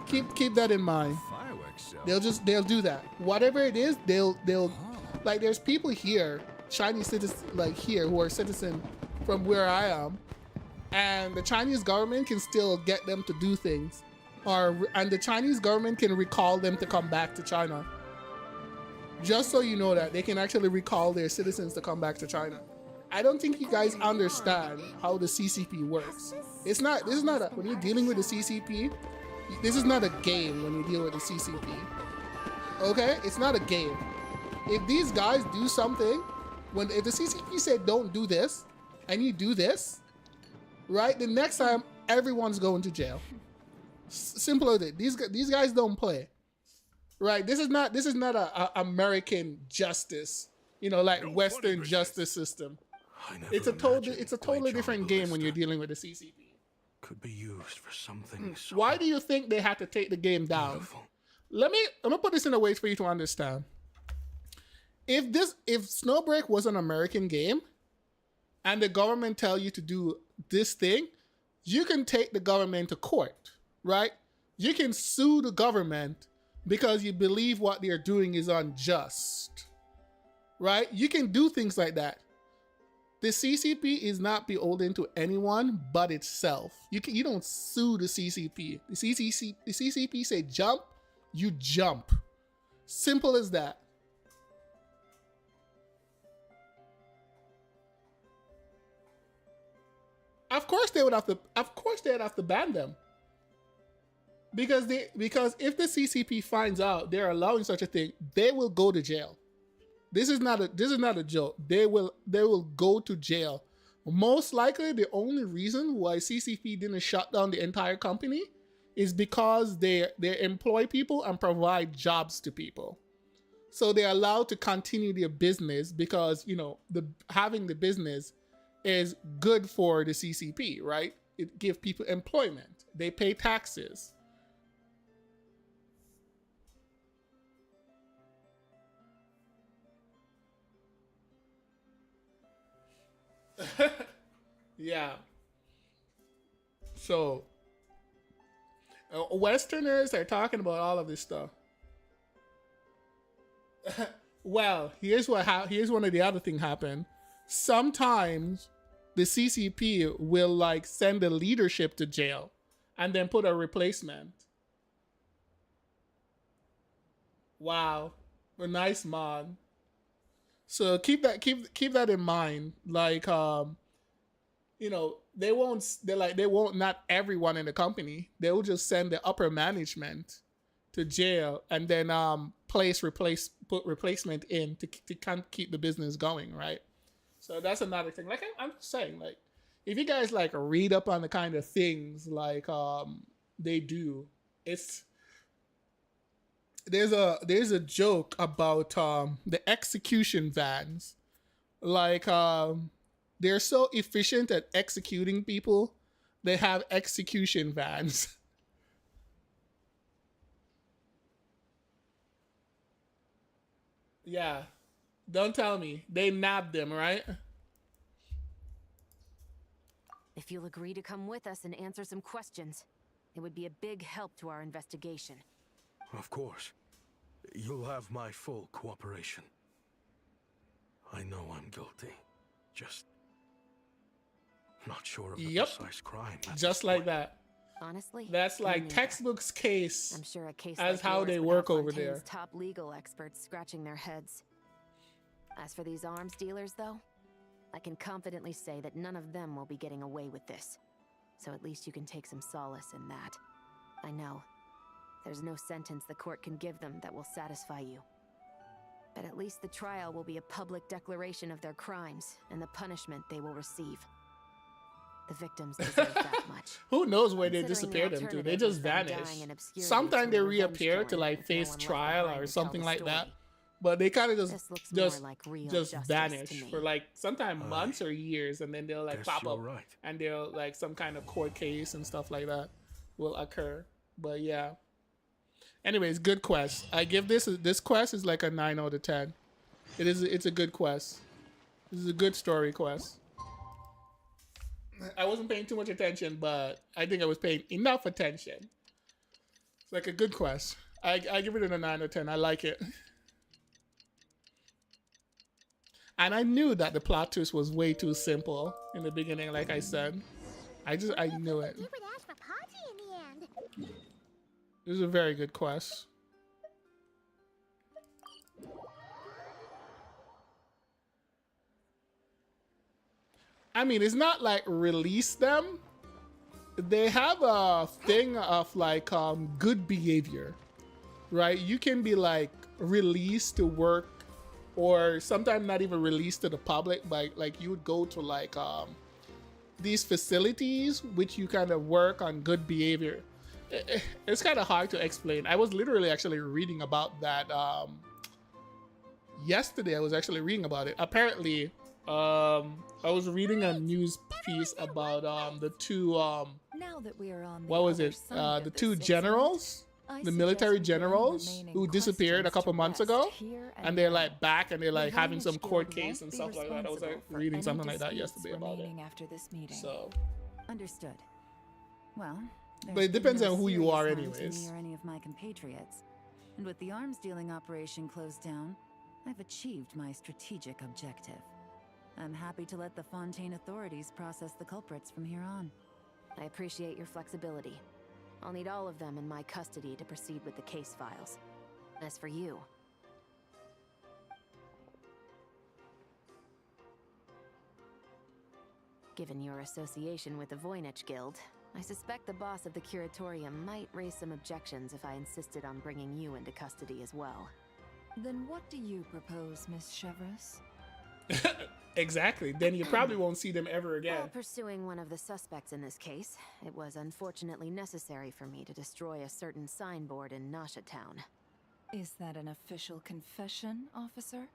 Keep that in mind. They'll do that. Whatever it is, they'll like, there's people here, Chinese citizens like here, who are citizens from where I am, and the Chinese government can still get them to do things. And the Chinese government can recall them to come back to China. Just so you know that they can actually recall their citizens to come back to China. I don't think you guys understand how the CCP works. This is not when you're dealing with the CCP, this is not a game when you deal with the CCP. Okay? It's not a game. If these guys do something, if the CCP said don't do this, and you do this, right? The next time, everyone's going to jail. Simple as it. These guys don't play, right? This is not a American justice, like Western justice system. It's a totally different game when you're dealing with the CCP. Could be used for something. So why do you think they had to take the game down? Beautiful. I'm gonna put this in a way for you to understand. If Snowbreak was an American game, and the government tell you to do this thing, you can take the government to court. Right? You can sue the government because you believe what they're doing is unjust. Right? You can do things like that. The CCP is not beholden to anyone but itself. You don't sue the CCP. The CCP say jump, you jump. Simple as that. Of course they'd have to ban them. Because if the CCP finds out they're allowing such a thing, they will go to jail. This is not a joke. They will go to jail. Most likely, the only reason why CCP didn't shut down the entire company is because they employ people and provide jobs to people. So they're allowed to continue their business because having the business is good for the CCP, right? It gives people employment. They pay taxes. Yeah. So, Westerners are talking about all of this stuff. Well, here's one of the other things happen. Sometimes the CCP will send the leadership to jail and then put a replacement. Wow, a nice mod. So keep that in mind. They won't not everyone in the company. They will just send the upper management to jail and then put replacement in to keep the business going, right? So that's another thing. I'm just saying, if you guys read up on the kind of things they do, there's a joke about the execution vans. they're so efficient at executing people, they have execution vans. Yeah. Don't tell me. They nabbed them, right? If you'll agree to come with us and answer some questions, it would be a big help to our investigation. Of course. You'll have my full cooperation. I know I'm guilty. Just not sure of the precise crime. Just like that. Honestly, that's like textbook's case. I'm sure a case as like how they work over there. Top legal experts scratching their heads. As for these arms dealers, though, I can confidently say that none of them will be getting away with this. So at least you can take some solace in that. I know. There's no sentence the court can give them that will satisfy you. But at least the trial will be a public declaration of their crimes and the punishment they will receive. The victims deserve that much. Who knows where they disappear them to? They just vanish. Sometimes they reappear to like face trial or something like that. But they kind of just vanish for like sometimes months or years, and then they'll like pop up and they'll like some kind of court case and stuff like that will occur. But yeah. Anyways, good quest. I give this quest is like a 9 out of 10. It's a good quest. This is a good story quest. I wasn't paying too much attention, but I think I was paying enough attention. It's like a good quest. I give it a 9 out of 10. I like it. And I knew that the plot twist was way too simple in the beginning, like I said. I knew it. This is a very good quest. I mean, it's not like release them. They have a thing of like good behavior, right? You can be like released to work, or sometimes not even released to the public, but like you would go to like these facilities which you kind of work on good behavior. It's kind of hard to explain. I was literally actually reading about that yesterday. I was actually reading about it. Apparently, I was reading a news piece about the two now that we are on what was it? The two generals, the military generals who disappeared a couple months ago, and they're like back and they're like having some court case and stuff like that. I was like reading something like that yesterday about it. After this meeting. So understood. Well, but it depends on who you are, anyways. Or any of my compatriots, and with the arms dealing operation closed down, I've achieved my strategic objective. I'm happy to let the Fontaine authorities process the culprits from here on. I appreciate your flexibility. I'll need all of them in my custody to proceed with the case files. As for you... Given your association with the Voynich Guild, I suspect the boss of the Curatorium might raise some objections if I insisted on bringing you into custody as well. Then what do you propose, Miss Chevreuse? Exactly. Then you probably won't see them ever again. While pursuing one of the suspects in this case, it was unfortunately necessary for me to destroy a certain signboard in Nasha Town. Is that an official confession, officer?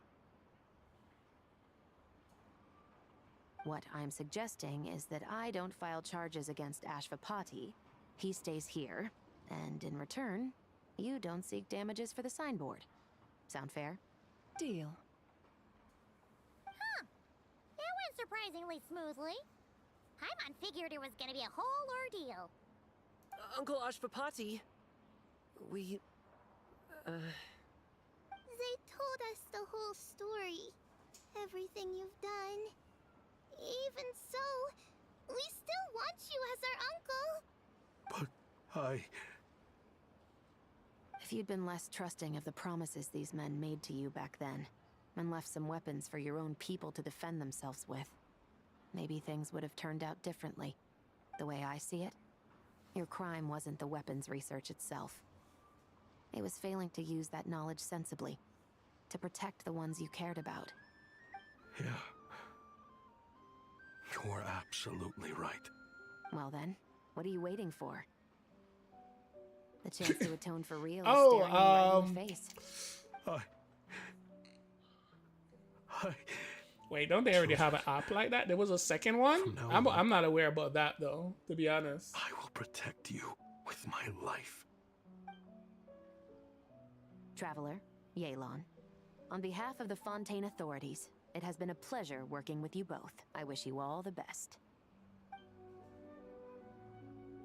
What I'm suggesting is that I don't file charges against Ashvapati, he stays here, and in return, you don't seek damages for the signboard. Sound fair? Deal. Huh. That went surprisingly smoothly. Paimon figured it was gonna be a whole ordeal. Uncle Ashvapati, we... They told us the whole story. Everything you've done. Even so, we still want you as our uncle. But If you'd been less trusting of the promises these men made to you back then, and left some weapons for your own people to defend themselves with, maybe things would have turned out differently. The way I see it, your crime wasn't the weapons research itself. It was failing to use that knowledge sensibly, to protect the ones you cared about. Yeah. You're absolutely right. Well then, what are you waiting for? The chance to atone for real is staring you right in the face. Wait, don't they already have an app like that? There was a second one? I'm not aware about that, though, to be honest. I will protect you with my life. Traveler, Yelan. On behalf of the Fontaine authorities, it has been a pleasure working with you both. I wish you all the best.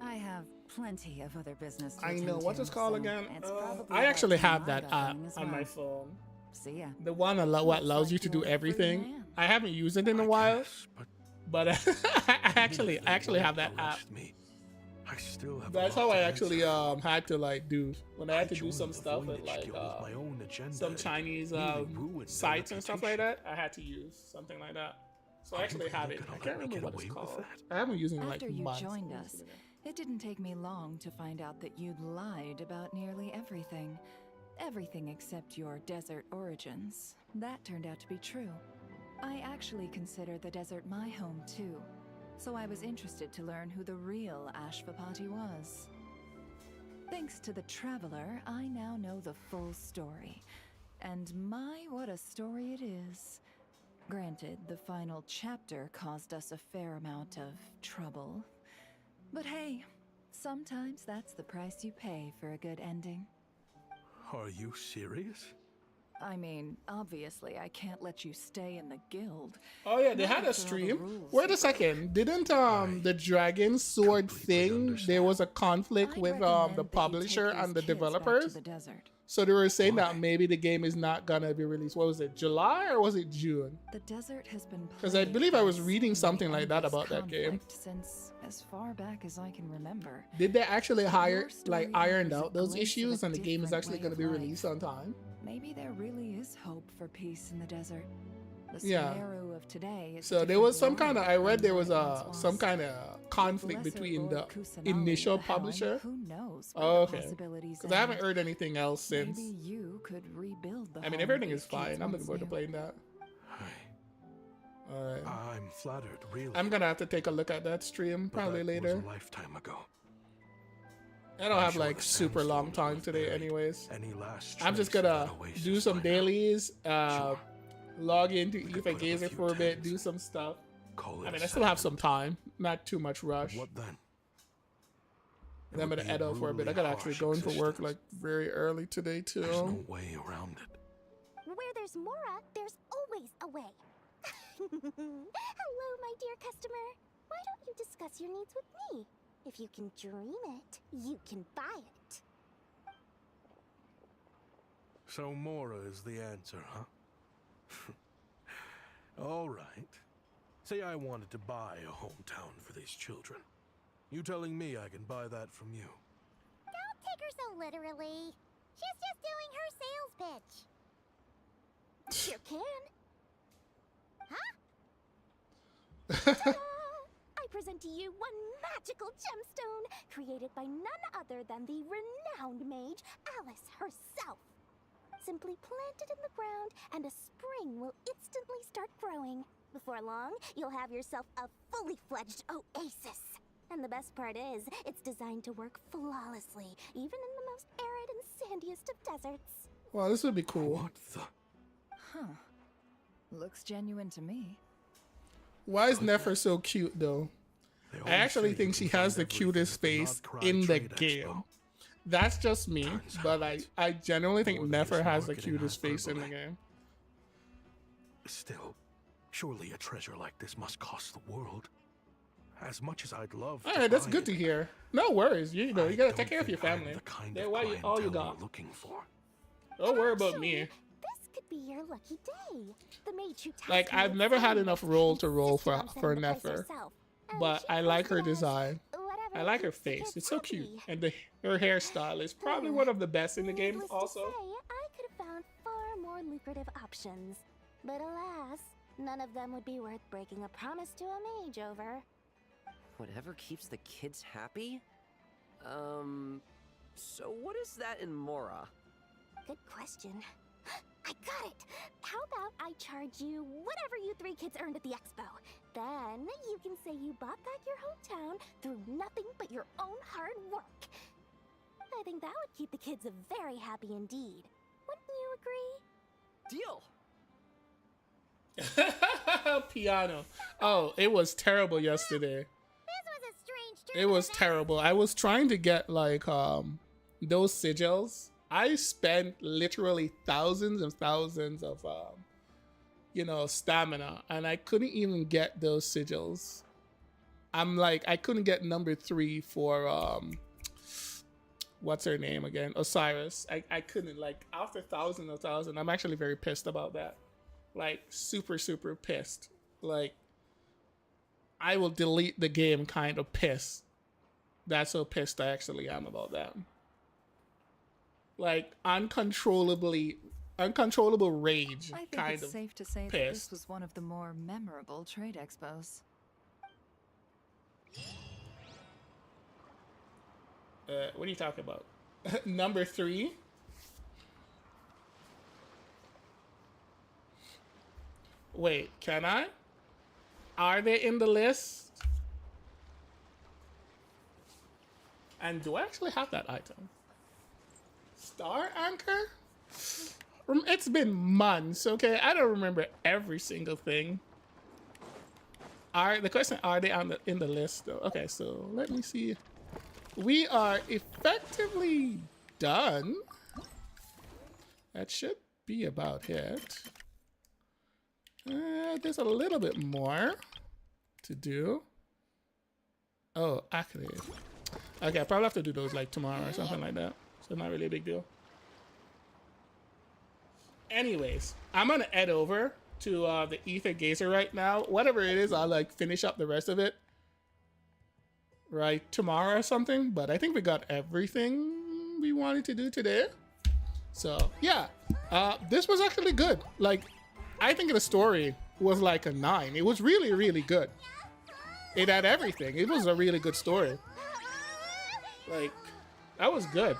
I have plenty of other business to I attend know. What's to, it called so again? it's probably I actually about have time that I got app going as on my well. phone. See ya. The one what allows you to do everything. I haven't used it in a while, but I actually have that app. I still have That's how I actually had to like do when I had to do some stuff with like some Chinese sites and stuff like that. I had to use something like that. So I actually have it. I can't remember what it's called. I haven't used it in like After you months. joined us, it didn't take me long to find out that you'd lied about nearly everything. Everything except your desert origins. That turned out to be true. I actually consider the desert my home too, so I was interested to learn who the real Ashvapati was. Thanks to the Traveler, I now know the full story. And my, what a story it is. Granted, the final chapter caused us a fair amount of trouble. But hey, sometimes that's the price you pay for a good ending. Are you serious? I mean, obviously I can't let you stay in the guild. Oh yeah, they had a stream. Wait a second. Didn't the dragon sword thing, there was a conflict with the publisher and the developers? So they were saying that maybe the game is not gonna be released. What was it, July or was it June? The desert has been because I believe I was reading something like that about that game. Since as far back as I can remember. Did they actually ironed out those issues and the game is actually going to be released on time? Maybe there really is hope for peace in the desert. The Yeah. Sumeru of today is So there was some kind of, I read there was some kind of conflict between the initial publisher. Who knows? Oh, okay. Because I haven't heard anything else since. Maybe you could rebuild the I mean, home everything these is fine. kids I'm looking once forward to knew. playing that. Alright. I'm flattered, really. I'm gonna have to take a look at that stream probably That later. was a lifetime ago. I don't have like super long time today anyways. I'm just gonna do some dailies, log into Aether Gazer for a bit, do some stuff. I mean, I still have some time, not too much rush. What then? And I'm gonna head out for a bit. I gotta actually go in for work like very early today too. There's no way around it. Where there's Mora, there's always a way. Hello, my dear customer. Why don't you discuss your needs with me? If you can dream it, you can buy it. So Mora is the answer, huh? All right. Say I wanted to buy a hometown for these children. You telling me I can buy that from you? Don't take her so literally. She's just doing her sales pitch. Sure can. Huh? Ta-da! I present to you one magical gemstone created by none other than the renowned mage Alice herself. Simply plant it in the ground and a spring will instantly start growing. Before long, you'll have yourself a fully fledged oasis. And the best part is, it's designed to work flawlessly, even in the most arid and sandiest of deserts. Wow, this would be cool. What the? Huh. Looks genuine to me. Why is Nefer so cute though? I actually think she has the cutest face in the game. That's just me, but I genuinely think Nefer has the cutest face in the game. Still, surely a treasure like this must cost the world. As much as I'd love. Alright, that's good to hear. No worries. You know, you gotta take care of your family. They're all you got. Looking for. Don't worry about me. This could be your lucky day. The mage who Like, I've never had enough roll to roll for Nefer, but I like her design. I like her face. It's so cute, and her hairstyle is probably one of the best in the game. Also, I could have found far more lucrative options, but alas, none of them would be worth breaking a promise to a mage over. Whatever keeps the kids happy? So what is that in Mora? Good question. I got it! How about I charge you whatever you three kids earned at the expo? Then you can say you bought back your hometown through nothing but your own hard work. I think that would keep the kids very happy indeed. Wouldn't you agree? Deal! piano. Oh, it was terrible yesterday. It was terrible. I was trying to get like those sigils. I spent literally thousands and thousands of you know, stamina, and I couldn't even get those sigils. I'm like, I couldn't get number 3 for what's her name again? Osiris. I couldn't, like, after thousands of thousands. I'm actually very pissed about that. Like, super, super pissed. Like, I will delete the game kind of pissed. That's how pissed I actually am about that. Like, uncontrollable rage. I think kind it's of safe to say that this was one of the more memorable trade expos. What are you talking about? Number 3? Wait, can I? Are they in the list? And do I actually have that item? Star Anchor? It's been months, okay? I don't remember every single thing. The question, are they in the list though? Okay, so let me see. We are effectively done. That should be about it. There's a little bit more to do. Oh, actually. Okay, I probably have to do those like tomorrow or something like that. So not really a big deal. Anyways, I'm gonna head over to the Aether Geyser right now. Whatever it is, I'll like finish up the rest of it right tomorrow or something. But I think we got everything we wanted to do today. So yeah, this was actually good. Like, I think the story was like a 9. It was really, really good. It had everything. It was a really good story. Like, that was good.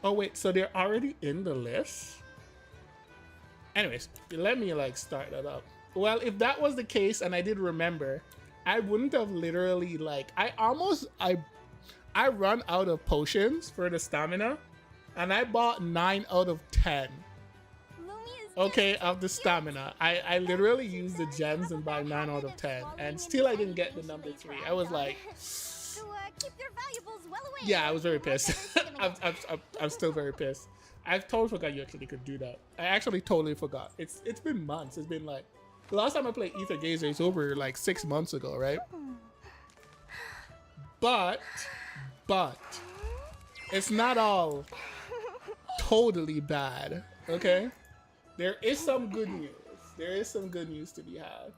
Oh wait, so they're already in the list? Anyways, let me like start that up. Well, if that was the case and I did remember, I wouldn't have literally like, I run out of potions for the stamina and I bought 9 out of 10. Okay, of the stamina. I literally used the gems and buy 9 out of 10 and still I didn't get the number 3. I was like, keep your valuables well away. yeah, I was very pissed. I'm still very pissed. I totally forgot you actually could do that. I actually totally forgot. It's been months. It's been like, the last time I played Aether Geyser is over like 6 months ago, right? But it's not all totally bad, okay? There is some good news. There is some good news to be had.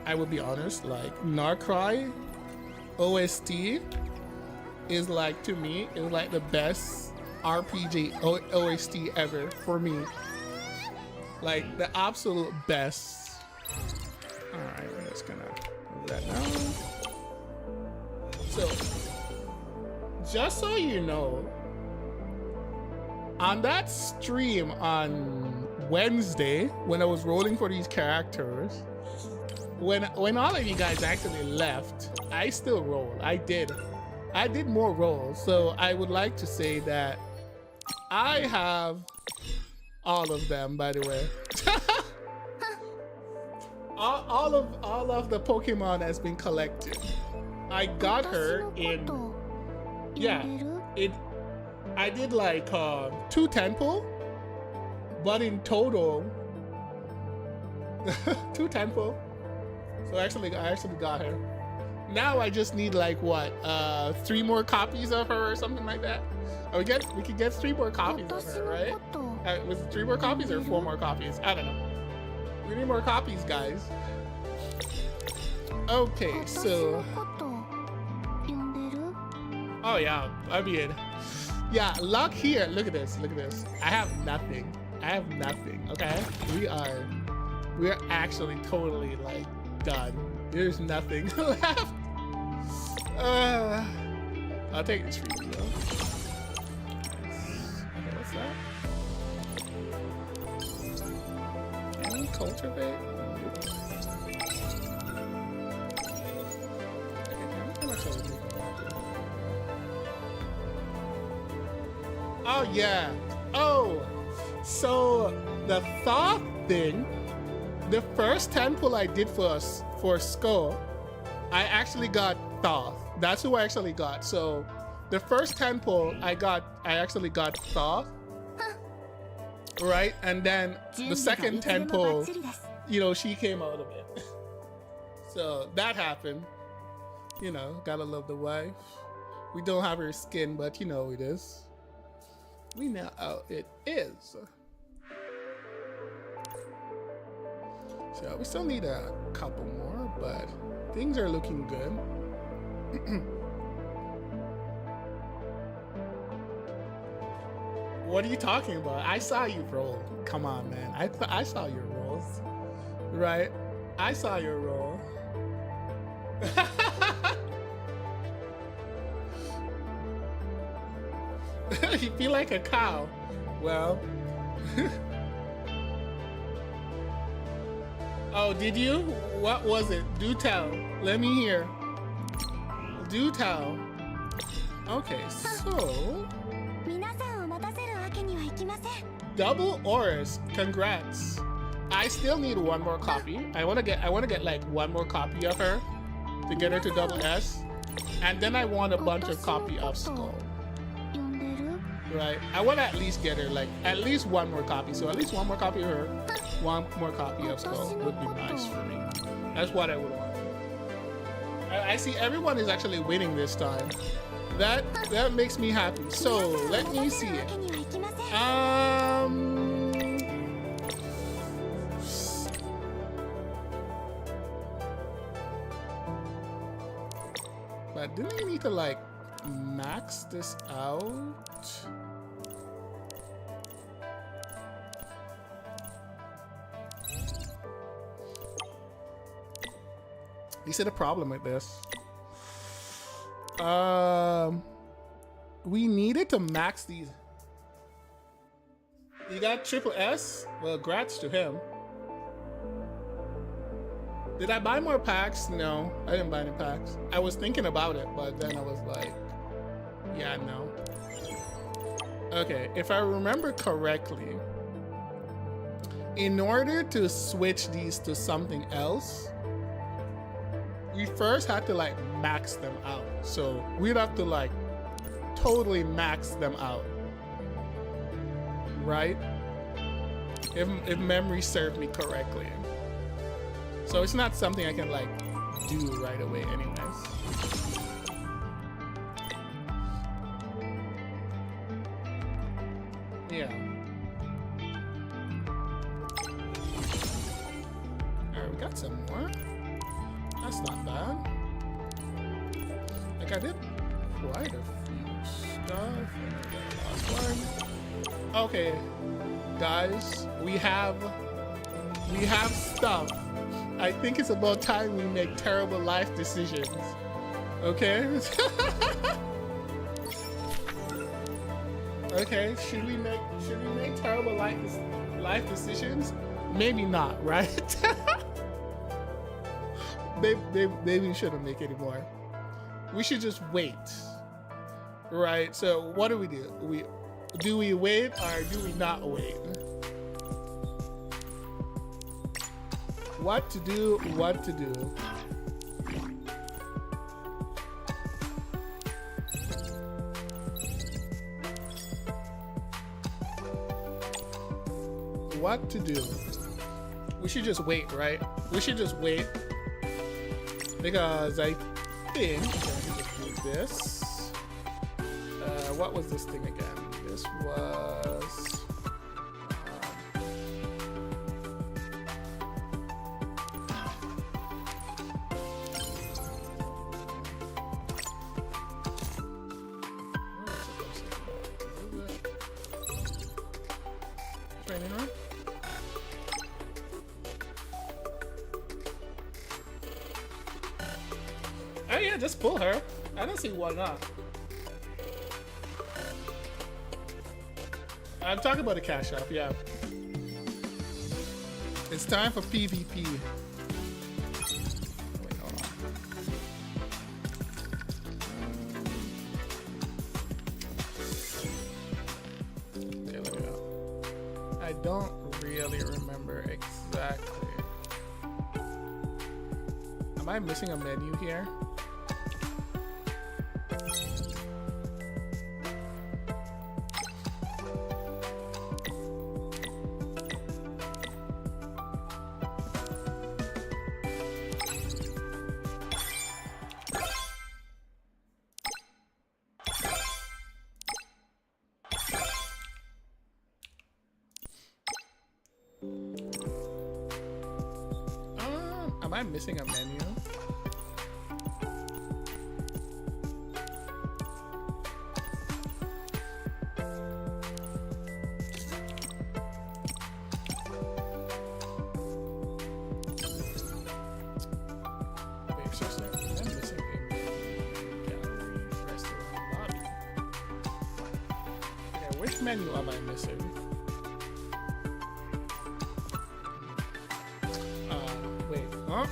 I will be honest, like Narcry OST is like, to me, is like the best RPG OST ever for me. Like the absolute best. Alright, we're just gonna move that down. So, just so you know, on that stream on Wednesday, when I was rolling for these characters, when all of you guys actually left, I still rolled. I did more rolls. So I would like to say that I have all of them, by the way. all of the Pokemon has been collected. I got her in, yeah, I did like 2 temple, but in total 2 temple. So I actually got her. Now I just need like what, 3 more copies of her or something like that. We could get 3 more copies of her, right? Was it 3 more copies or 4 more copies? I don't know. We need more copies, guys. Okay, so. Oh yeah, I mean, yeah. Luck here. Look at this. Look at this. I have nothing. Okay, we are actually totally like done. There's nothing left. I'll take this for you, though. Okay, what's that? cultivate? Oh yeah. Oh, so the Thoth thing, the first temple I did for Skull, I actually got Thoth. That's who I actually got. So the first temple I actually got Thoth. Right? And then the second temple, you know, she came out of it. So that happened. You know, gotta love the wife. We don't have her skin, but you know it is. We know how it is. So we still need a couple more, but things are looking good. What are you talking about? I saw you roll. Come on, man. I saw your rolls. Right? I saw your roll. You feel like a cow. Well. Oh, did you? What was it? Do tell. Let me hear. Do tell. Okay, so. Double Oris. Congrats. I still need one more copy. I wanna get like one more copy of her to get her to double S. And then I want a bunch of copy of Skull. Right? I want to at least get her like at least one more copy. So at least one more copy of her, one more copy of Skull would be nice for me. That's what I would want. I see everyone is actually winning this time. That makes me happy. So let me see it. But didn't I need to like max this out? You see the problem with this? We needed to max these. You got triple S? Well, grats to him. Did I buy more packs? No, I didn't buy any packs. I was thinking about it, but then I was like, yeah, no. Okay, if I remember correctly, in order to switch these to something else, we first had to like max them out. So we'd have to like totally max them out, right? If memory served me correctly. So it's not something I can like do right away anyways. Yeah. Alright, we got some more. That's not bad. Like I did quite a few stuff. Last one. Okay, guys, we have stuff. I think it's about time we make terrible life decisions. Okay? Okay, should we make terrible life decisions? Maybe not, right? Maybe we shouldn't make any more. We should just wait. Right? So what do? Do we wait or do we not wait? What to do, what to do. What to do. We should just wait, right? We should just wait. Because I think, let me just do this. What was this thing again? This was... Oh yeah, just pull her. I don't see why not. I'm talking about the cash app, yeah. It's time for PvP. Wait, hold on. Okay, let me go. I don't really remember exactly. Am I missing a menu here? Am I missing a menu? Wait, seriously, am I missing a gallery, restaurant, lobby? Okay, which menu am I missing? Wait, huh?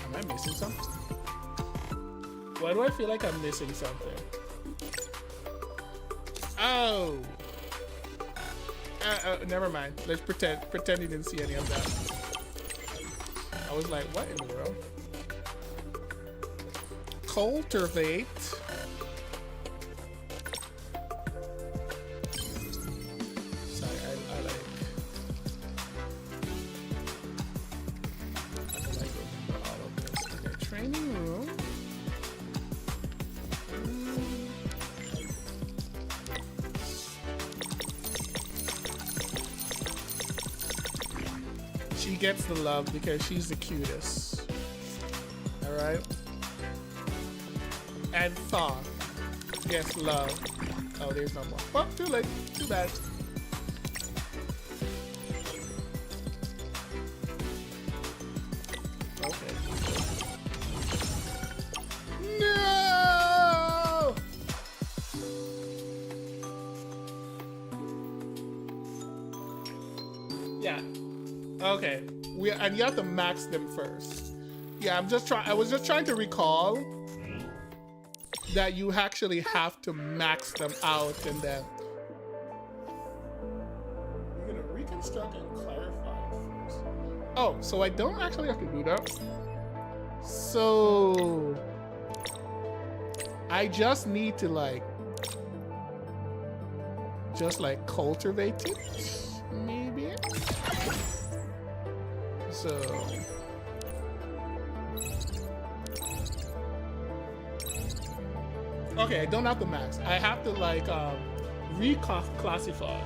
Am I missing something? Why do I feel like I'm missing something? Oh! Never mind. Let's pretend you didn't see any of that. I was like, what in the world? Cultivate. Gets the love because she's the cutest. All right. And Thaw gets love. Oh, there's no more. Well, too late. Too bad. Okay. No. Yeah. Okay, and you have to max them first. Yeah, I was just trying to recall that you actually have to max them out and then you're gonna reconstruct and clarify first. Oh, so I don't actually have to do that. So I just need to just cultivate it, maybe. So okay, I don't have to max. I have to reclassify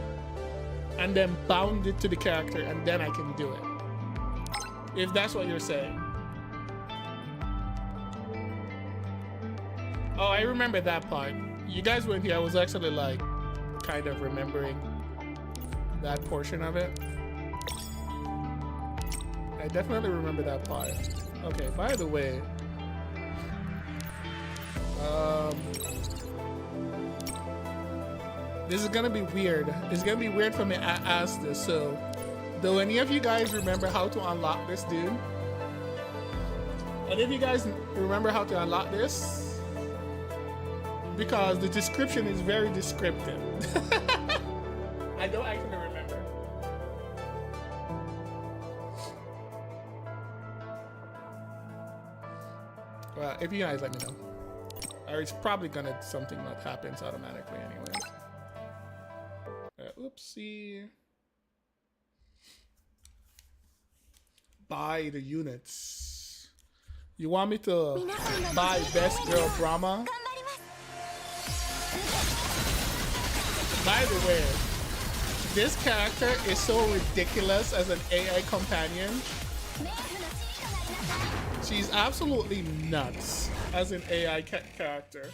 and then bound it to the character and then I can do it. If that's what you're saying. Oh, I remember that part. You guys weren't here. I was actually kind of remembering that portion of it. I definitely remember that part. Okay, by the way, this is gonna be weird. It's gonna be weird for me to ask this. So, do any of you guys remember how to unlock this, dude? Any of you guys remember how to unlock this? Because the description is very descriptive. I don't actually remember. Well, if you guys let me know. Or it's probably gonna something that happens automatically anyways. Oopsie. Buy the units. You want me to buy Best Girl Brahma? By the way, this character is so ridiculous as an AI companion. She's absolutely nuts as an AI character.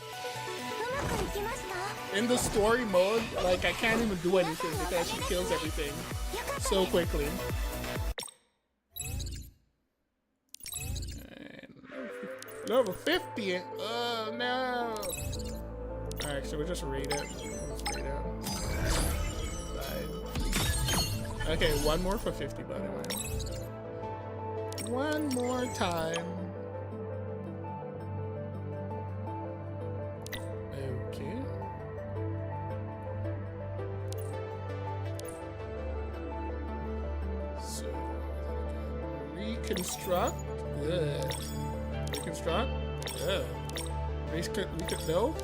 In the story mode, I can't even do anything because she kills everything so quickly. And level 50. Oh no. Alright, so we just read it. Let's read it. Okay, one more for 50, by the way. One more time. Okay. So, reconstruct. Good. Reconstruct. Good. No?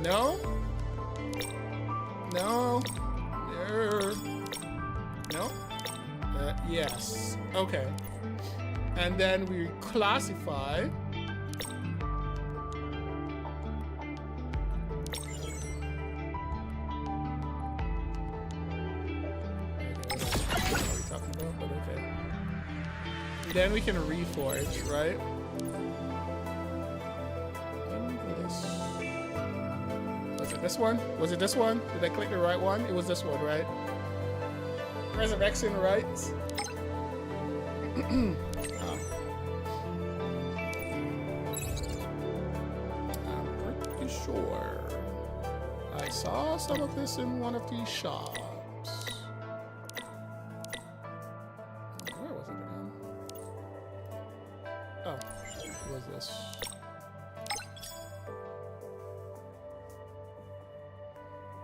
No? No? No? Yes. Okay. And then we classify. Then we can reforge, right? Was it this one? Was it this one? Did I click the right one? It was this one, right? Resurrection rights. I'm pretty sure I saw some of this in one of these shops. Where was it again? Oh, what was this?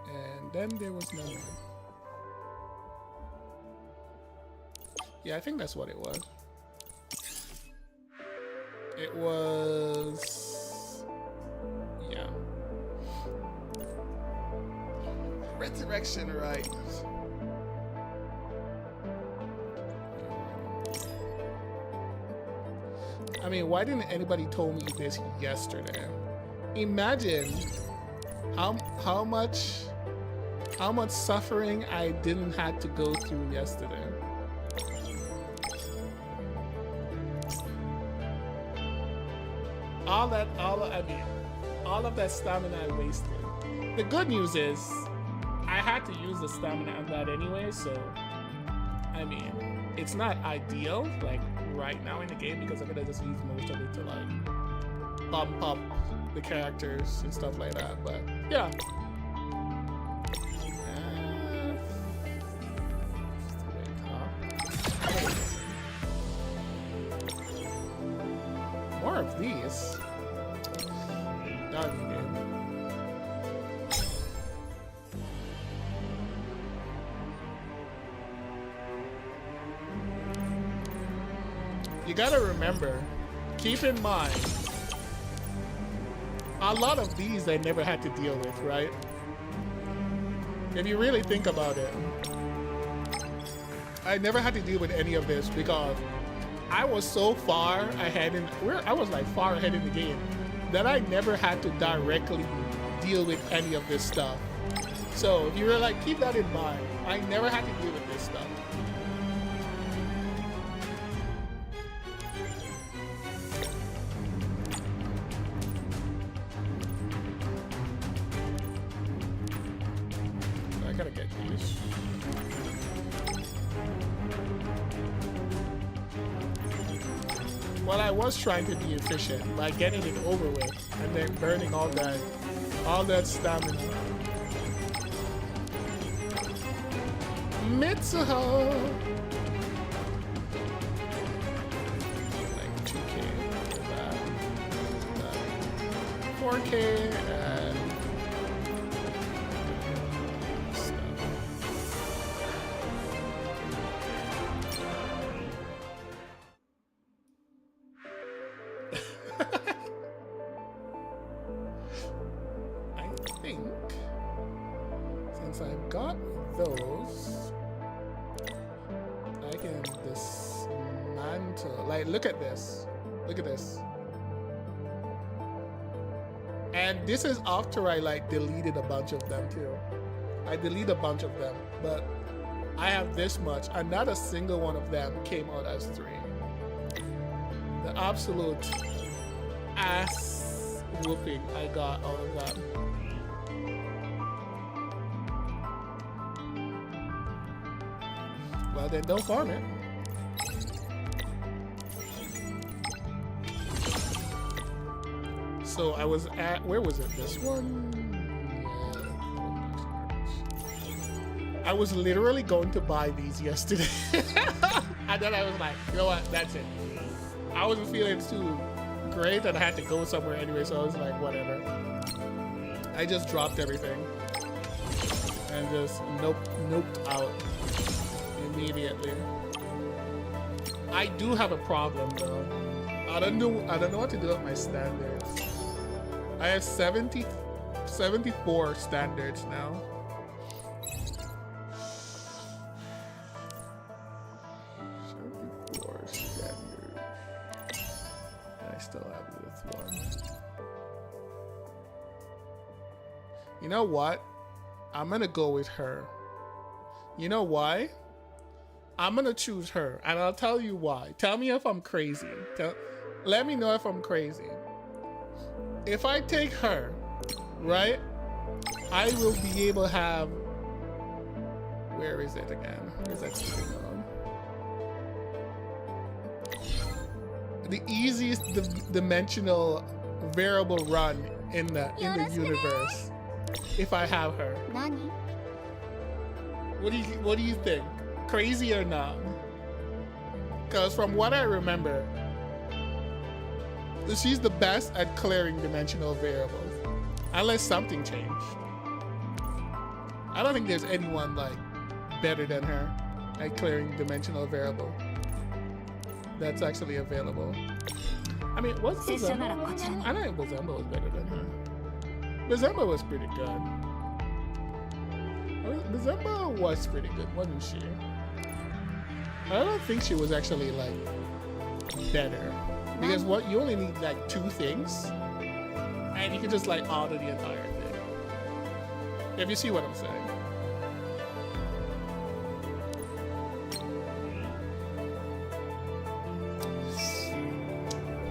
And then there was no one. Yeah, I think that's what it was. It was... yeah. Resurrection rights. I mean, why didn't anybody tell me this yesterday? Imagine how much suffering I didn't have to go through yesterday. All of that stamina I wasted. The good news is, I had to use the stamina on that anyway, so, I mean, it's not ideal, like, right now in the game, because I could have just used most of it to, like, bump up the characters and stuff like that, but, yeah. More of these. You gotta remember, keep in mind, a lot of these I never had to deal with, right? If you really think about it, I never had to deal with any of this because I was so far ahead I was like far ahead in the game that I never had to directly deal with any of this stuff. So if you're like, keep that in mind. I never had to deal with this stuff. I gotta get these. Well, I was trying to be efficient by getting it over with and then burning all that stamina. Mitsuho! Like 2K, that, 4K, and stuff. I think since I've got those, I can dismantle. Like, look at this. Look at this. And this is after I like deleted a bunch of them too. I deleted a bunch of them, but I have this much, and not a single one of them came out as 3. The absolute ass whooping I got out of that. Well, then don't farm it. So I was at, where was it? This one? Yeah. I was literally going to buy these yesterday. And then I was like, you know what, that's it. I wasn't feeling too great and I had to go somewhere anyway, so I was like, whatever. I just dropped everything and just noped out immediately. I do have a problem though. I don't know what to do with my standards. I have 74 standards now. You know what? I'm gonna go with her. You know why? I'm gonna choose her, and I'll tell you why. Tell me if I'm crazy. Let me know if I'm crazy. If I take her, right, I will be able to have... Where is it again? Where's that stupid one? The easiest dimensional variable run in the universe. If I have her. Nani? What do you think? Crazy or not? Because from what I remember, she's the best at clearing dimensional variables. Unless something changed. I don't think there's anyone like better than her at clearing dimensional variable that's actually available. I mean, what's Bizemba? I don't think Bizemba was better than her. Bizemba was pretty good. Bizemba was pretty good, wasn't she? I don't think she was actually like better. Because what you only need like 2 things and you can just like auto the entire thing. If you see what I'm saying.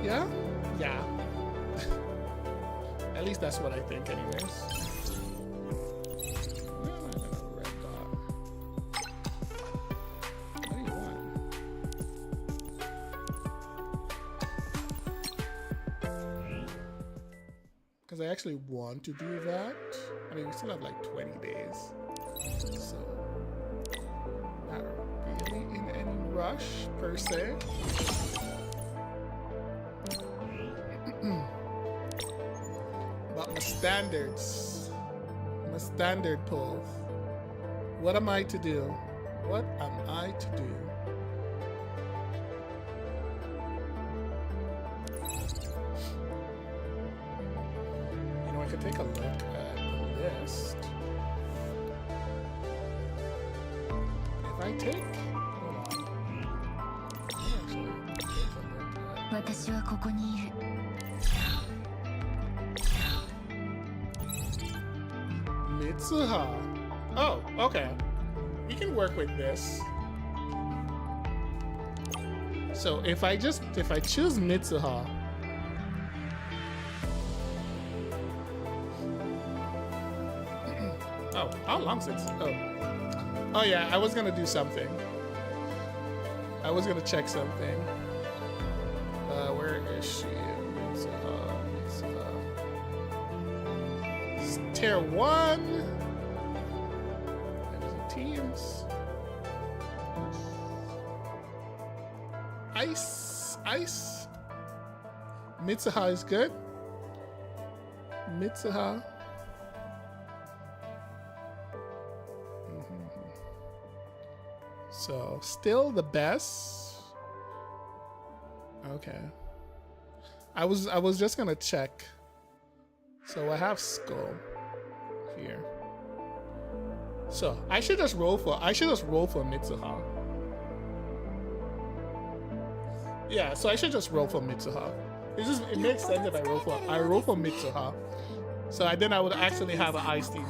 Yeah? Yeah. At least that's what I think anyways. What do you want? Because I actually want to do that. I mean, we still have like 20 days. So, not really in any rush per se. But my standards, my standard pulls. What am I to do? What am I to do? You know, I could take a look at the list. If I take, hold on. Actually, take a look at. Mitsuha. Oh, okay. We can work with this. So if I choose Mitsuha. Oh, how long since? Oh yeah, I was gonna do something. I was gonna check something. Where is she? Mitsuha. Tier 1. There's the teams. Ice. Mitsuha is good. Mitsuha. So still the best. Okay. I was just gonna check. So I have Skull here. So I should just roll for Mitsuha. Yeah, so I should just roll for Mitsuha. It makes sense that I roll for Mitsuha. So then I would actually have an Ice team.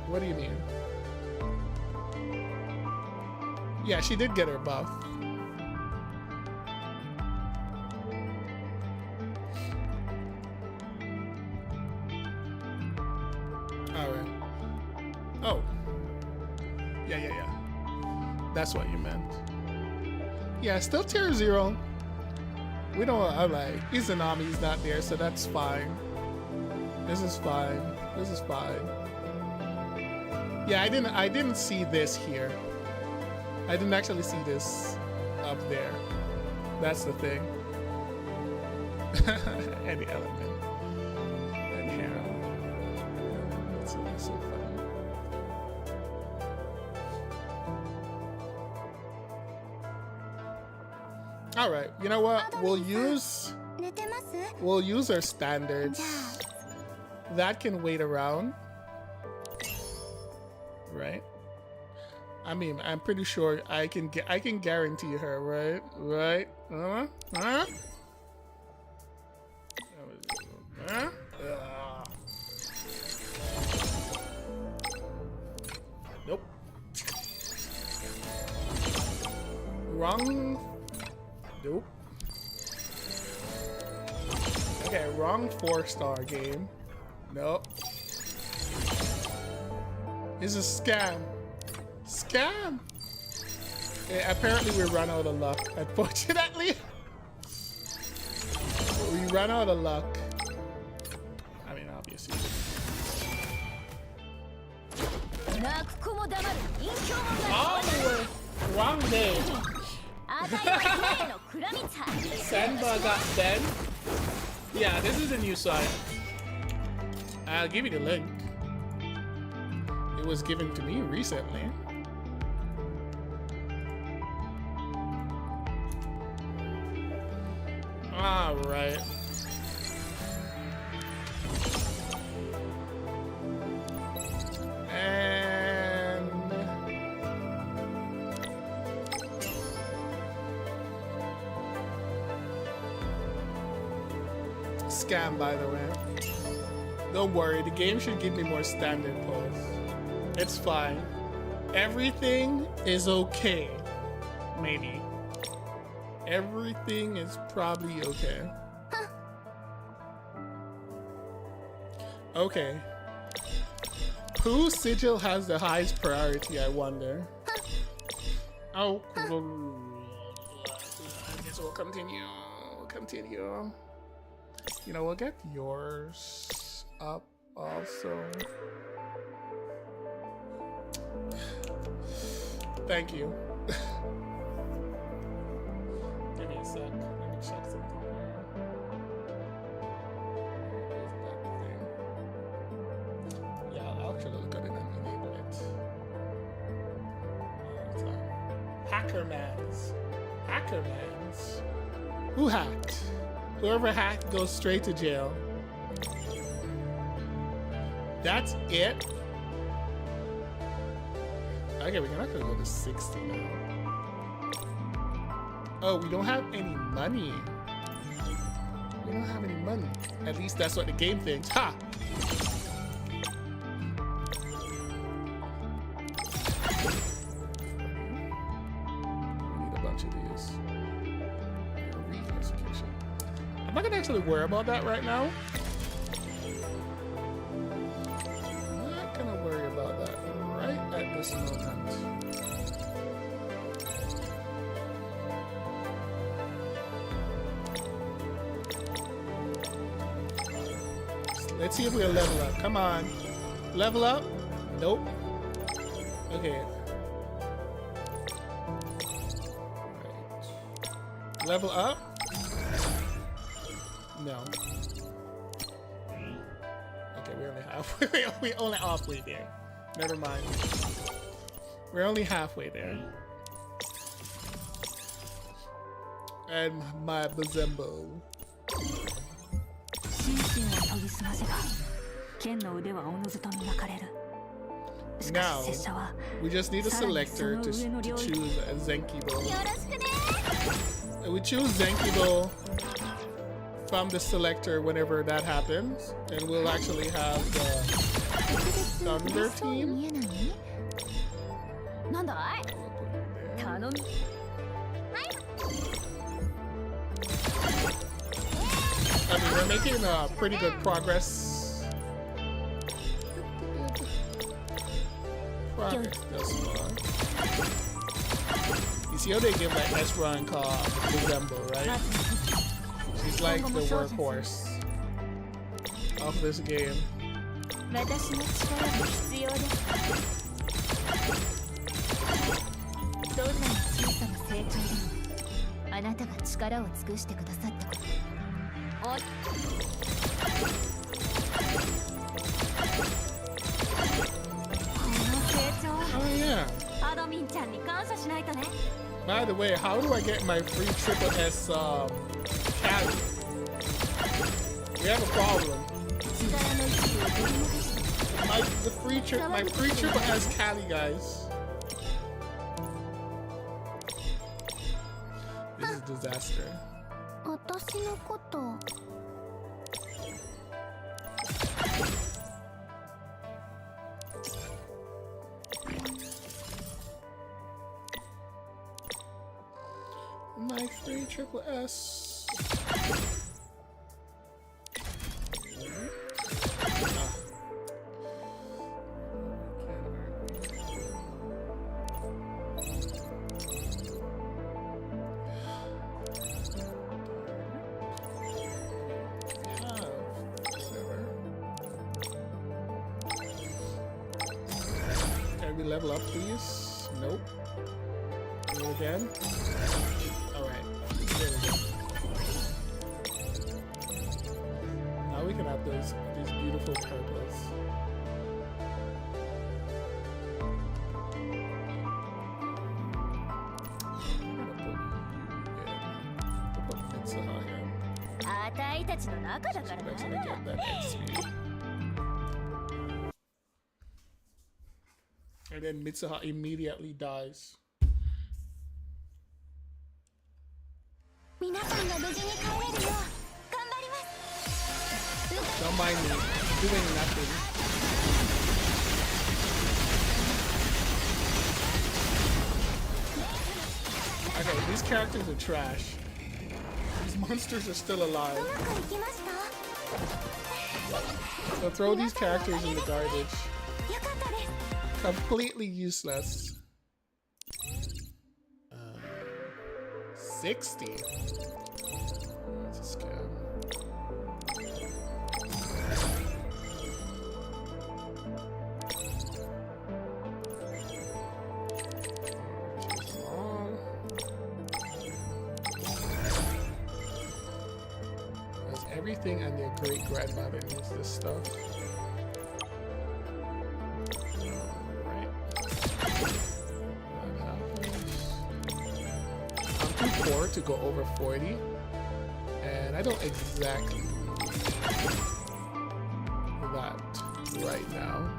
What do you mean? Yeah, she did get her buff. Alright. Oh. Yeah. That's what you meant. Yeah, still tier 0. We don't, Izanami's not there, so that's fine. This is fine. Yeah, I didn't see this here. I didn't actually see this up there. That's the thing. Any element. And Hera. That's so funny. All right, you know what? We'll use our standards. That can wait around, right? I mean, I'm pretty sure I can guarantee her, right? Nope. Wrong. Nope. Okay, wrong 4-star game. Nope. It's a scam. Scam! Yeah, apparently we ran out of luck, unfortunately. We ran out of luck. I mean, obviously. Oh, wrong day. Sandbar got banned. Yeah, this is a new site. I'll give you the link. It was given to me recently. All right. And scam, by the way. Don't worry, the game should give me more standard pulls. It's fine. Everything is okay. Maybe. Everything is probably okay. Okay. Whose sigil has the highest priority, I wonder? Oh. I guess we'll continue. You know, we'll get yours up also. Thank you. Give me a sec. Let me check something here. Yeah, I'll actually look at it and enable it. Hackermans. Who hacked? Whoever hacked goes straight to jail. That's it? Okay, we can actually go to 60 now. Oh, we don't have any money. We don't have any money. At least that's what the game thinks. Ha! We need a bunch of these. I'm not gonna actually worry about that right now. I'm not gonna worry about that right at this moment. Let's see if we'll level up. Come on. Level up? Nope. Okay. Right. Level up? No. Okay, we're only halfway. We're only halfway there. Never mind. We're only halfway there. And my Bazembo. Now, we just need a selector to choose Zenkibo. We choose Zenkibo from the selector whenever that happens, and we'll actually have the Thunder team. I mean, we're making pretty good progress. progress thus far. You see how they give like S rank December, right? She's like the workhorse of this game. Oh yeah. By the way, how do I get my free triple S carry? We have a problem. My free triple S carry, guys. This is disaster. My free triple S. Can we level up, please? Nope. Do it again. Alright, there we go. Now we can have these beautiful purples. And then Mitsuha immediately dies. Don't mind me doing nothing. Okay, these characters are trash. These monsters are still alive. So throw these characters in the garbage. Completely useless. 60. That's a scam. Because everything and their great grandmother needs this stuff. To go over 40, and I don't exactly need that right now.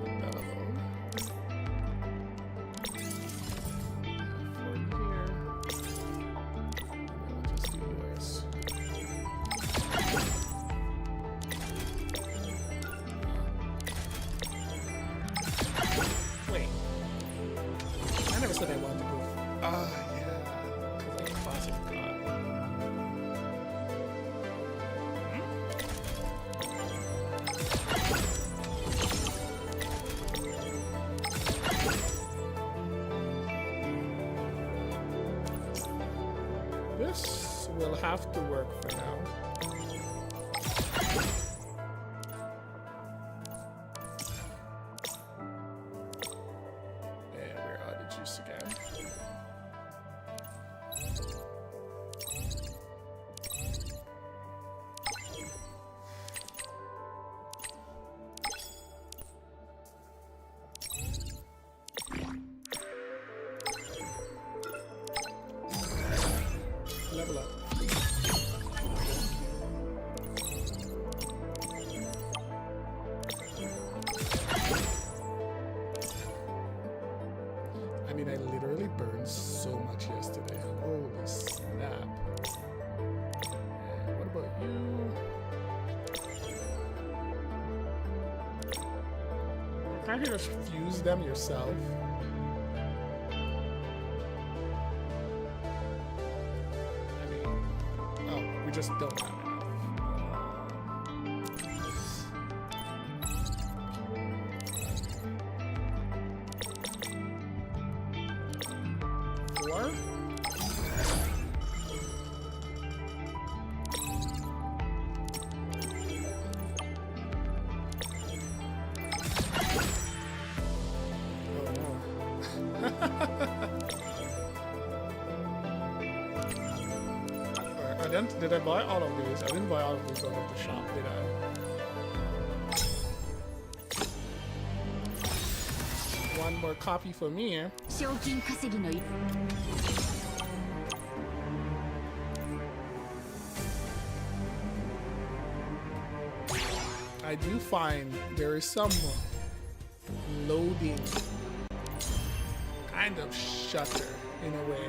Leave that alone. 40 here, and then we'll just do yours. Wait, I never said I wanted to go. Yeah, because I'm a classic god. This will have to work for now. And we're out of juice again. Level up. I mean, I literally burned so much yesterday. Holy snap. And what about you? Can't you just fuse them yourself? We just don't have enough. Did I buy all of these? I didn't buy all of these out of the shop, did I? One more copy for me. I do find there is some loading kind of shutter in a way.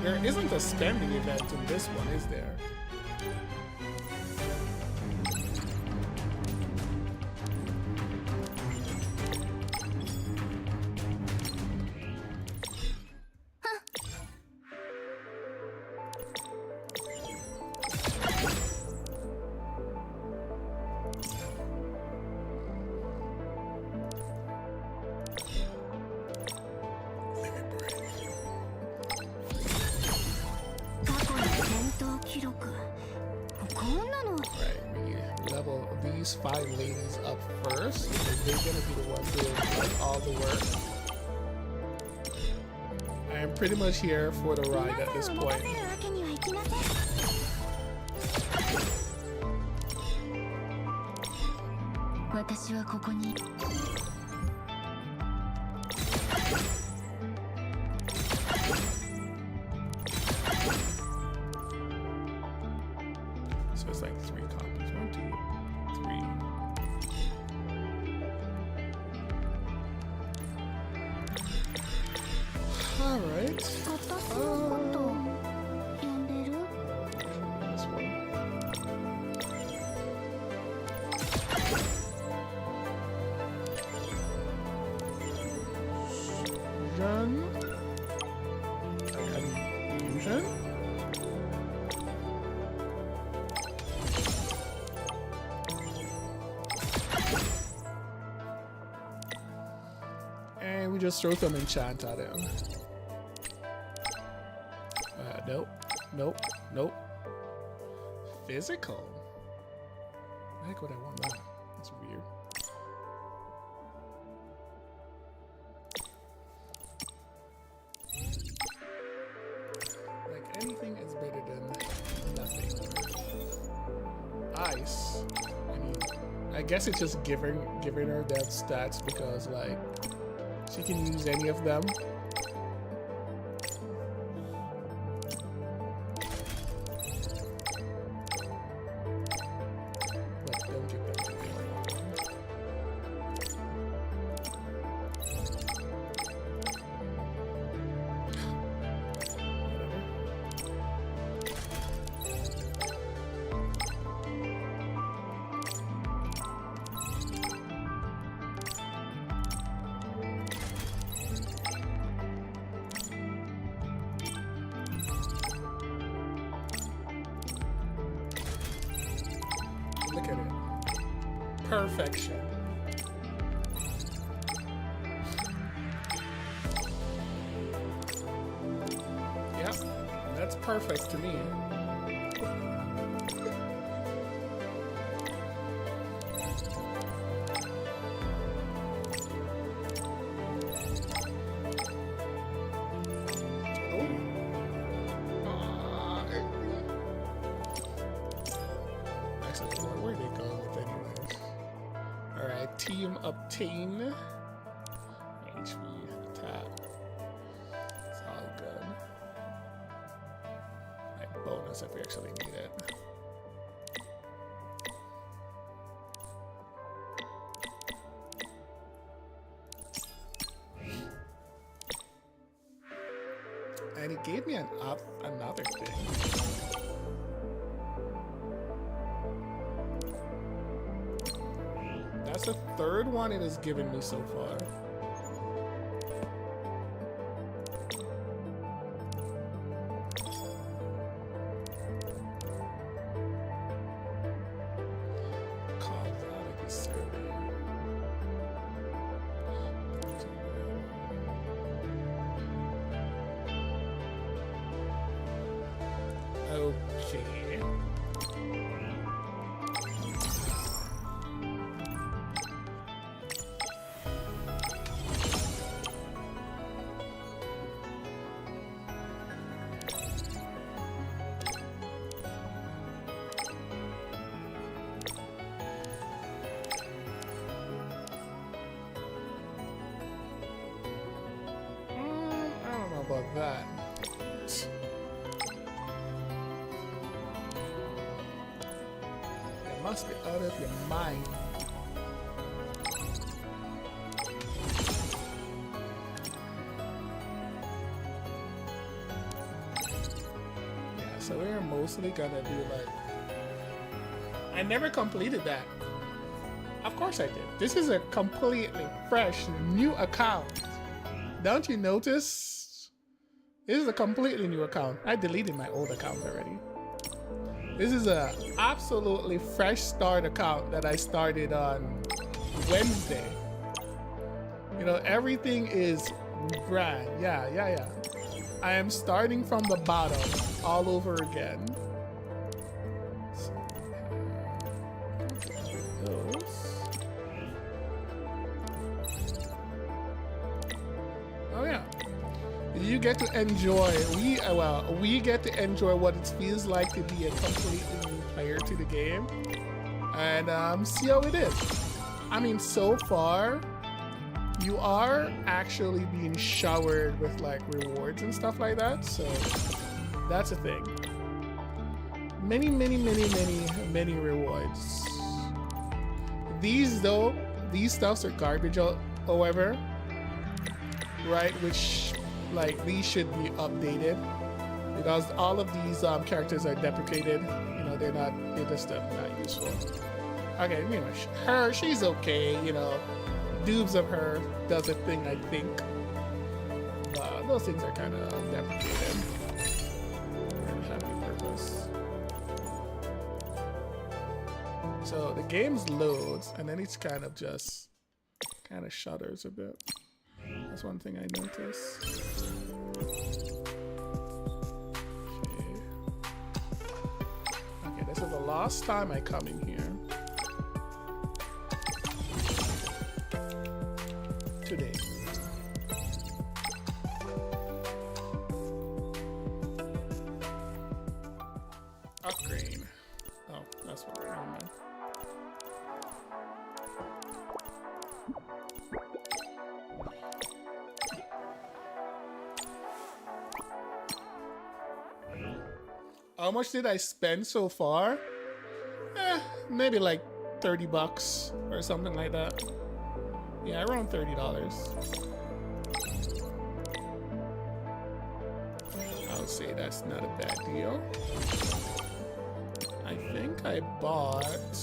There isn't a spending event in this one, is there? Pretty much here for the ride at this point. So it's like 3 copies. 1, 2, 3. All right. This one. Fusion. And we just throw some enchant at him. Nope. Physical? Why the heck would I want that? That's weird. Like, anything is better than nothing. Ice. I mean, I guess it's just giving her that stats because, like, she can use any of them. Look at it. Perfection. Yep, that's perfect to me. Obtain HP attack. It's all good. Like bonus if we actually need it. And it gave me another thing. That's the third one it has given me so far. Okay. About that. You must be out of your mind. Yeah, so we're mostly gonna do like... I never completed that. Of course I did. This is a completely fresh, new account. Don't you notice? This is a completely new account. I deleted my old account already. This is a absolutely fresh start account that I started on Wednesday. You know, everything is brand. Yeah. I am starting from the bottom all over again. Oh yeah. You get to enjoy, we get to enjoy what it feels like to be a completely new player to the game, and see how it is. I mean, so far, you are actually being showered with like rewards and stuff like that, so that's a thing. Many rewards. These though, these stuffs are garbage, however, right? Which, like, these should be updated because all of these characters are deprecated. You know, they're just not useful. Okay, you know, her, she's okay. You know, dupes of her does a thing, I think. Those things are kind of deprecated. Happy purpose. So the game loads and then it's kind of shudders a bit. That's one thing I noticed. Okay, this is the last time I come in here. Today. Upgrade. Oh, that's what I meant. How much did I spend so far? Maybe like $30 or something like that. Yeah, around $30. I would say that's not a bad deal. I think I bought...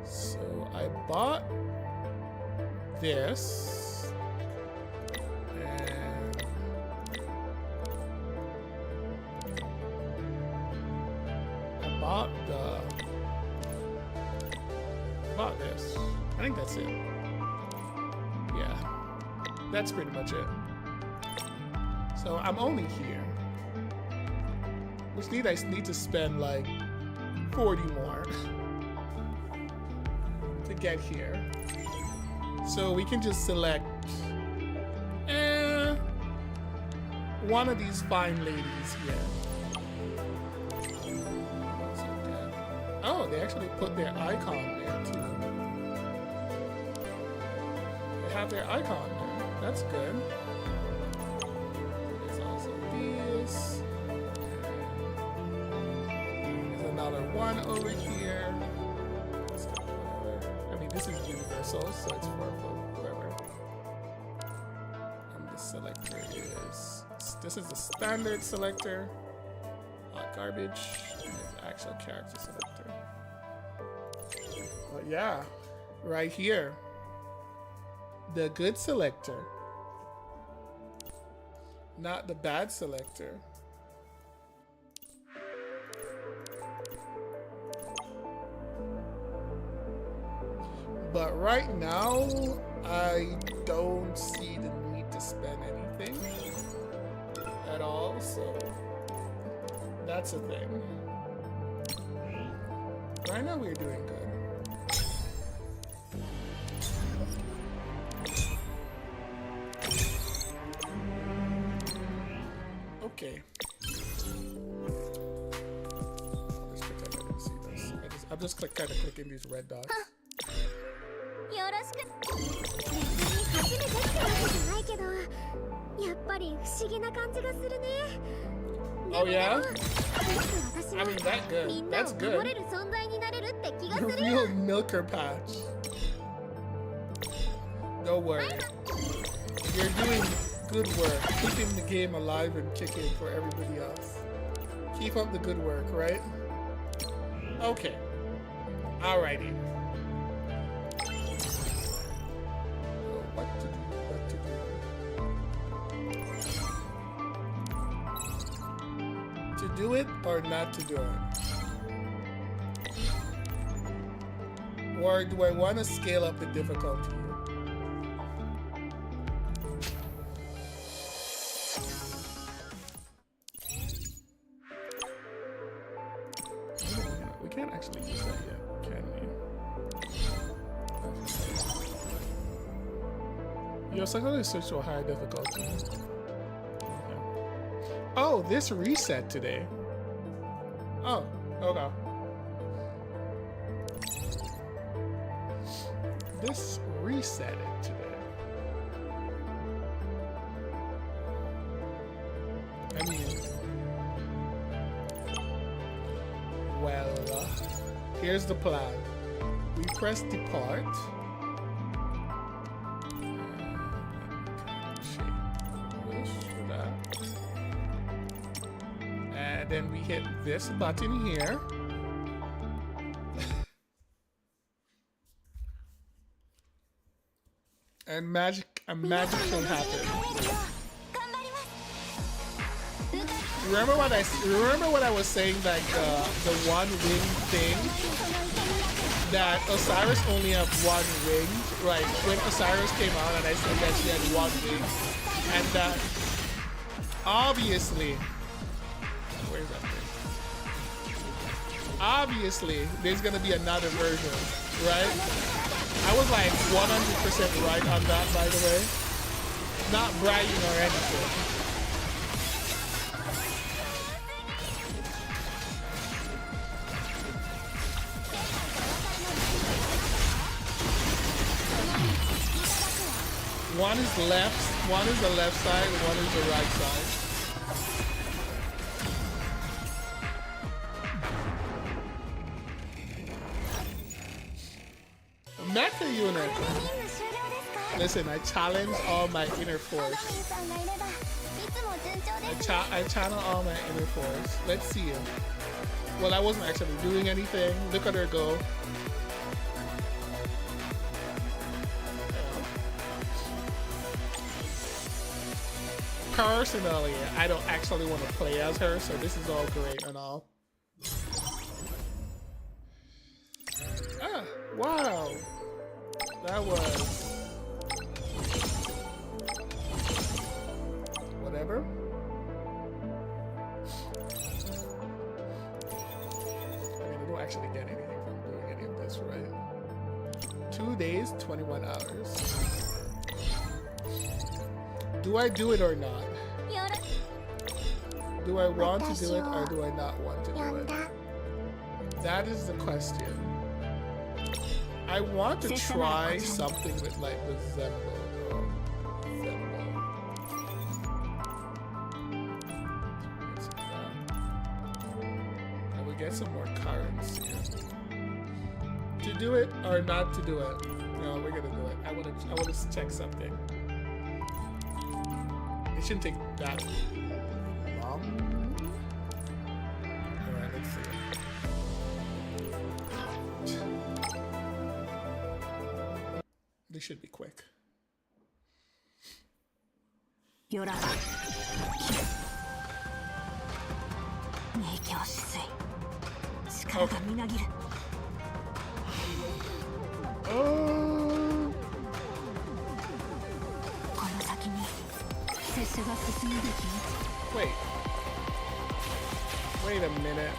So I bought this. Bought this. I think that's it. Yeah, that's pretty much it. So I'm only here, which I need to spend like 40 more to get here. So we can just select one of these fine ladies here. Oh, they actually put their icon there too. They have their icon there. That's good. There's also this. There's another one over here. I mean, this is universal, so it's for whoever. And the selector is... This is the standard selector. Garbage. And the actual character selector. But yeah, right here, the good selector, not the bad selector. But right now, I don't see the need to spend anything at all, so That's a thing. Right now we're doing good. Okay. I'm just kind of clicking these red dots. Oh yeah? I mean, that good. That's good. The real milker patch. Don't worry. You're doing good work. Keeping the game alive and kicking for everybody else. Keep up the good work, right? Okay. Alrighty. What to do? To do it or not to do it? Or do I want to scale up the difficulty? We can't actually use that yet, can we? Yo, so I'm gonna switch to a higher difficulty. Okay. Oh, this reset today. Oh, okay. This reset it today. I mean, well, here's the plan. We press depart. And then we hit this button here. And magic will happen. Remember what I was saying, like the one wing thing? That Osiris only have one wing, right? When Osiris came out and I said that she had one wing, and that obviously, where's that thing? Obviously, there's gonna be another version, right? I was like 100% right on that, by the way. Not bragging or anything. One is the left side, one is the right side. Mecha unit. Listen, I challenge all my inner force. I channel all my inner force. Let's see him. Well, I wasn't actually doing anything. Look at her go. Personally, I don't actually want to play as her, so this is all great and all. Ah, wow. That was... whatever. I mean, I don't actually get anything from doing any of this, right? 2 days, 21 hours. Do I do it or not? Do I want to do it or do I not want to do it? That is the question. I want to try something with like resemble. I would get some more currency. To do it or not to do it? No, we're gonna do it. I want to check something. It shouldn't take that long. Alright, let's see. This should be quick. Okay. Wait. Wait a minute.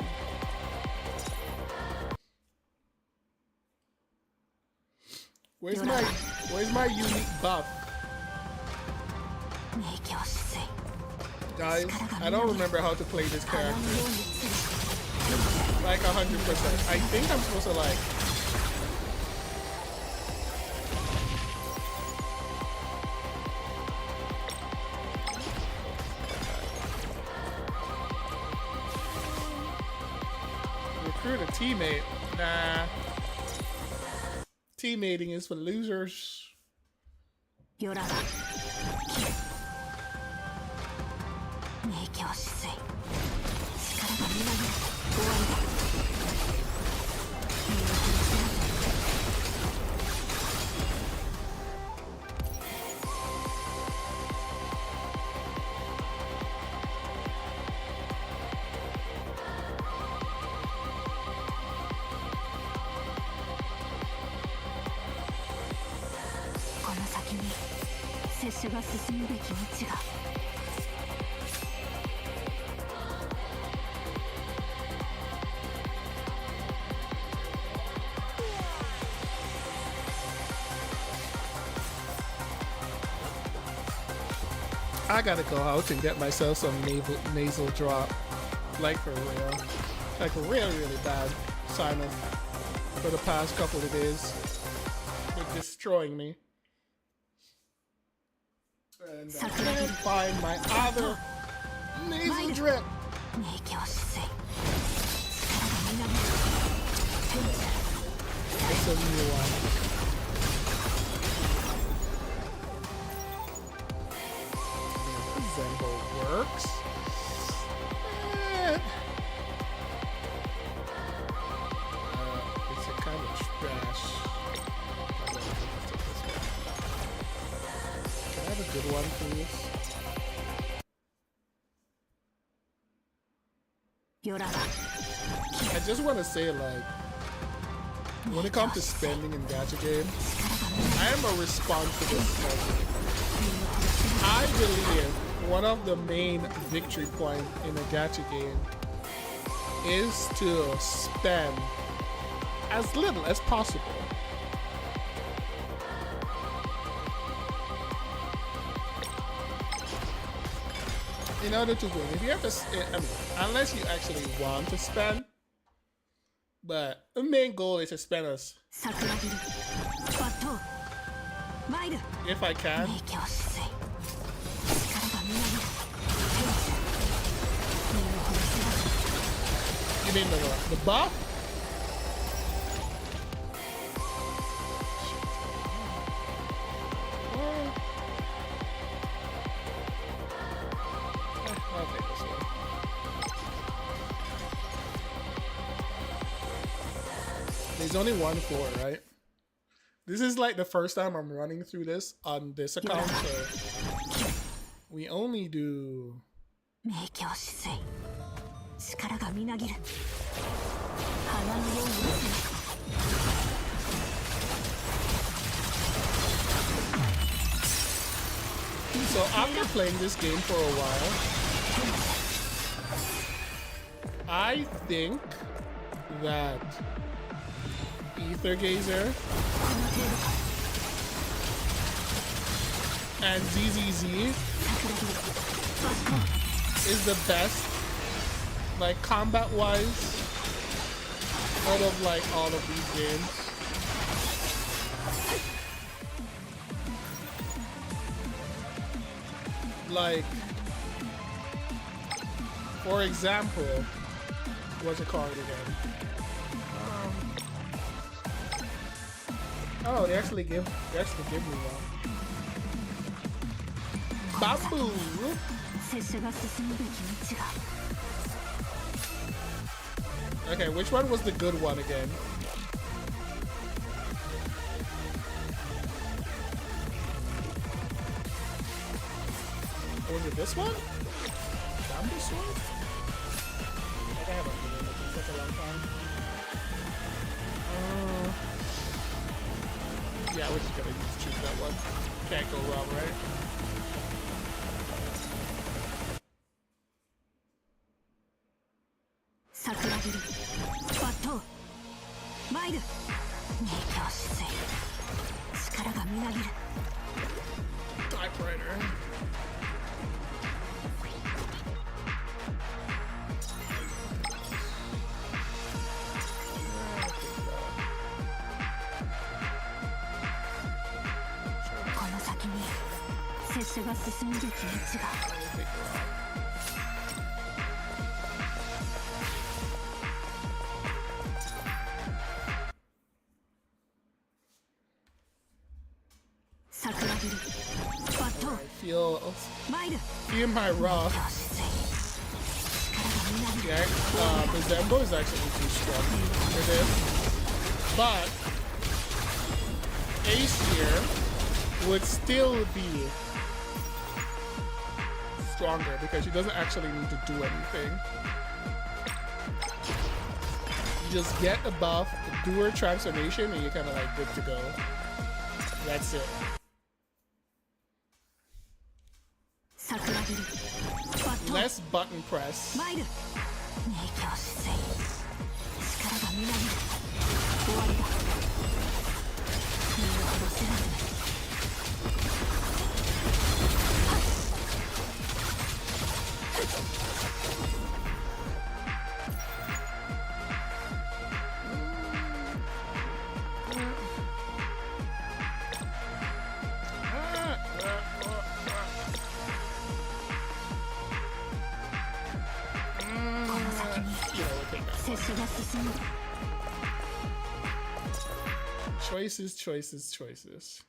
Where's my unique buff? Guys, I don't remember how to play this character. Like 100%. I think I'm supposed to like... recruit a teammate. Nah. Teammating is for losers. I gotta go out and get myself some nasal drop. Like for real. Like really bad sinus for the past couple of days. They're destroying me. And I can't find my other nasal drip. It's a new one. Zembo works. It's a kind of trash. Can I have a good one, please? I just want to say, like, when it comes to spending in gacha games, I am a responsible spender. I believe one of the main victory points in a gacha game is to spend as little as possible. In order to win, if you have to, I mean, unless you actually want to spend, but the main goal is to spend as, if I can. You mean the buff? I'll take this one. There's only one floor, right? This is like the first time I'm running through this on this account, so we only do... So after playing this game for a while, I think that Aether Gazer and ZZZ is the best, like, combat-wise, out of, like, all of these games. Like, for example, what's it called again? Oh, they actually give me one. Babu. Okay, which one was the good one again? Was it this one? Bamboo sword? I haven't been in it in such a long time. Yeah, we're just gonna choose that one. Can't go wrong, right? Typewriter. Feel my raw. Yeah, the Zembo is actually too strong for this. But Ace here would still be stronger because she doesn't actually need to do anything. You just get the buff, do her transformation, and you're kind of like good to go. That's it. Less button press. Choices, choices, choices.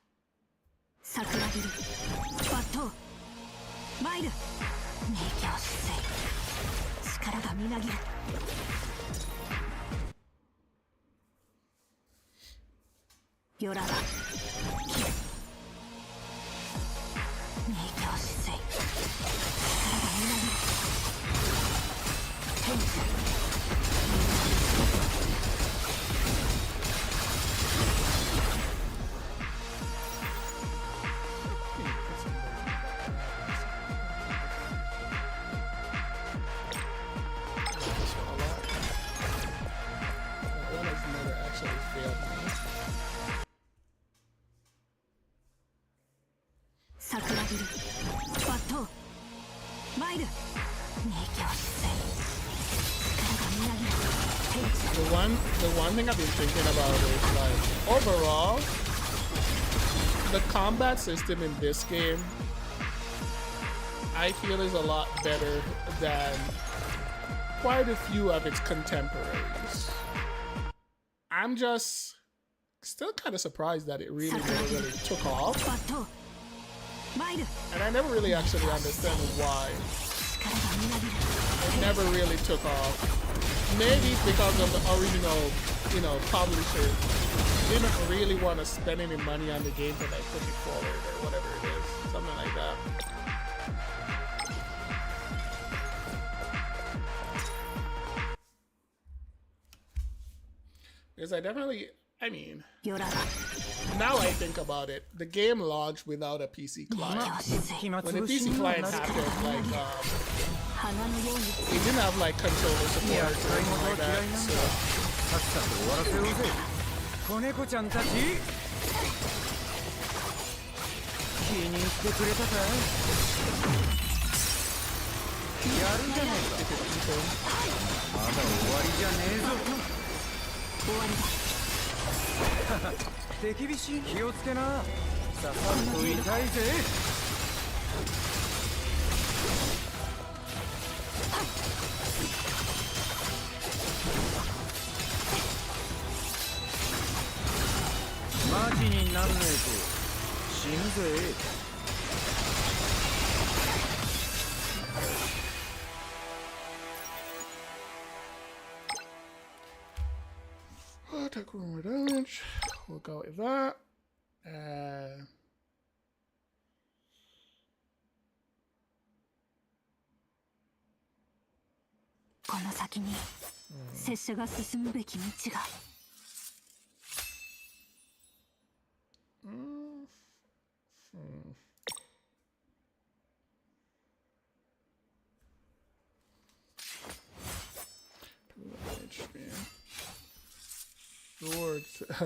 The one thing I've been thinking about is, like, overall, the combat system in this game, I feel, is a lot better than quite a few of its contemporaries. I'm just still kind of surprised that it really never really took off. And I never really actually understand why it never really took off. Maybe because of the original, you know, publisher didn't really want to spend any money on the game to like push it forward or whatever it is, something like that. Because I definitely, I mean, now I think about it, the game launched without a PC client. When the PC client happened, like, it didn't have like controller support or anything like that, so. I'll take one more damage. We'll go with that.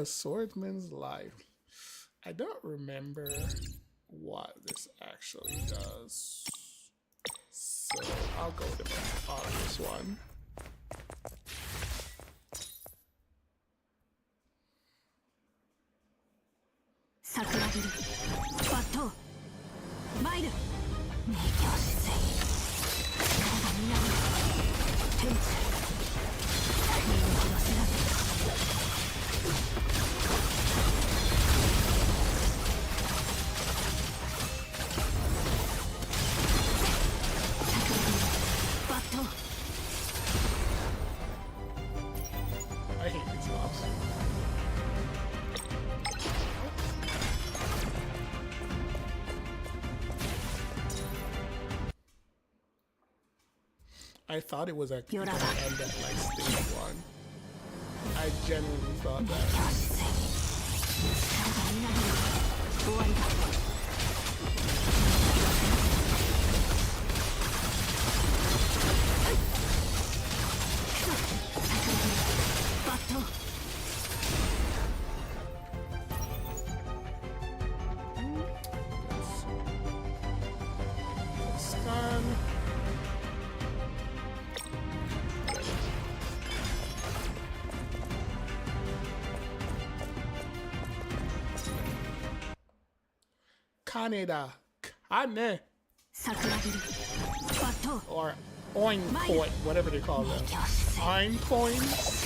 Swordsman's life. I don't remember what this actually does, so I'll go with the most obvious one. I hate these mobs. I thought it was actually gonna end at like stage 1. I genuinely thought that. Kaneda, Kane, or Oin Coin, whatever they call them. Oin Coins.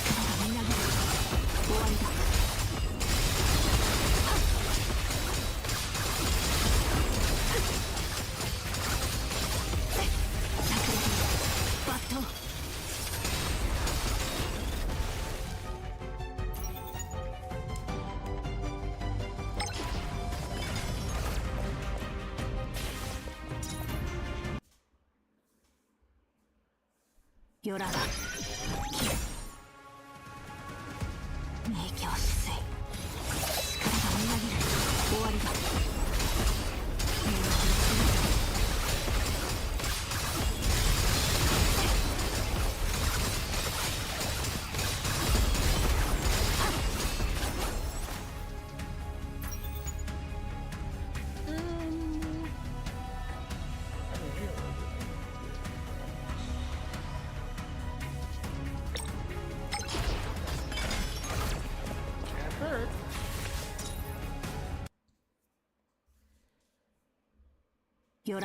You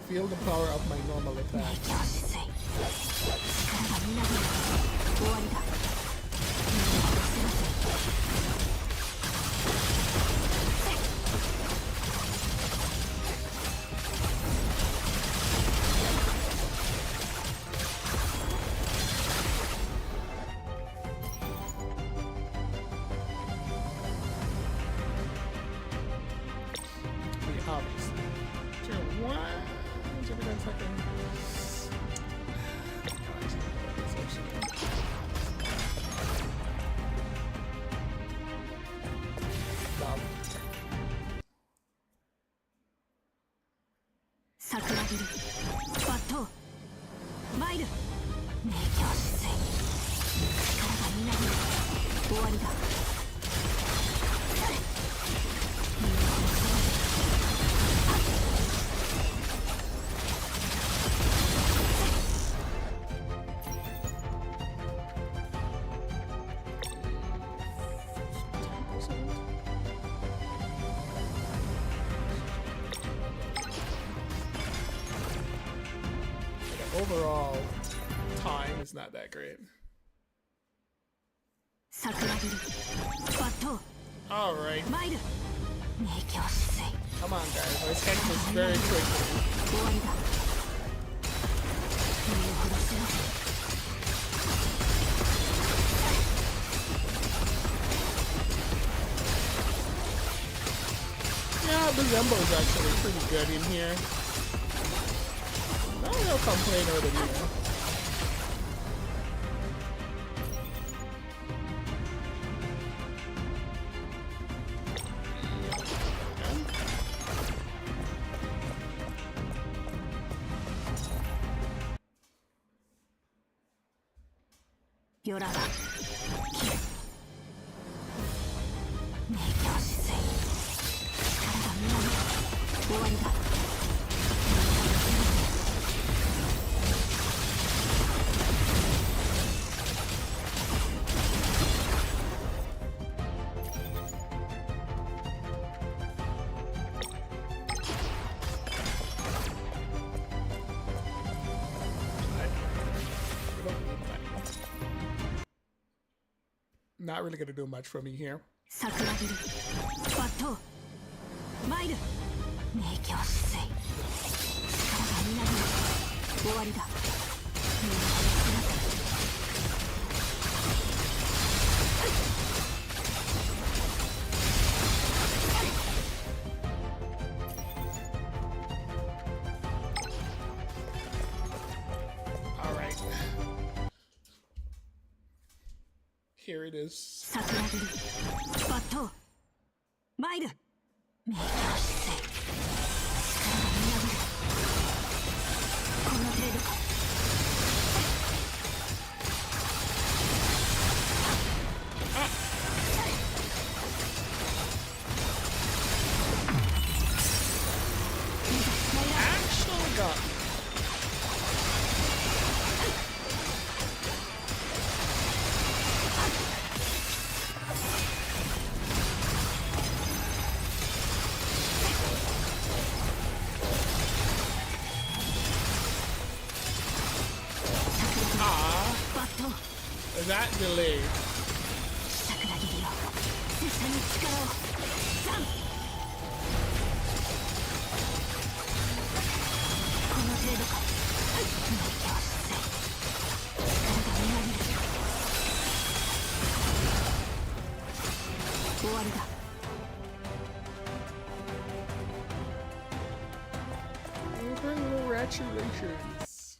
feel the power of my normal attack. Overall, time is not that great. Alright. Come on, guys. Let's end this very quickly. Yeah, the Zembo is actually pretty good in here. No complaint over here. Not really gonna do much for me here. Here it is. Actually got me. That delay. Congratulations.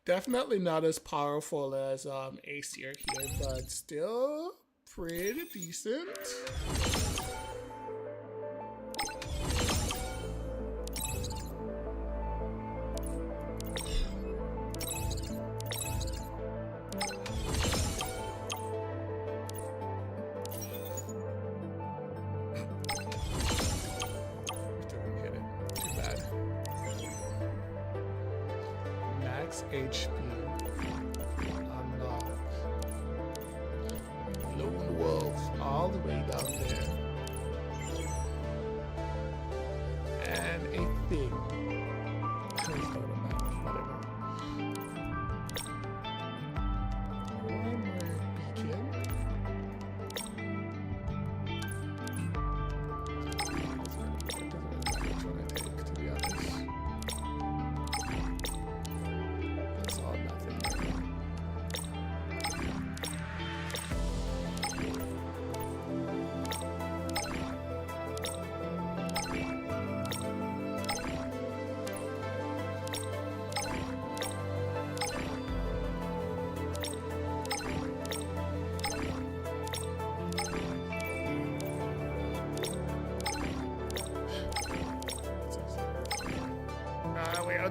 Definitely not as powerful as Aether here, but still pretty decent. HP unlock. Lone Wolf all the way down there. And a thing. Whatever. One more beacon.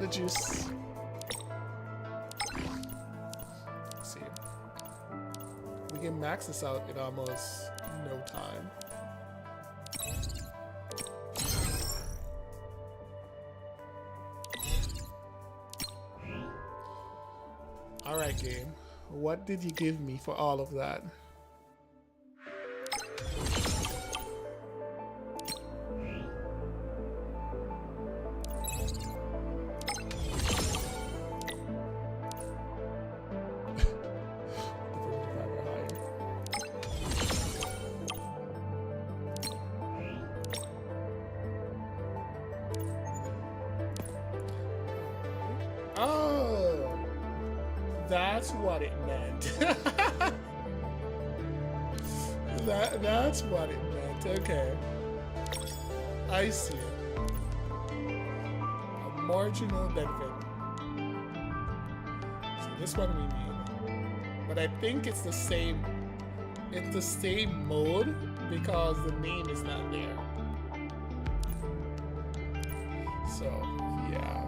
The juice. Let's see. We can max this out in almost no time. Alright, game. What did you give me for all of that? That's what it meant. That's what it meant. Okay. I see it. A marginal benefit. So this one we need. But I think it's the same. It's the same mode because the name is not there. So, yeah.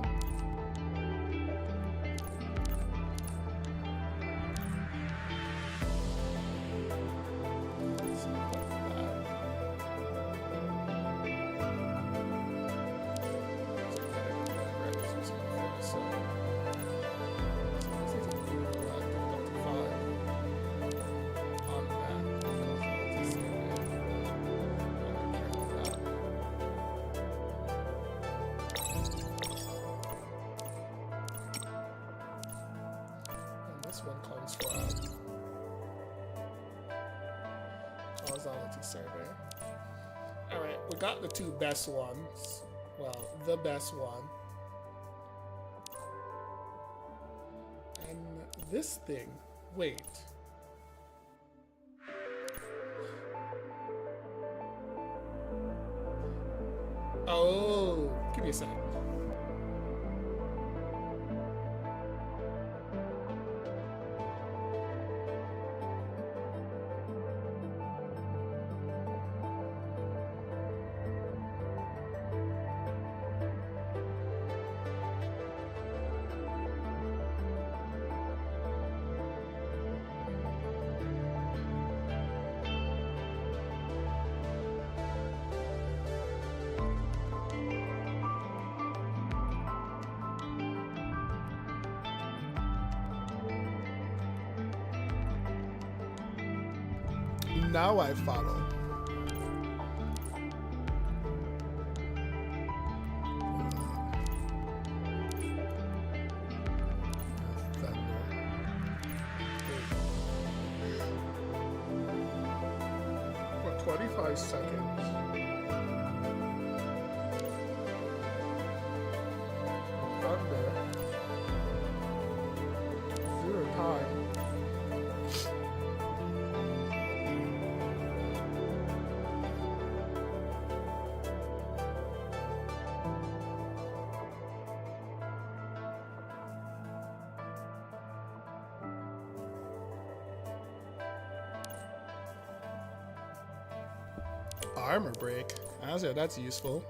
causality survey. Alright, we got the two best ones. Well, the best one. And this thing, wait. Oh, give me a second. Now I follow. For 25 seconds. Thunder. Zero time. Armor break. I say that's useful.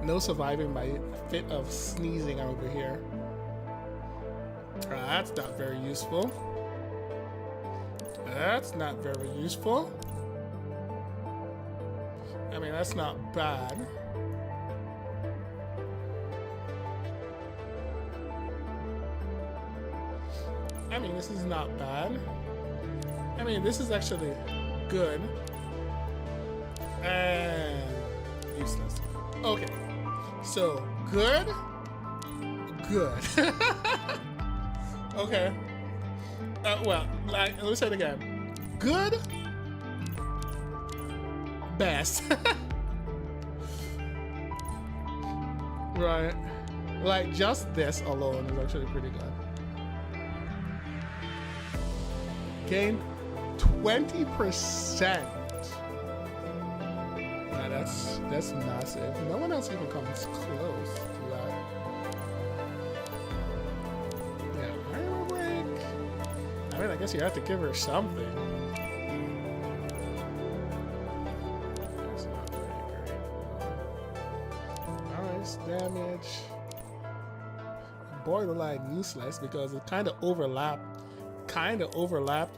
No surviving my fit of sneezing over here. That's not very useful. That's not very useful. I mean, that's not bad. I mean, this is not bad. I mean, this is actually good. And useless. Okay. So, good. Good. Okay. Well, let me say it again. Good. Best. Right. Like, just this alone is actually pretty good. Gain 20%. Yeah, that's massive. No one else even comes close to that. Yeah, armor break. I mean, I guess you have to give her something. Damage, borderline useless because it kind of overlapped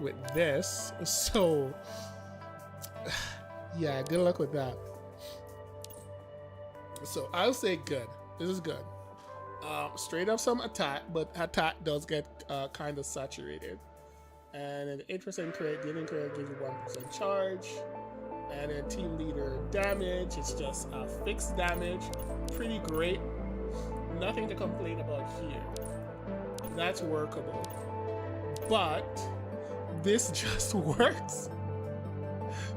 with this, so yeah, good luck with that. So I'll say good. This is good. Straight up some attack, but attack does get kind of saturated, and an 8% crit, giving crit gives you 1% charge. And then team leader damage, it's just fixed damage. Pretty great. Nothing to complain about here. That's workable. But this just works.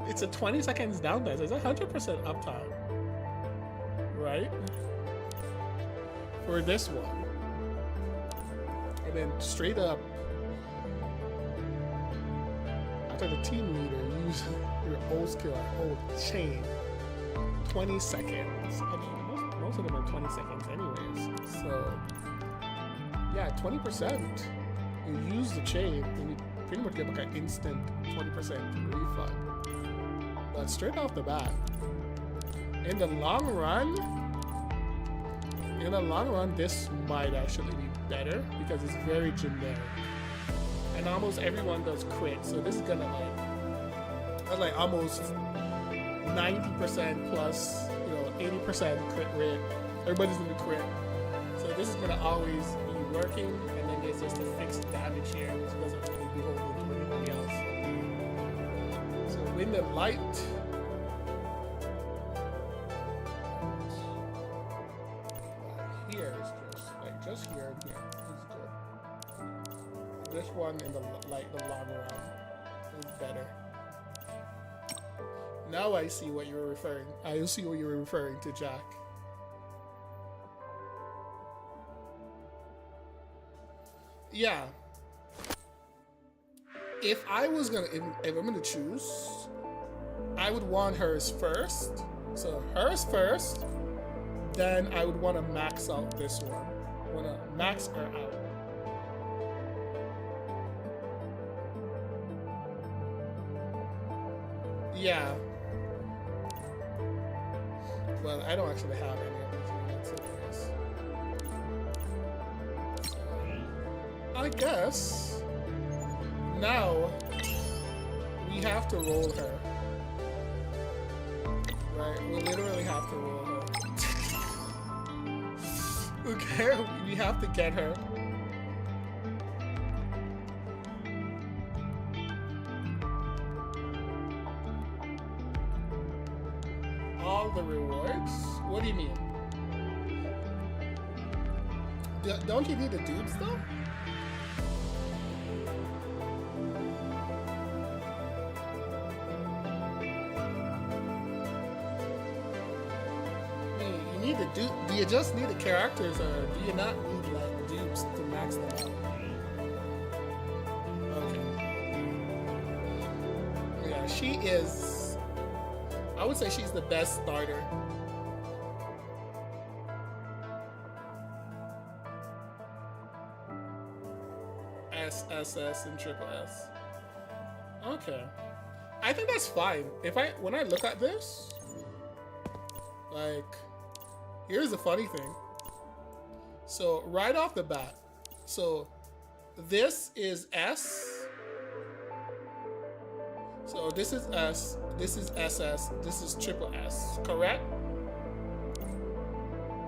It's a 20 seconds downtime. So it's 100% uptime. Right? For this one. And then straight up, after the team leader, use your old skill, old chain. 20 seconds. I mean, most of them are 20 seconds anyways. So, yeah, 20%. You use the chain, and you pretty much get like an instant 20% refund. But straight off the bat, in the long run, this might actually be better because it's very generic. And almost everyone does crit, so this is gonna like almost 90% plus, 80% crit rate. Everybody's gonna crit, so this is gonna always be working. And then there's just a fixed damage here, which doesn't really be holding to anybody else. So wind and light. Now I see what you were referring. I see what you were referring to, Jack. Yeah. If I was gonna, if I'm gonna choose, I would want hers first. So hers first, then I would want to max out this one. I want to max her out. Yeah. Well, I don't actually have any of these units in this. I guess now we have to roll her. Right? We literally have to roll her. Okay, we have to get her. All the rewards? What do you mean? Don't you need the dupes though? Do you just need the characters, or do you not need like dupes to max them out? Okay. Yeah, she is. I would say she's the best starter. SS and triple S. Okay. I think that's fine. When I look at this, like. Here's the funny thing. So right off the bat, so this is S. So this is S, this is SS, this is triple S, correct?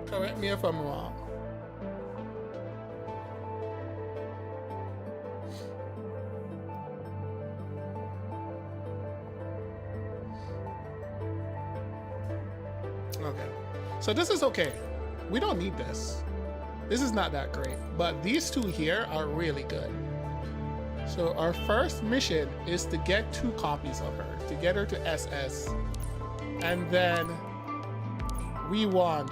Correct me if I'm wrong. Okay. So this is okay. We don't need this. This is not that great. But these two here are really good. So our first mission is to get 2 copies of her. To get her to SS. And then we want...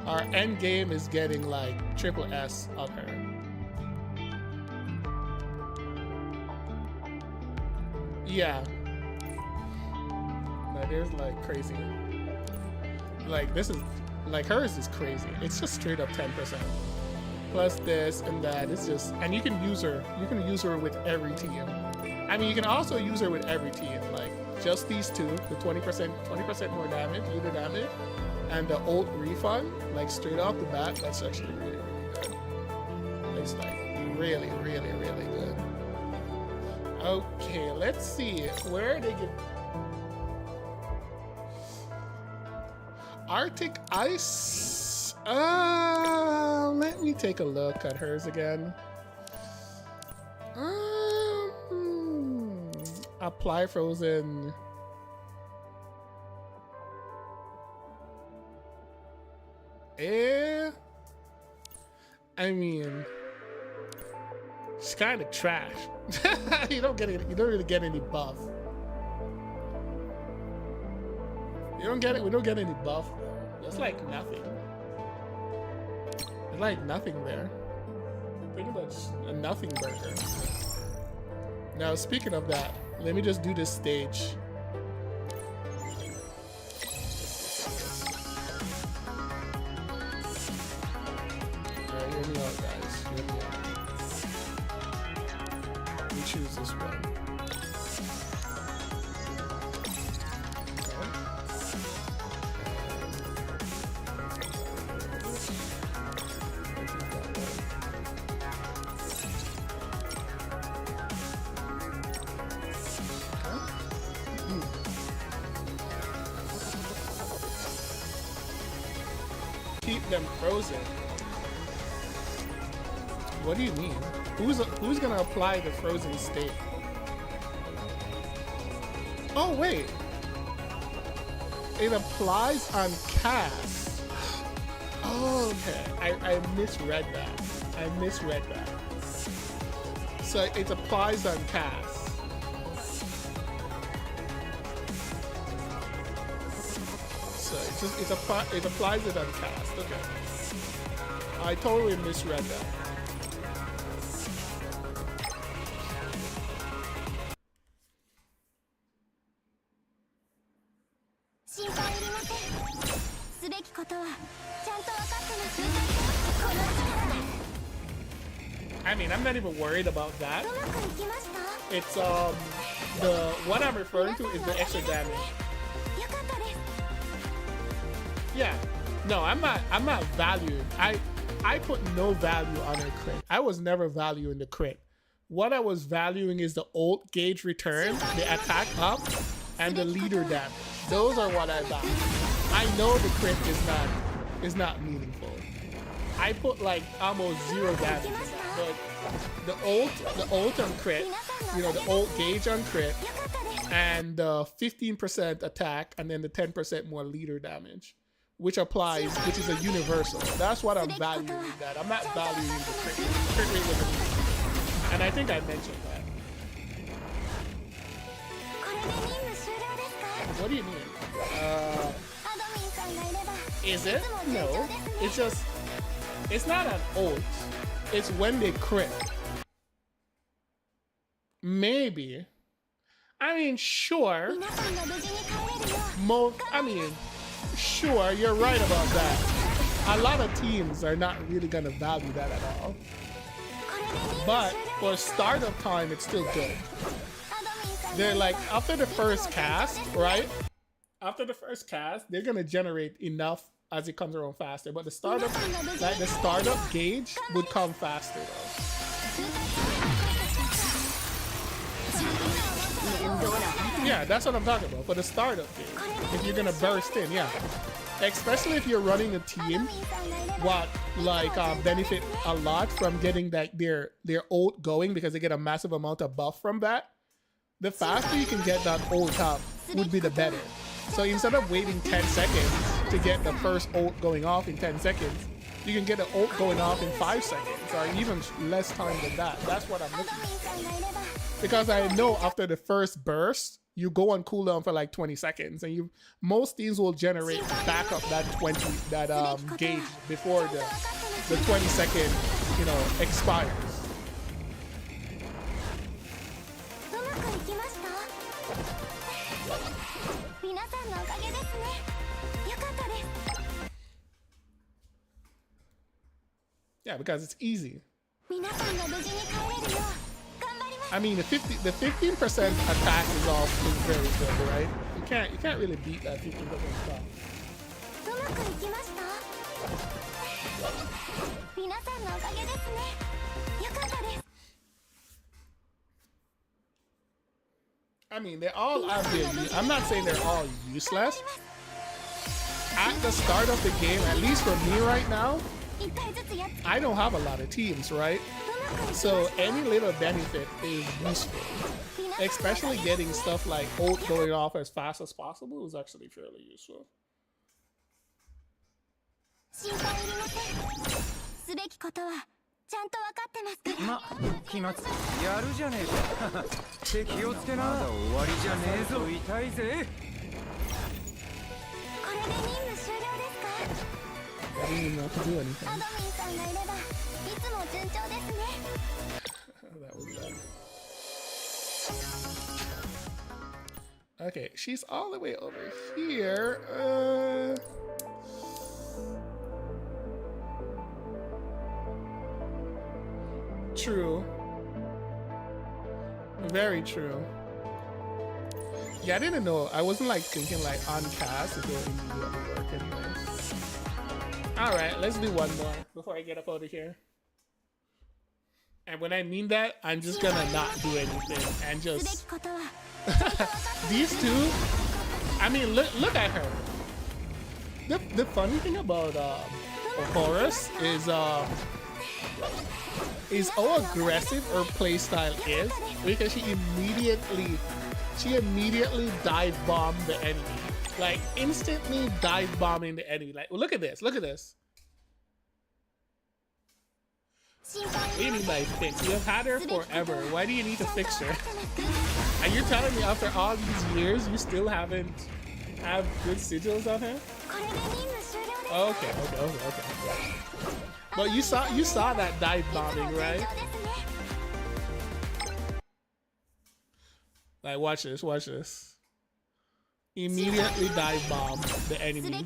our end game is getting like triple S of her. Yeah. It is like crazy. Like this is like hers is crazy. It's just straight up 10%. Plus this and that. It's just, and you can use her. You can use her with every team. I mean, you can also use her with every team. Like just these two, the 20% more damage, either damage, and the ult refund. Like straight off the bat, that's actually really, really good. It's like really, really, really good. Okay, let's see where they get. Arctic Ice. Let me take a look at hers again. Apply frozen. I mean, it's kind of trash. You don't really get any buff. We don't get any buff though. There's like nothing. There's like nothing there. Pretty much a nothing burger. Now speaking of that, let me just do this stage. Alright, hear me out, guys. Hear me out. Let me choose this one. Keep them frozen. What do you mean? Who's gonna apply the frozen state? Oh wait, it applies on cast. Oh, okay, I misread that. So it applies on cast. it applies it on cast. Okay. I totally misread that. I mean, I'm not even worried about that. It's the what I'm referring to is the extra damage. Yeah. No, I'm not valuing. I put no value on her crit. I was never valuing the crit. What I was valuing is the ult gauge return, the attack up, and the leader damage. Those are what I value. I know the crit is not meaningful. I put like almost 0 damage in that, but the ult on crit, you know, the ult gauge on crit, and the 15% attack, and then the 10% more leader damage, which applies, which is a universal. That's what I'm valuing that. I'm not valuing the crit rate. The crit rate was a, and I think I mentioned that. What do you mean? Is it? No. It's just, it's not an ult. It's when they crit. Maybe. I mean, sure. Sure, you're right about that. A lot of teams are not really gonna value that at all. But for startup time, it's still good. They're like, after the first cast, right? After the first cast, they're gonna generate enough as it comes around faster. But the startup, like the startup gauge would come faster though. Yeah, that's what I'm talking about. For the startup gauge, if you're gonna burst in, yeah. Especially if you're running a team, what benefit a lot from getting that their ult going because they get a massive amount of buff from that. The faster you can get that ult up would be the better. So instead of waiting 10 seconds to get the first ult going off in 10 seconds, you can get the ult going off in 5 seconds or even less time than that. That's what I'm looking for. Because I know after the first burst, you go on cooldown for like 20 seconds and most teams will generate back up that gauge before the 20 second, expires. Yeah, because it's easy. I mean, the 15% attack is very good, right? You can't really beat that 15% stuff. I mean, they're all out there. I'm not saying they're all useless. At the start of the game, at least for me right now, I don't have a lot of teams, right? So any little benefit is useful. Especially getting stuff like ult going off as fast as possible is actually fairly useful. I didn't even know to do anything. That was bad. Okay, she's all the way over here. True. Very true. Yeah, I didn't know. I wasn't thinking on cast if it would immediately work anyway. Alright, let's do one more before I get up out of here. And when I mean that, I'm just gonna not do anything and just... These two, I mean, look at her. The funny thing about Horus is how aggressive her playstyle is because she immediately dive bombed the enemy. Like instantly dive bombing the enemy. Like, look at this. Look at this. What do you mean by fix? You have had her forever. Why do you need to fix her? And you're telling me after all these years you still haven't have good sigils on him? Okay. But you saw that dive bombing, right? Like, watch this. Immediately dive bomb the enemy.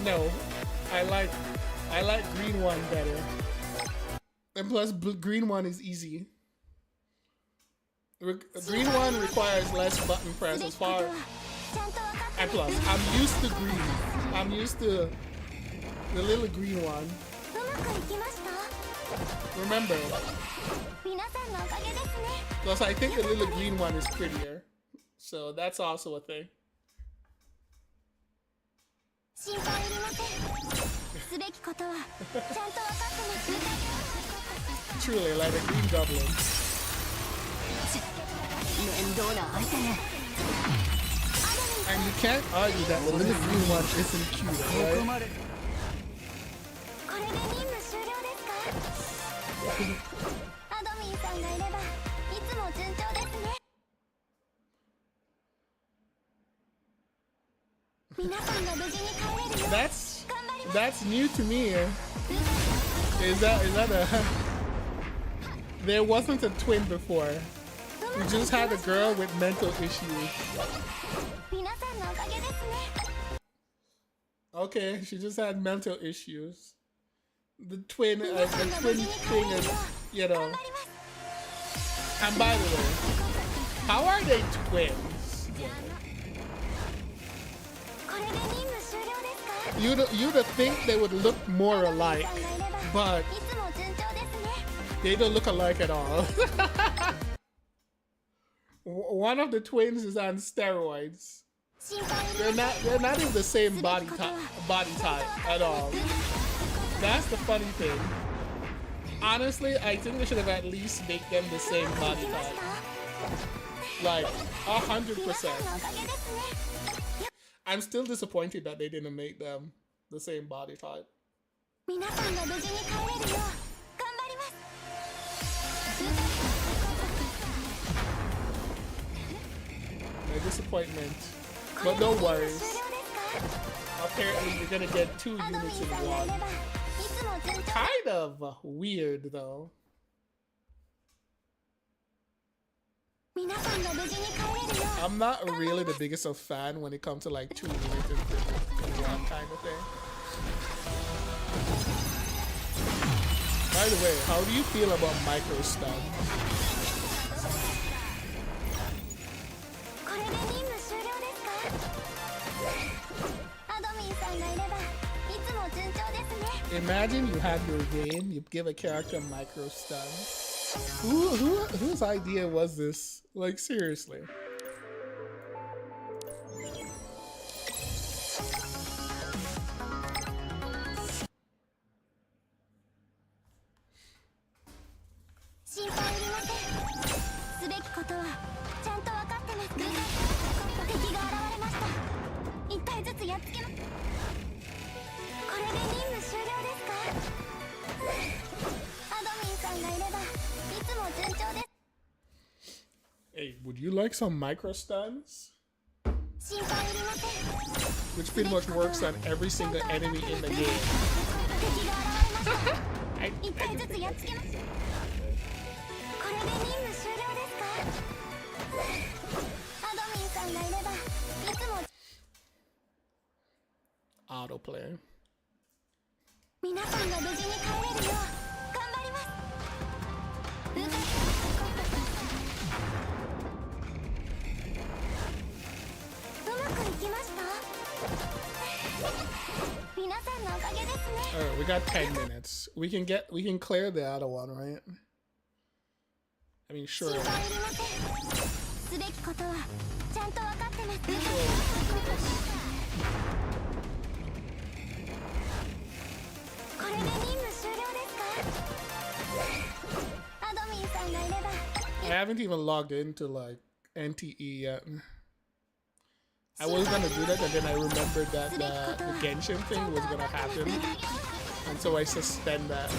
No, I like green one better. And plus, green one is easy. Green one requires less button press as far. And plus, I'm used to green. I'm used to the little green one. Remember. Plus, I think the little green one is prettier. So that's also a thing. Truly, like a green goblin. And you can't argue that the little green one isn't cute, right? That's new to me. Is that a? There wasn't a twin before. We just had a girl with mental issues. Okay, she just had mental issues. The twin thing is, you know. And by the way, how are they twins? You'd think they would look more alike, but they don't look alike at all. One of the twins is on steroids. They're not in the same body type at all. That's the funny thing. Honestly, I think they should have at least made them the same body type. Like 100%. I'm still disappointed that they didn't make them the same body type. My disappointment. But no worries. Apparently you're gonna get 2 units in one. Kind of weird though. I'm not really the biggest of fan when it comes to like 2 units in one kind of thing. By the way, how do you feel about micro stun? Imagine you have your game, you give a character micro stun. Whose idea was this? Like, seriously. Hey, would you like some micro stuns? Which pretty much works on every single enemy in the game. Autoplay. Alright, we got 10 minutes. We can clear the other one, right? I mean, sure. I haven't even logged into like NTE yet. I was gonna do that, and then I remembered that the Genshin thing was gonna happen, and so I suspend that.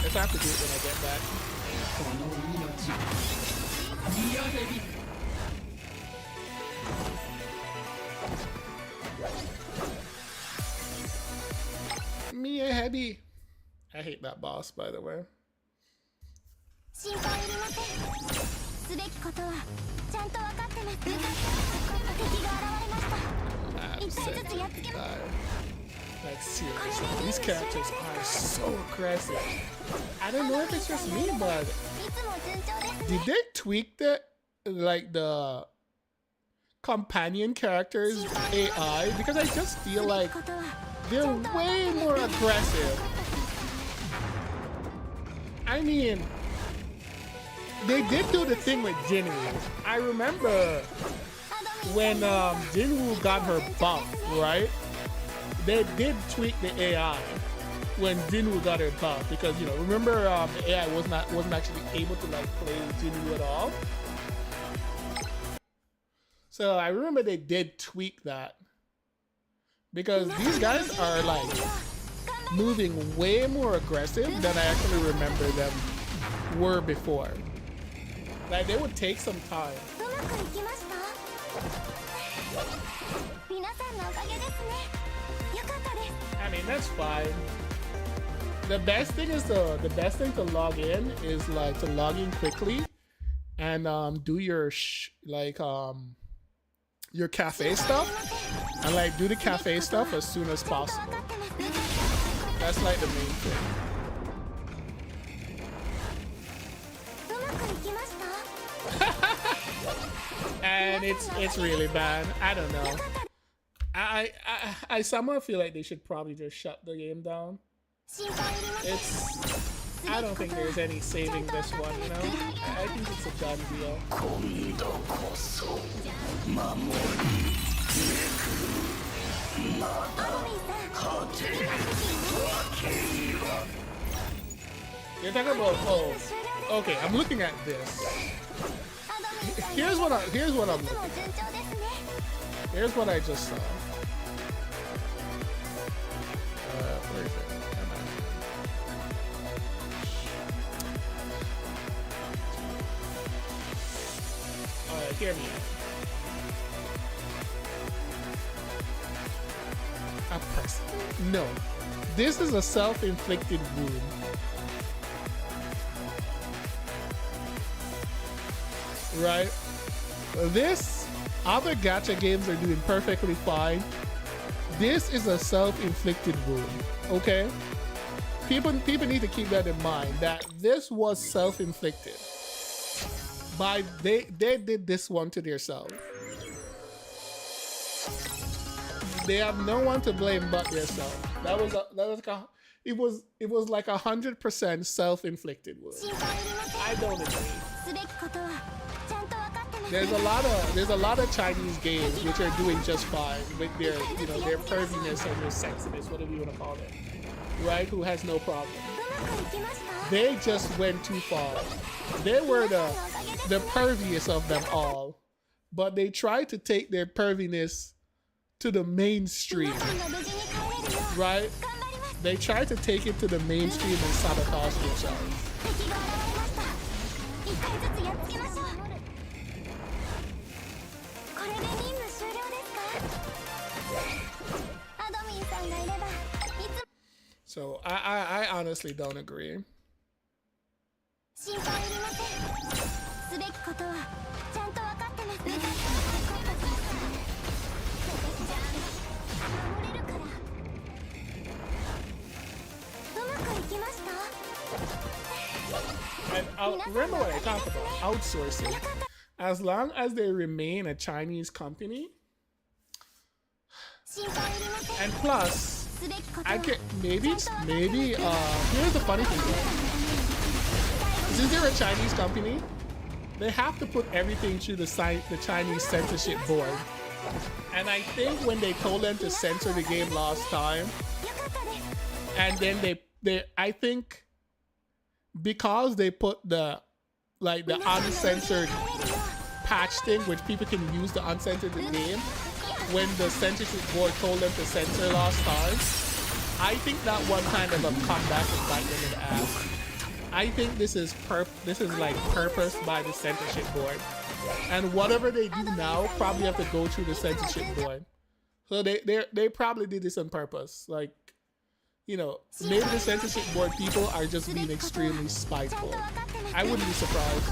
If I have to do it when I get back. Mia Heavy. I hate that boss, by the way. Like seriously, these characters are so aggressive. I don't know if it's just me, but did they tweak the companion characters AI? Because I just feel like they're way more aggressive. I mean, they did do the thing with Jinwoo. I remember when Jinwoo got her buff, right? They did tweak the AI when Jinwoo got her buff because remember the AI wasn't actually able to like play Jinwoo at all. So I remember they did tweak that because these guys are like moving way more aggressive than I actually remember them were before. Like they would take some time. I mean that's fine. The best thing to log in is like to log in quickly and do your your cafe stuff and like do the cafe stuff as soon as possible. That's like the main thing. And it's really bad. I don't know. I somehow feel like they should probably just shut the game down. I don't think there's any saving this one, I think it's a done deal. You're talking about okay, I'm looking at this. Here's what I'm looking at. Here's what I just saw. Where is it? Alright, hear me out. A person. No. This is a self-inflicted wound. Right? This, other gacha games are doing perfectly fine. This is a self-inflicted wound, okay? People need to keep that in mind, that this was self-inflicted. They did this one to themselves. They have no one to blame but themselves. It was like 100% self-inflicted wound. I don't agree. There's a lot of Chinese games which are doing just fine with their their perviness and their sexiness, whatever you want to call it, right? Who has no problem. They just went too far. They were the perviest of them all, but they tried to take their perviness to the mainstream, right? They tried to take it to the mainstream and sabotage themselves. So I honestly don't agree. And remember what I talked about, outsourcing. As long as they remain a Chinese company, and plus, I can maybe here's the funny thing. Since they're a Chinese company, they have to put everything through the Chinese censorship board. And I think when they told them to censor the game last time, and then I think because they put the uncensored patch thing which people can use to uncensor the game when the censorship board told them to censor Lost Stars. I think that one kind of a comeback and bite them in the ass. I think this is like purposed by the censorship board, and whatever they do now probably have to go through the censorship board. So they probably did this on purpose. Like, you know, maybe the censorship board people are just being extremely spiteful. I wouldn't be surprised.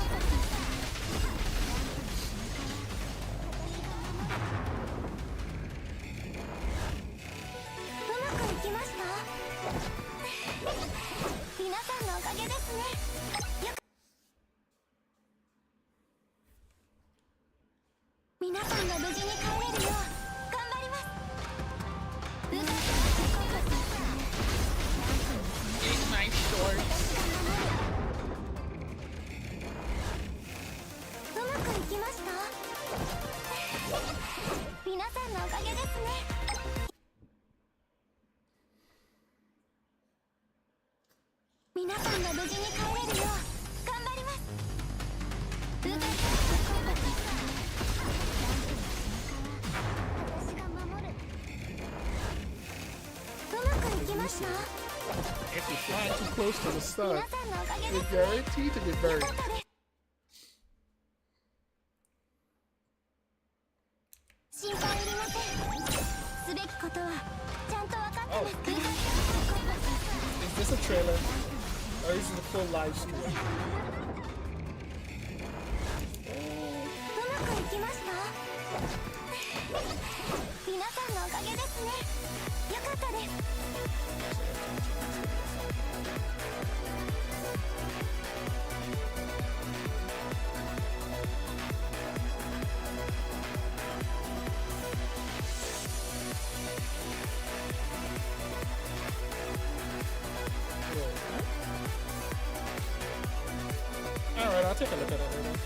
If you're flying too close to the sun, you're guaranteed to get burned. Oh. Is this a trailer? Or is it a full live stream? Alright, I'll take a look at it later.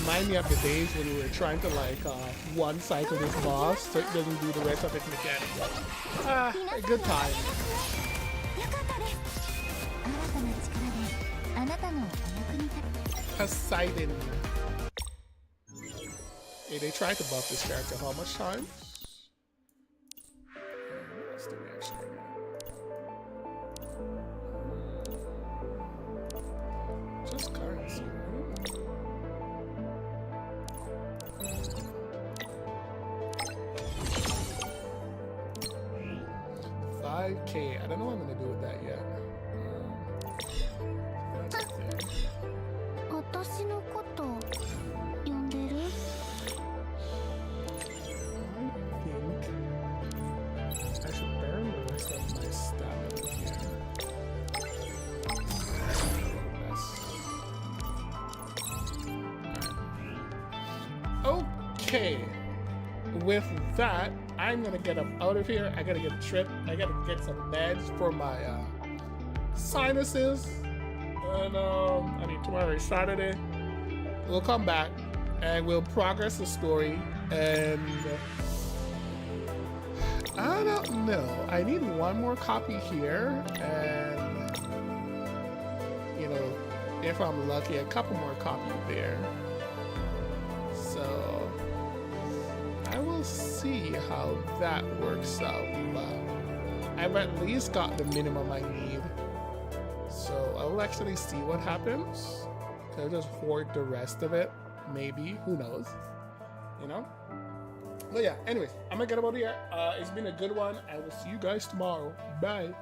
Remind me of the days when we were trying to like one cycle this boss so it doesn't do the rest of it again. A good time. Poseidon. Hey, they tried to buff this character how much times? What's the reaction? Just currency, right? 5K. I don't know what I'm gonna do with that yet. I should burn the rest of my stamina here. Okay. With that, I'm gonna get up out of here. I gotta get a trip. I gotta get some meds for my sinuses. And I mean, tomorrow is Saturday. We'll come back and we'll progress the story. And I don't know. I need one more copy here, and you know, if I'm lucky, a couple more copies there. So I will see how that works out, but I've at least got the minimum I need. So I will actually see what happens. I'll just hoard the rest of it, maybe, who knows, you know? But yeah, anyways, I'm gonna get out of here. It's been a good one. I will see you guys tomorrow. Bye.